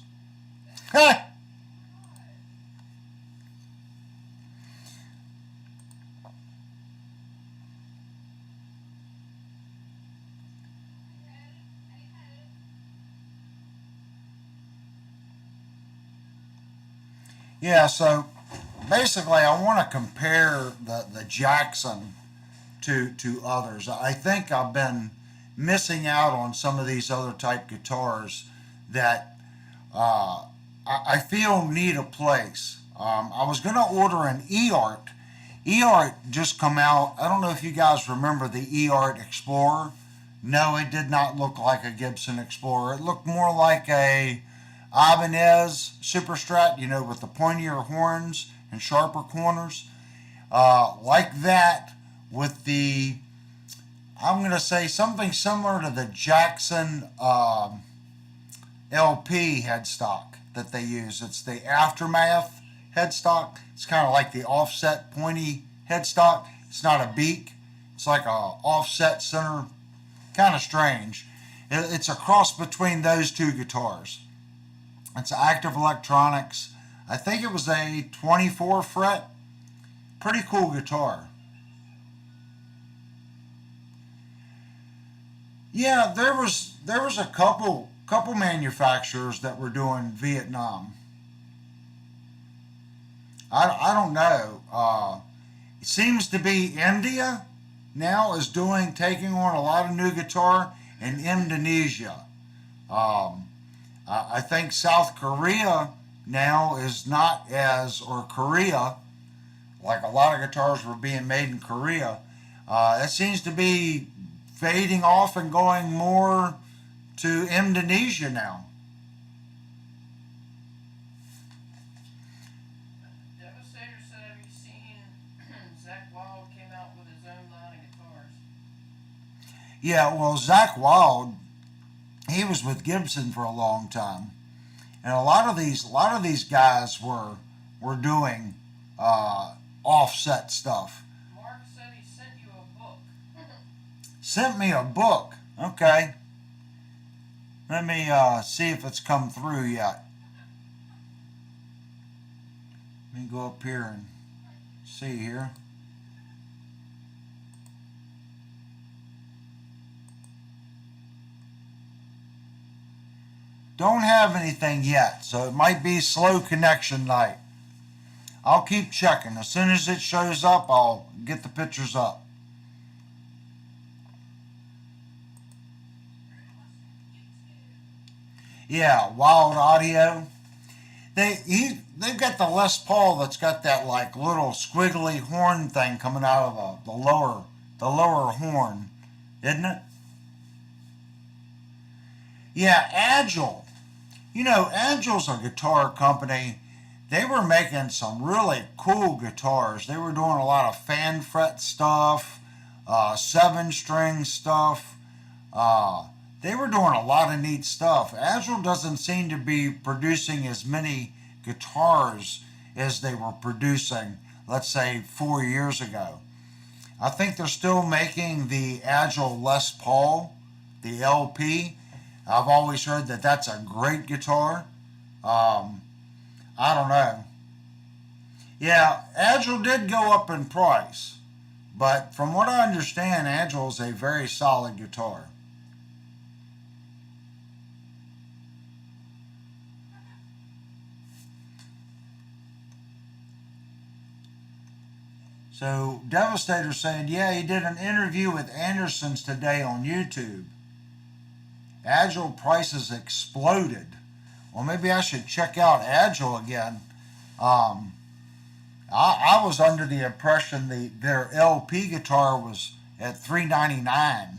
Yeah, so basically, I want to compare the Jackson to others. I think I've been missing out on some of these other type guitars that I feel need a place. I was going to order an E-Art. E-Art just come out. I don't know if you guys remember the E-Art Explorer. No, it did not look like a Gibson Explorer. It looked more like a Ibanez Super Strat, you know, with the pointier horns and sharper corners. Like that with the, I'm going to say something similar to the Jackson LP headstock that they use. It's the Aftermath headstock. It's kind of like the offset pointy headstock. It's not a beak. It's like a offset center. Kind of strange. It's a cross between those two guitars. It's active electronics. I think it was a 24 fret. Pretty cool guitar. Yeah, there was a couple manufacturers that were doing Vietnam. I don't know. It seems to be India now is taking on a lot of new guitar, in Indonesia. I think South Korea now is not as, or Korea, like a lot of guitars were being made in Korea. It seems to be fading off and going more to Indonesia now. Devastator said, have you seen Zach Wild came out with his own line of guitars? Yeah, well, Zach Wild, he was with Gibson for a long time, and a lot of these guys were doing offset stuff. Mark said he sent you a book. Sent me a book. Okay. Let me see if it's come through yet. Let me go up here and see here. Don't have anything yet, so it might be slow connection night. I'll keep checking. As soon as it shows up, I'll get the pictures up. Yeah, Wild Audio. They've got the Les Paul that's got that like little squiggly horn thing coming out of the lower horn, isn't it? Yeah, Agile. You know, Agile's a guitar company. They were making some really cool guitars. They were doing a lot of fan fret stuff, 7-string stuff. They were doing a lot of neat stuff. Agile doesn't seem to be producing as many guitars as they were producing, let's say, 4 years ago. I think they're still making the Agile Les Paul, the LP. I've always heard that that's a great guitar. I don't know. Yeah, Agile did go up in price, but from what I understand, Agile is a very solid guitar. So Devastator saying, yeah, he did an interview with Andersons today on YouTube. Agile prices exploded. Well, maybe I should check out Agile again. I was under the impression their LP guitar was at $399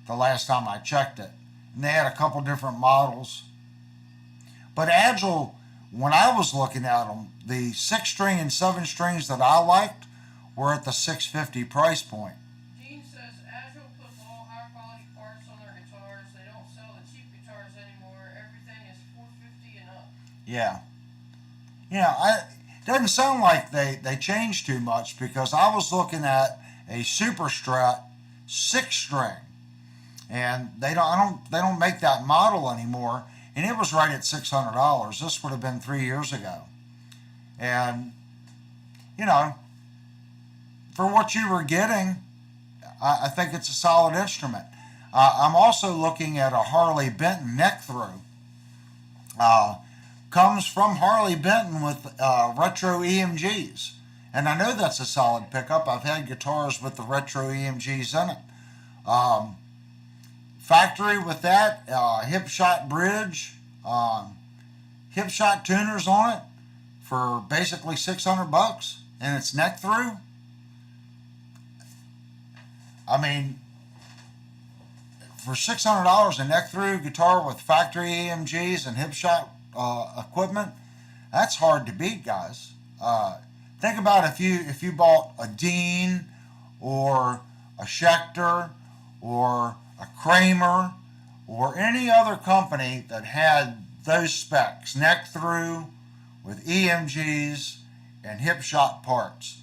the last time I checked it. And they had a couple different models. But Agile, when I was looking at them, the 6-string and 7-strings that I liked were at the $650 price point. Gene says Agile puts all high quality parts on their guitars. They don't sell the cheap guitars anymore. Everything is $450 and up. Yeah. It doesn't sound like they changed too much, because I was looking at a Super Strat 6-string, and they don't make that model anymore, and it was right at $600. This would have been 3 years ago. And you know, for what you were getting, I think it's a solid instrument. I'm also looking at a Harley Benton neck through. comes from Harley Benton with retro EMGs. And I know that's a solid pickup. I've had guitars with the retro EMGs in it. Factory with that, hip shot bridge, hip shot tuners on it for basically $600, and it's neck through. I mean, for $600 a neck through guitar with factory EMGs and hip shot equipment, that's hard to beat, guys. Think about if you bought a Dean or a Schecter or a Kramer or any other company that had those specs, neck through with EMGs and hip shot parts.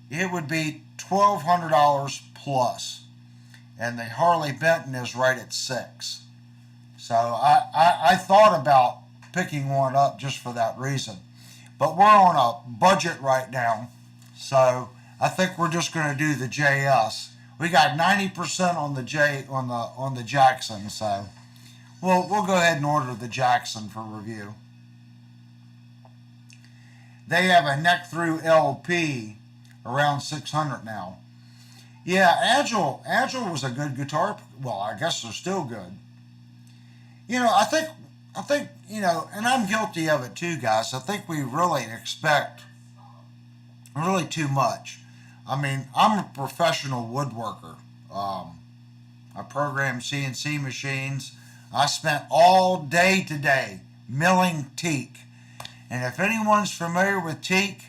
It would be $1,200 plus, and the Harley Benton is right at $600. So I thought about picking one up just for that reason, but we're on a budget right now, so I think we're just going to do the JS. We got 90% on the Jackson, so we'll go ahead and order the Jackson for review. They have a neck through LP around $600 now. Yeah, Agile was a good guitar. Well, I guess they're still good. I think, and I'm guilty of it too, guys. I think we really expect really too much. I mean, I'm a professional woodworker. I program CNC machines. I spent all day today milling teak. And if anyone's familiar with teak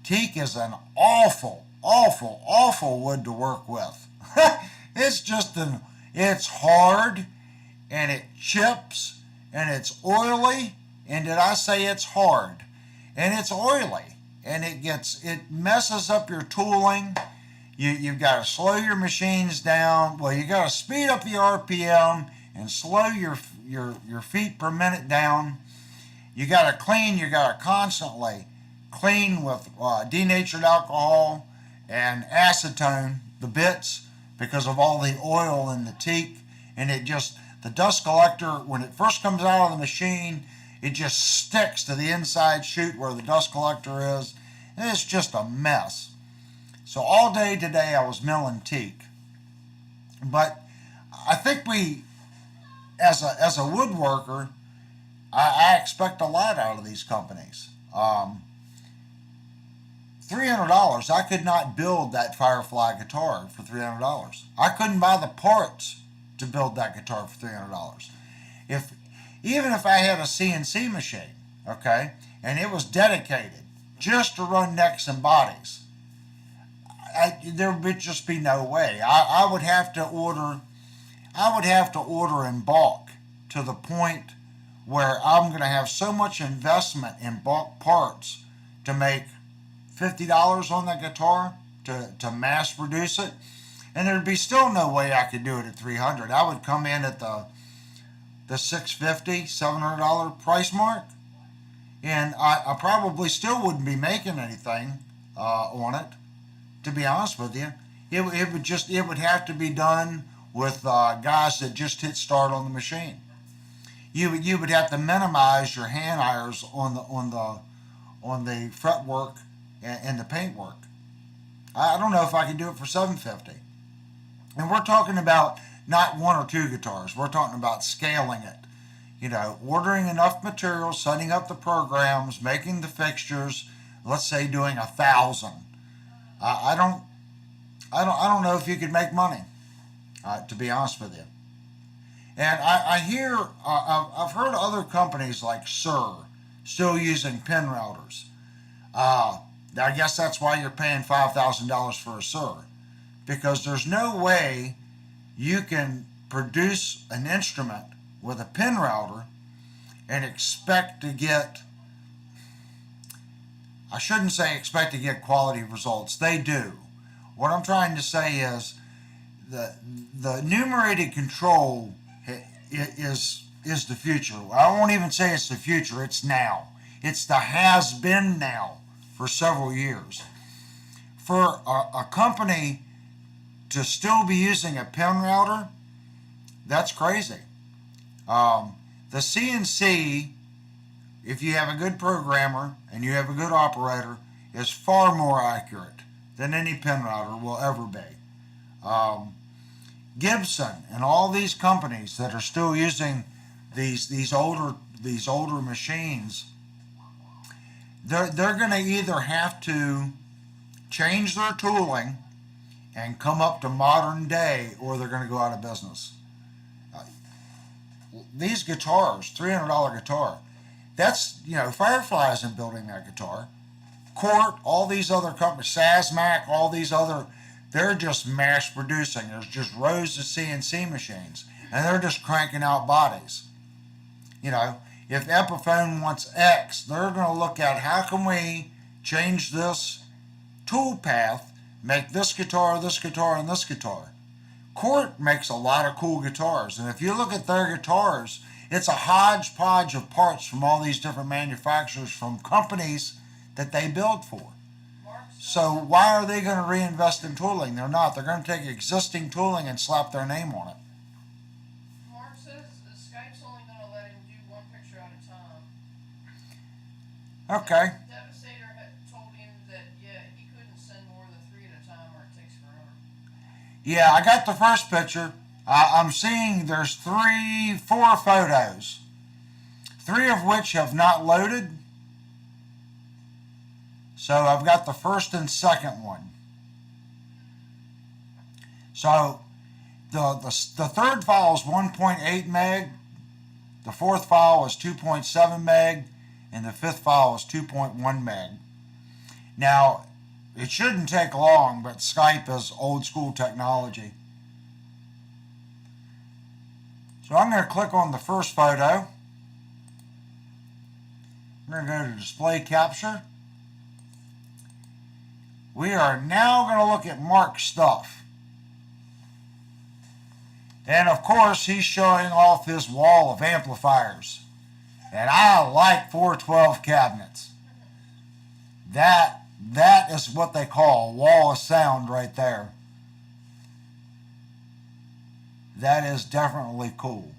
is an awful, awful, awful wood to work with. It's hard, and it chips, and it's oily. And did I say it's hard? And it's oily, and it messes up your tooling. You've got to slow your machines down. Well, you got to speed up the RPM and slow your feet per minute down. You got to clean. You got to constantly clean with denatured alcohol and acetone the bits because of all the oil in the teak. And the dust collector, when it first comes out of the machine, it just sticks to the inside chute where the dust collector is, and it's just a mess. So all day today I was milling teak. But I think as a woodworker, I expect a lot out of these companies. $300, I could not build that Firefly guitar for $300. I couldn't buy the parts to build that guitar for $300. Even if I had a CNC machine, okay, and it was dedicated just to run necks and bodies, there would just be no way. I would have to order in bulk to the point where I'm going to have so much investment in bulk parts to make $50 on that guitar to mass produce it, and there'd be still no way I could do it at $300. I would come in at the $650, $700 price mark, and I probably still wouldn't be making anything on it. To be honest with you, it would have to be done with guys that just hit start on the machine. You would have to minimize your hand hours on the fretwork and the paint work. I don't know if I can do it for $750. And we're talking about not one or two guitars. We're talking about scaling it. Ordering enough material, setting up the programs, making the fixtures. Let's say doing 1,000. I don't know if you could make money. To be honest with you. And I've heard other companies like Sir still using pin routers. I guess that's why you're paying $5,000 for a Sir, because there's no way you can produce an instrument with a pin router and expect to get, I shouldn't say expect to get quality results. They do. What I'm trying to say is the numerated control is the future. I won't even say it's the future, it's now. It's the has been now for several years. For a company to still be using a pin router, that's crazy. The CNC if you have a good programmer and you have a good operator, is far more accurate than any pen router will ever be. Um, Gibson and all these companies that are still using these older machines, they're going to either have to change their tooling and come up to modern day, or they're going to go out of business. Uh, these guitars, $300 guitar, that's, Firefly isn't building that guitar. Court, all these other companies, Sazmac, all these other, they're just mass producing. There's just rows of CNC machines, and they're just cranking out bodies. If Epiphone wants X, they're going to look at how can we change this tool path, make this guitar, and this guitar. Court makes a lot of cool guitars, and if you look at their guitars, it's a hodgepodge of parts from all these different manufacturers from companies that they build for. So why are they going to reinvest in tooling? They're not. They're going to take existing tooling and slap their name on it. Mark says Skype's only going to let him do one picture at a time. Okay. Devastator had told him that, he couldn't send more than 3 at a time or it takes forever. Yeah, I got the first picture. I'm seeing there's 4 photos, 3 of which have not loaded. So I've got the first and second one. So the third file is 1.8 meg, the fourth file is 2.7 meg, and the fifth file is 2.1 meg. Now, it shouldn't take long, but Skype is old school technology. So I'm going to click on the first photo. I'm going to go to display capture. We are now going to look at Mark's stuff. And of course, he's showing off his wall of amplifiers. And I like 412 cabinets. That is what they call a wall of sound right there. That is definitely cool.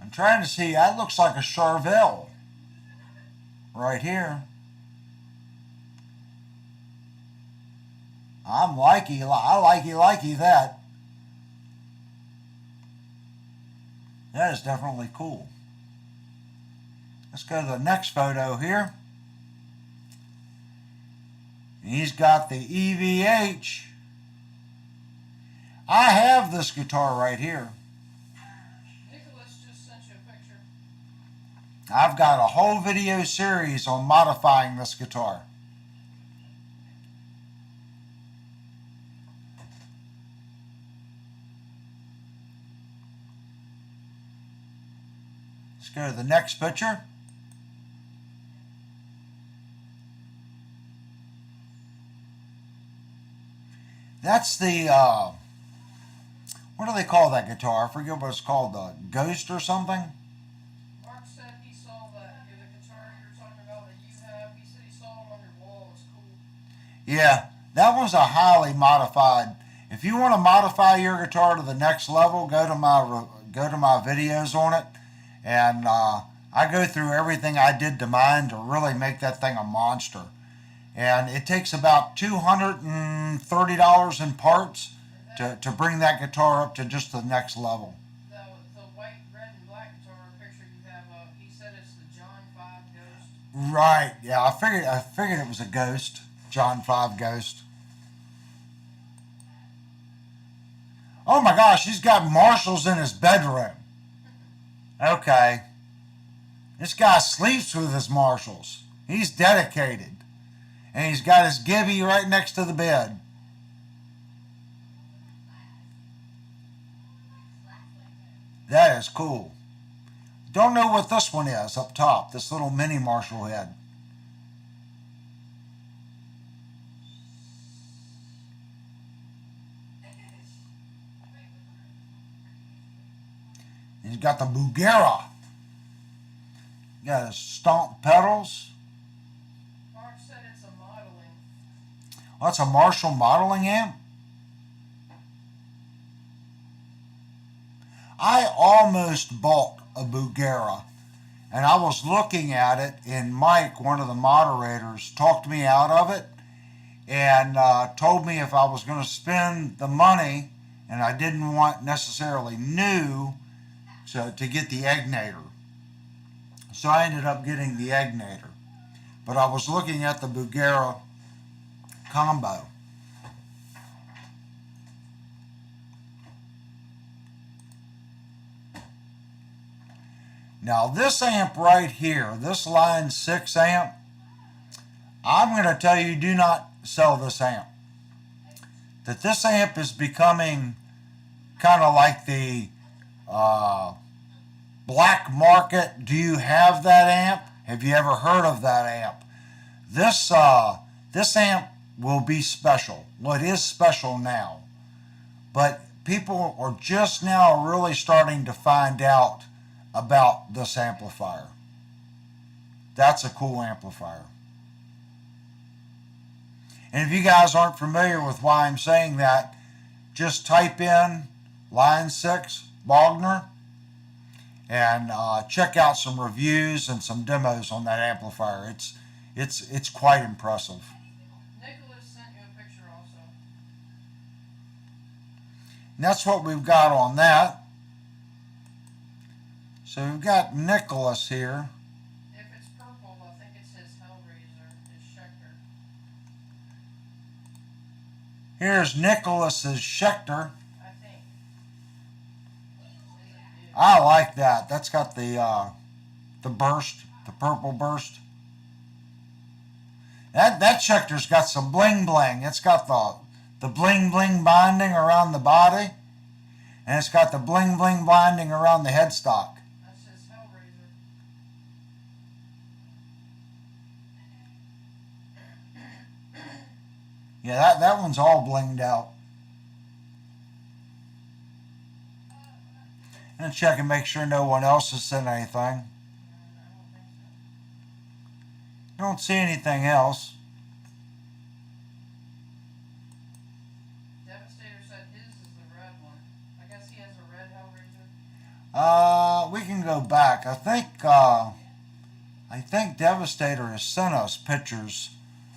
I'm trying to see, that looks like a Charvel right here. I likey that. That is definitely cool. Let's go to the next photo here. He's got the EVH. I have this guitar right here. Nicholas just sent you a picture. I've got a whole video series on modifying this guitar. Let's go to the next picture. That's the, what do they call that guitar? I forget what it's called, the Ghost or something? Mark said he saw the guitar you were talking about that you have. He said he saw it on your wall. It's cool. Yeah, that one's a highly modified. If you want to modify your guitar to the next level, go to my videos on it, and I go through everything I did to mine to really make that thing a monster. And it takes about $230 in parts to bring that guitar up to just the next level. The white, red, and black guitar picture you have up, he said it's the John 5 Ghost. Right, yeah, I figured it was a Ghost, John 5 Ghost. Oh my gosh, he's got Marshalls in his bedroom. Okay. This guy sleeps with his Marshalls. He's dedicated. And he's got his Gibby right next to the bed. That is cool. Don't know what this one is up top, this little mini Marshall head. He's got the Bugera. He got his stomp pedals. Mark said it's a modeling. Oh, that's a Marshall modeling amp. I almost bought a Bugera. And I was looking at it, and Mike, one of the moderators, talked me out of it and told me if I was going to spend the money and I didn't want necessarily new to get the Egnator. So I ended up getting the Egnator. But I was looking at the Bugera combo. Now this amp right here, this line 6 amp, I'm going to tell you, do not sell this amp. That this amp is becoming kind of like the black market. Do you have that amp? Have you ever heard of that amp? This amp will be special. Well, it is special now. But people are just now really starting to find out about this amplifier. That's a cool amplifier. And if you guys aren't familiar with why I'm saying that, just type in line 6 Bogner and check out some reviews and some demos on that amplifier. It's quite impressive. Nicholas sent you a picture also. And that's what we've got on that. So we've got Nicholas here. If it's purple, I think it says Hellraiser, is Schecter. Here's Nicholas's Schecter. I think. I like that. That's got the burst, the purple burst. That Schecter's got some bling bling. It's got the bling bling binding around the body, and it's got the bling bling binding around the headstock. That says Hellraiser. Yeah, that one's all blinged out. And check and make sure no one else has sent anything. Don't see anything else. Devastator said his is the red one. I guess he has a red Hellraiser. We can go back. I think Devastator has sent us pictures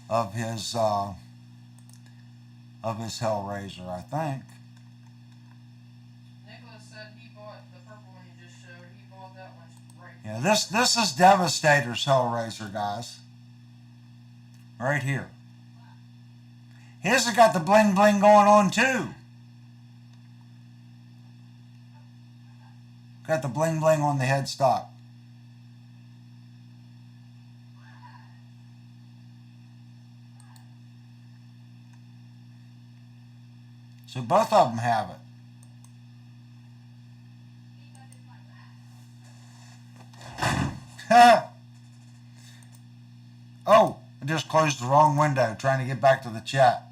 of his Hellraiser, I think. Nicholas said he bought the purple one you just showed. He bought that one right. Yeah, this is Devastator's Hellraiser, guys. Right here. His has got the bling bling going on too. Got the bling bling on the headstock. So both of them have it. Oh, I just closed the wrong window trying to get back to the chat.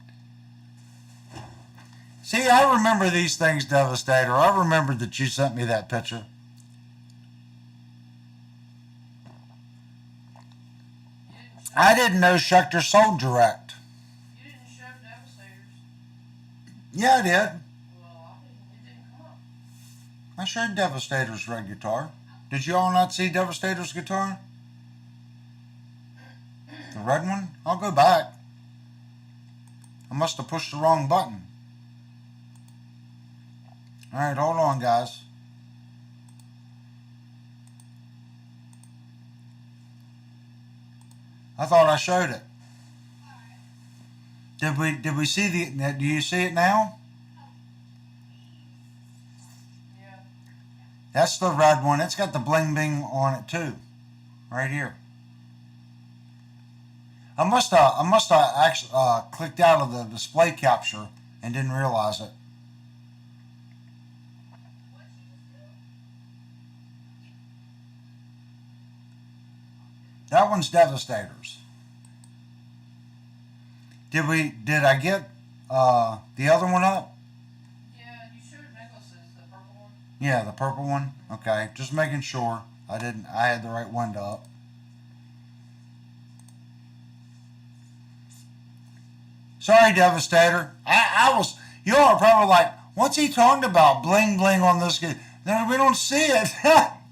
See, I remember these things, Devastator. I remembered that you sent me that picture. I didn't know Schecter sold direct. You didn't show Devastators. Yeah, I did. Well, it didn't come up. I showed Devastator's red guitar. Did you all not see Devastator's guitar? The red one? I'll go back. I must have pushed the wrong button. Alright, hold on, guys. I thought I showed it. Did we see the, do you see it now? Yeah. That's the red one. It's got the bling bling on it too. Right here. I must have actually clicked out of the display capture and didn't realize it. That one's Devastators. Did I get the other one up? Yeah, you showed Nicholas's, the purple one. Yeah, the purple one. Okay, just making sure I had the right window up. Sorry, Devastator. You all are probably like, what's he talking about? Bling bling on this guy. No, we don't see it.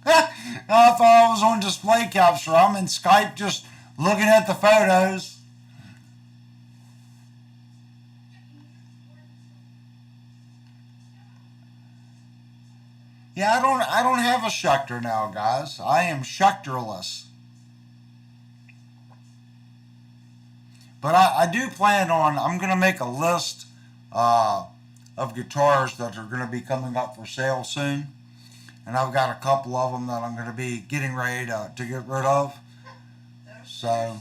I thought I was on display capture. I'm in Skype just looking at the photos. Yeah, I don't have a Schecter now, guys. I am Schecterless. But I do plan on, I'm going to make a list uh, of guitars that are going to be coming up for sale soon. And I've got a couple of them that I'm going to be getting ready to get rid of. So,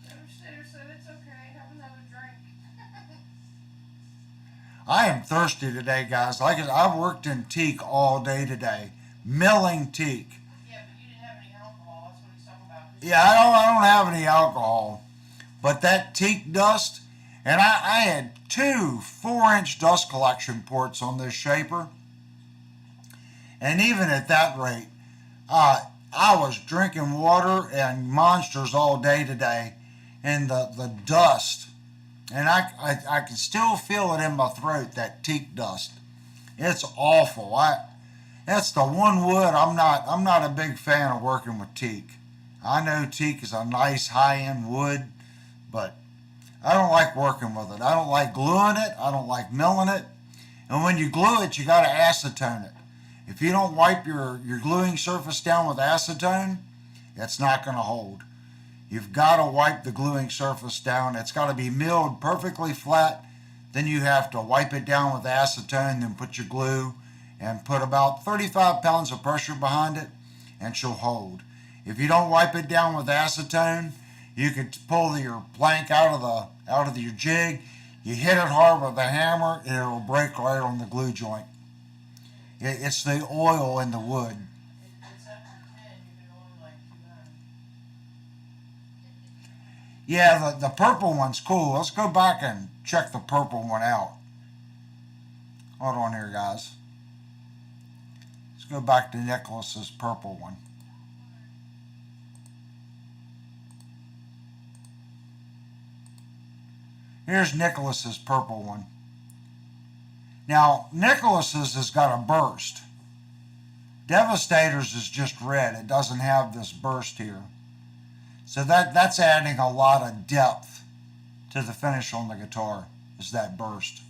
Devastator said it's okay, have another drink. I am thirsty today, guys. Like I've worked in teak all day today, milling teak. Yeah, but you didn't have any alcohol, that's what he's talking about. Yeah, I don't have any alcohol, but that teak dust, and I had two 4-inch dust collection ports on this shaper, and even at that rate, I was drinking water and monsters all day today, and the dust, and I can still feel it in my throat, that teak dust. It's awful. That's the one wood I'm not a big fan of working with teak. I know teak is a nice high-end wood, but I don't like working with it. I don't like gluing it. I don't like milling it. And when you glue it, you got to acetone it. If you don't wipe your gluing surface down with acetone, it's not going to hold. You've got to wipe the gluing surface down. It's got to be milled perfectly flat. Then you have to wipe it down with acetone, then put your glue and put about 35 pounds of pressure behind it, and she'll hold. If you don't wipe it down with acetone, you could pull your plank out of your jig. You hit it hard with a hammer, and it'll break right on the glue joint. It's the oil in the wood. It's after 10, you can only like 2 Yeah, the purple one's cool. Let's go back and check the purple one out. Hold on here, guys. Let's go back to Nicholas's purple one. Here's Nicholas's purple one. Now, Nicholas's has got a burst. Devastator's is just red. It doesn't have this burst here. So that's adding a lot of depth to the finish on the guitar, is that burst.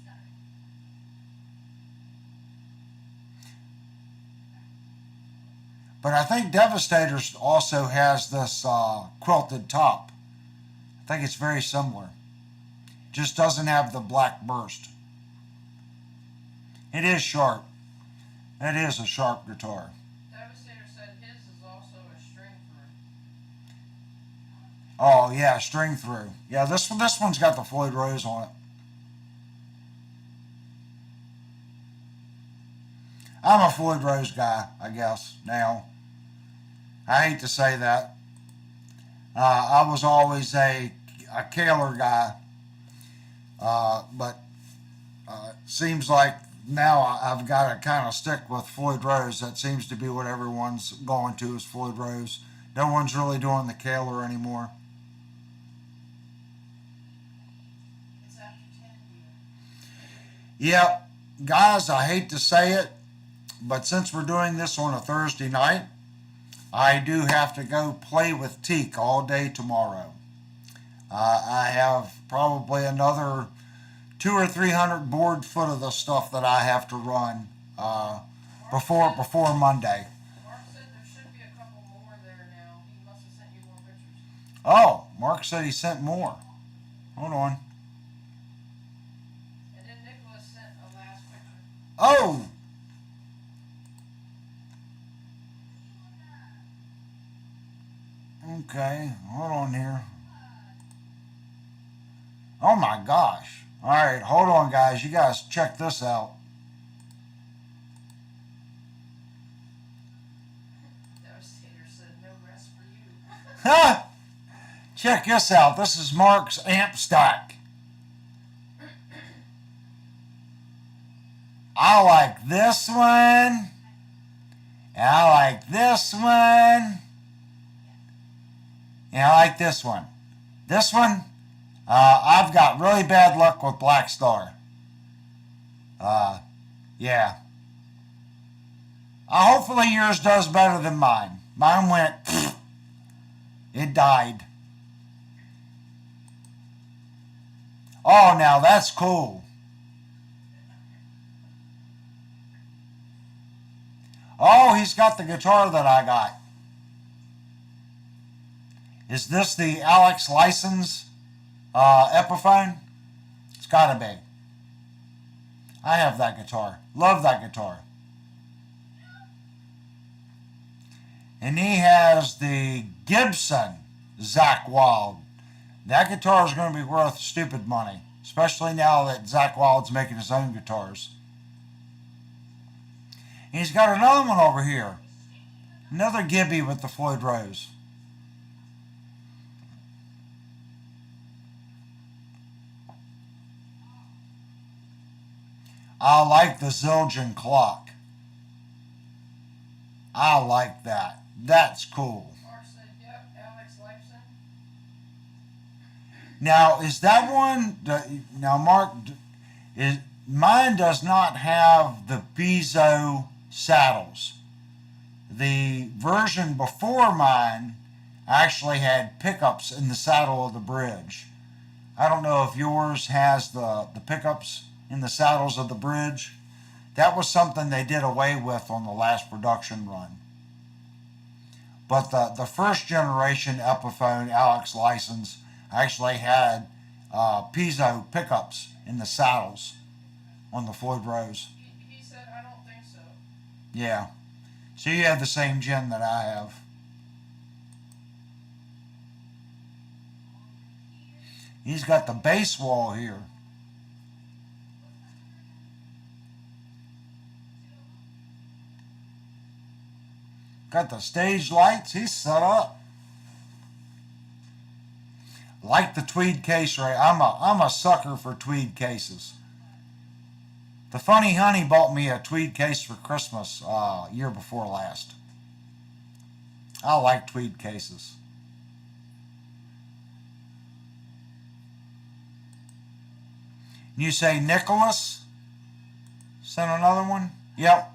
But I think Devastator's also has this quilted top. I think it's very similar. Just doesn't have the black burst. It is sharp. It is a sharp guitar. Devastator said his is also a string through. Oh yeah, string through. Yeah, this one's got the Floyd Rose on it. I'm a Floyd Rose guy, I guess, now. I hate to say that. I was always a Kaler guy. But seems like now I've got to kind of stick with Floyd Rose. That seems to be what everyone's going to, is Floyd Rose. No one's really doing the Kaler anymore. It's after 10 here. Yep, guys, I hate to say it, but since we're doing this on a Thursday night, I do have to go play with teak all day tomorrow. I have probably another 200 or 300 board foot of the stuff that I have to run before Monday. Mark said there should be a couple more there now. He must have sent you more pictures. Oh, Mark said he sent more. Hold on. And then Nicholas sent a last picture. Oh! Okay, hold on here. Oh my gosh. Alright, hold on guys. You guys check this out. Devastator said no rest for you. Ha! Check this out. This is Mark's amp stack. I like this one. And I like this one. And I like this one. This one, I've got really bad luck with Black Star. Yeah. Hopefully yours does better than mine. Mine went, it died. Oh, now that's cool. Oh, he's got the guitar that I got. Is this the Alex license Epiphone? It's gotta be. I have that guitar. Love that guitar. And he has the Gibson Zach Wild. That guitar is going to be worth stupid money, especially now that Zach Wild's making his own guitars. And he's got another one over here. Another Gibby with the Floyd Rose. I like the Zildjian clock. I like that. That's cool. Mark said, yep, Alex Lifeson. Now, is that one, now Mark, mine does not have the Piezo saddles. The version before mine actually had pickups in the saddle of the bridge. I don't know if yours has the pickups in the saddles of the bridge. That was something they did away with on the last production run. But the first generation Epiphone Alex license actually had piezo pickups in the saddles on the Floyd Rose. He said, I don't think so. Yeah. So you have the same gen that I have. He's got the bass wall here. Got the stage lights. He's set up. Like the tweed case, right? I'm a sucker for tweed cases. The Funny Honey bought me a tweed case for Christmas year before last. I like tweed cases. You say Nicholas sent another one? Yep.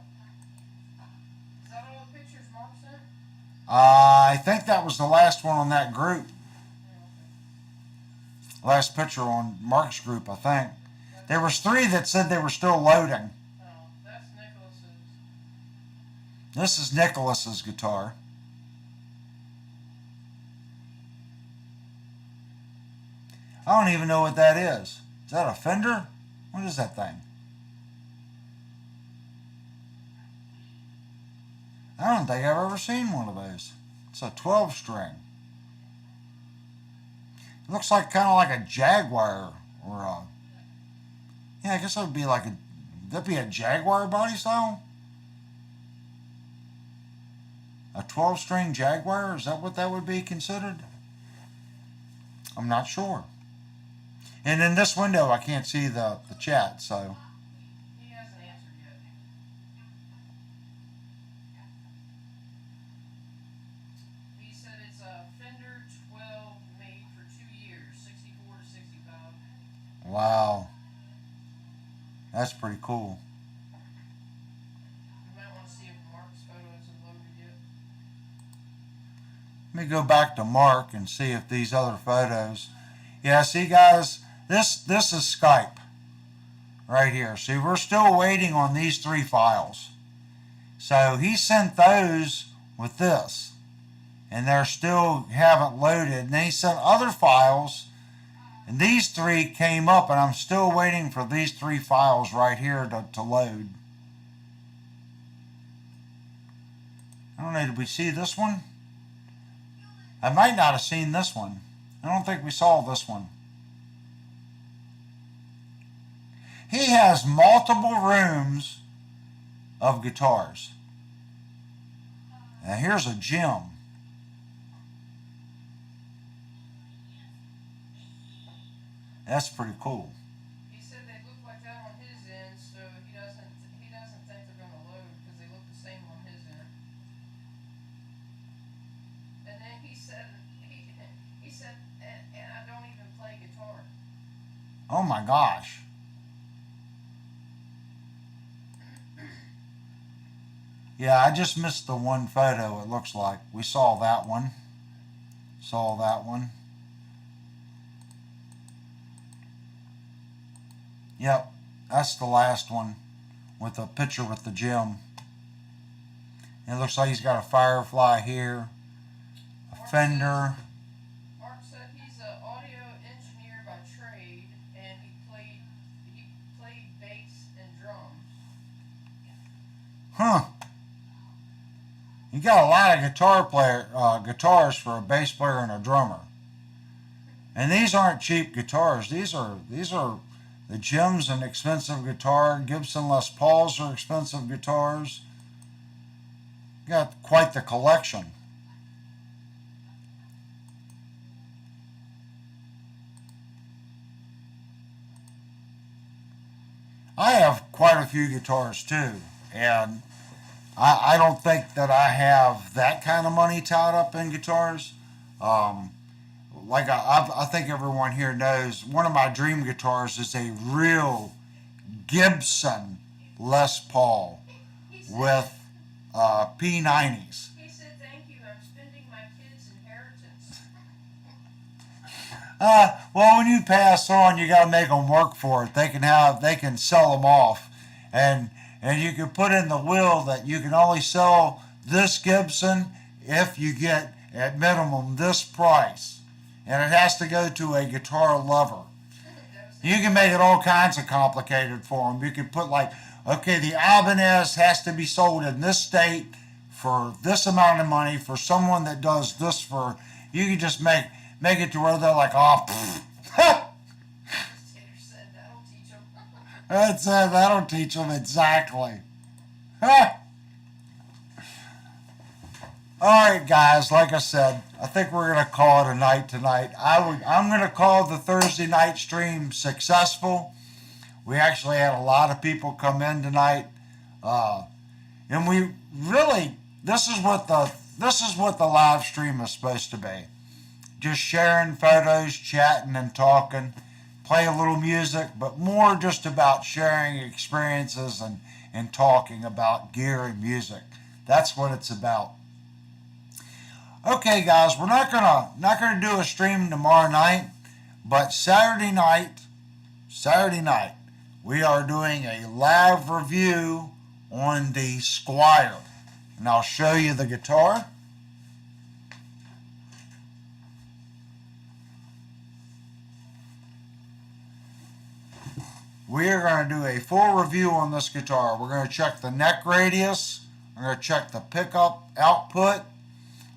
Is that all the pictures Mark sent? I think that was the last one on that group. Last picture on Mark's group, I think. There was 3 that said they were still loading. Oh, that's Nicholas's. This is Nicholas's guitar. I don't even know what that is. Is that a Fender? What is that thing? I don't think I've ever seen one of those. It's a 12 string. It looks like kind of like a Jaguar or a, yeah, I guess that would be like that'd be a Jaguar body style? A 12 string Jaguar? Is that what that would be considered? I'm not sure. And in this window, I can't see the chat, so. He hasn't answered yet. He said it's a Fender 12 made for 2 years, 64 to 65. Wow. That's pretty cool. You might want to see if Mark's photos have loaded yet. Let me go back to Mark and see if these other photos. Yeah, see guys, this is Skype right here. See, we're still waiting on these 3 files. So he sent those with this, and they're still haven't loaded. And then he sent other files, and these 3 came up, and I'm still waiting for these 3 files right here to load. I don't know, did we see this one? I might not have seen this one. I don't think we saw this one. He has multiple rooms of guitars. Now here's a gem. That's pretty cool. He said they look like that on his end, so he doesn't think they're going to load because they look the same on his end. And then he said, and I don't even play guitar. Oh my gosh. Yeah, I just missed the one photo, it looks like. We saw that one. Saw that one. Yep, that's the last one with a picture with the gym. It looks like he's got a firefly here, a fender. Mark said he's an audio engineer by trade, and he played bass and drums. Huh. You got a lot of guitars for a bass player and a drummer. And these aren't cheap guitars. These are the Jim's an expensive guitar. Gibson Les Pauls are expensive guitars. Got quite the collection. I have quite a few guitars too, and I don't think that I have that kind of money tied up in guitars. Um, like I think everyone here knows, one of my dream guitars is a real Gibson Les Paul with P90s. He said, "Thank you. I'm spending my kids' inheritance." Well, when you pass on, you got to make them work for it. They can sell them off, and you can put in the will that you can only sell this Gibson if you get at minimum this price, and it has to go to a guitar lover. You can make it all kinds of complicated for them. You can put like, okay, the Ibanez has to be sold in this state for this amount of money for someone that does this for. You can just make it to where they're like, oh, Tater said, "That'll teach them." that's it. That'll teach them exactly. Huh. All right, guys. Like I said, I think we're gonna call it a night tonight. I'm gonna call the Thursday night stream successful. We actually had a lot of people come in tonight, and we really this is what the live stream is supposed to be. Just sharing photos, chatting, and talking. Play a little music, but more just about sharing experiences and talking about gear and music. That's what it's about. Okay, guys, we're not gonna do a stream tomorrow night, but Saturday night, we are doing a live review on the Squire, and I'll show you the guitar. We are going to do a full review on this guitar. We're going to check the neck radius. We're going to check the pickup output.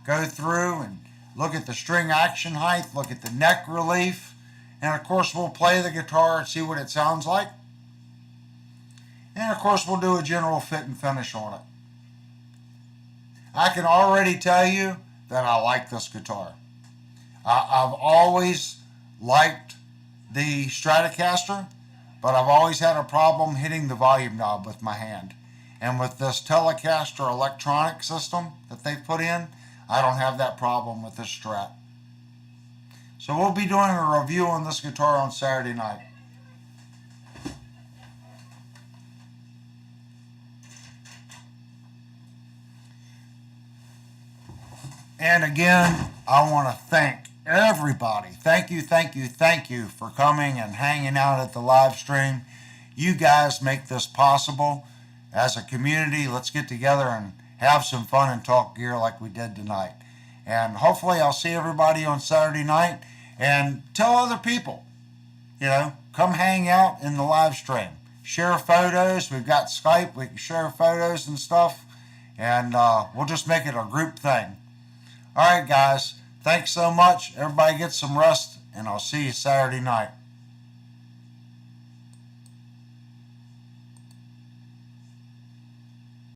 Go through and look at the string action height. Look at the neck relief. And of course we'll play the guitar and see what it sounds like. And of course we'll do a general fit and finish on it. I can already tell you that I like this guitar. I've always liked the Stratocaster, but I've always had a problem hitting the volume knob with my hand. And with this Telecaster electronic system that they've put in, I don't have that problem with this Strat. So we'll be doing a review on this guitar on Saturday night. And again, I want to thank everybody. Thank you for coming and hanging out at the live stream. You guys make this possible. As a community, let's get together and have some fun and talk gear like we did tonight. And hopefully I'll see everybody on Saturday night, and tell other people, come hang out in the live stream. Share photos. We've got Skype. We can share photos and stuff, and we'll just make it a group thing. All right, guys. Thanks so much. Everybody get some rest, and I'll see you Saturday night.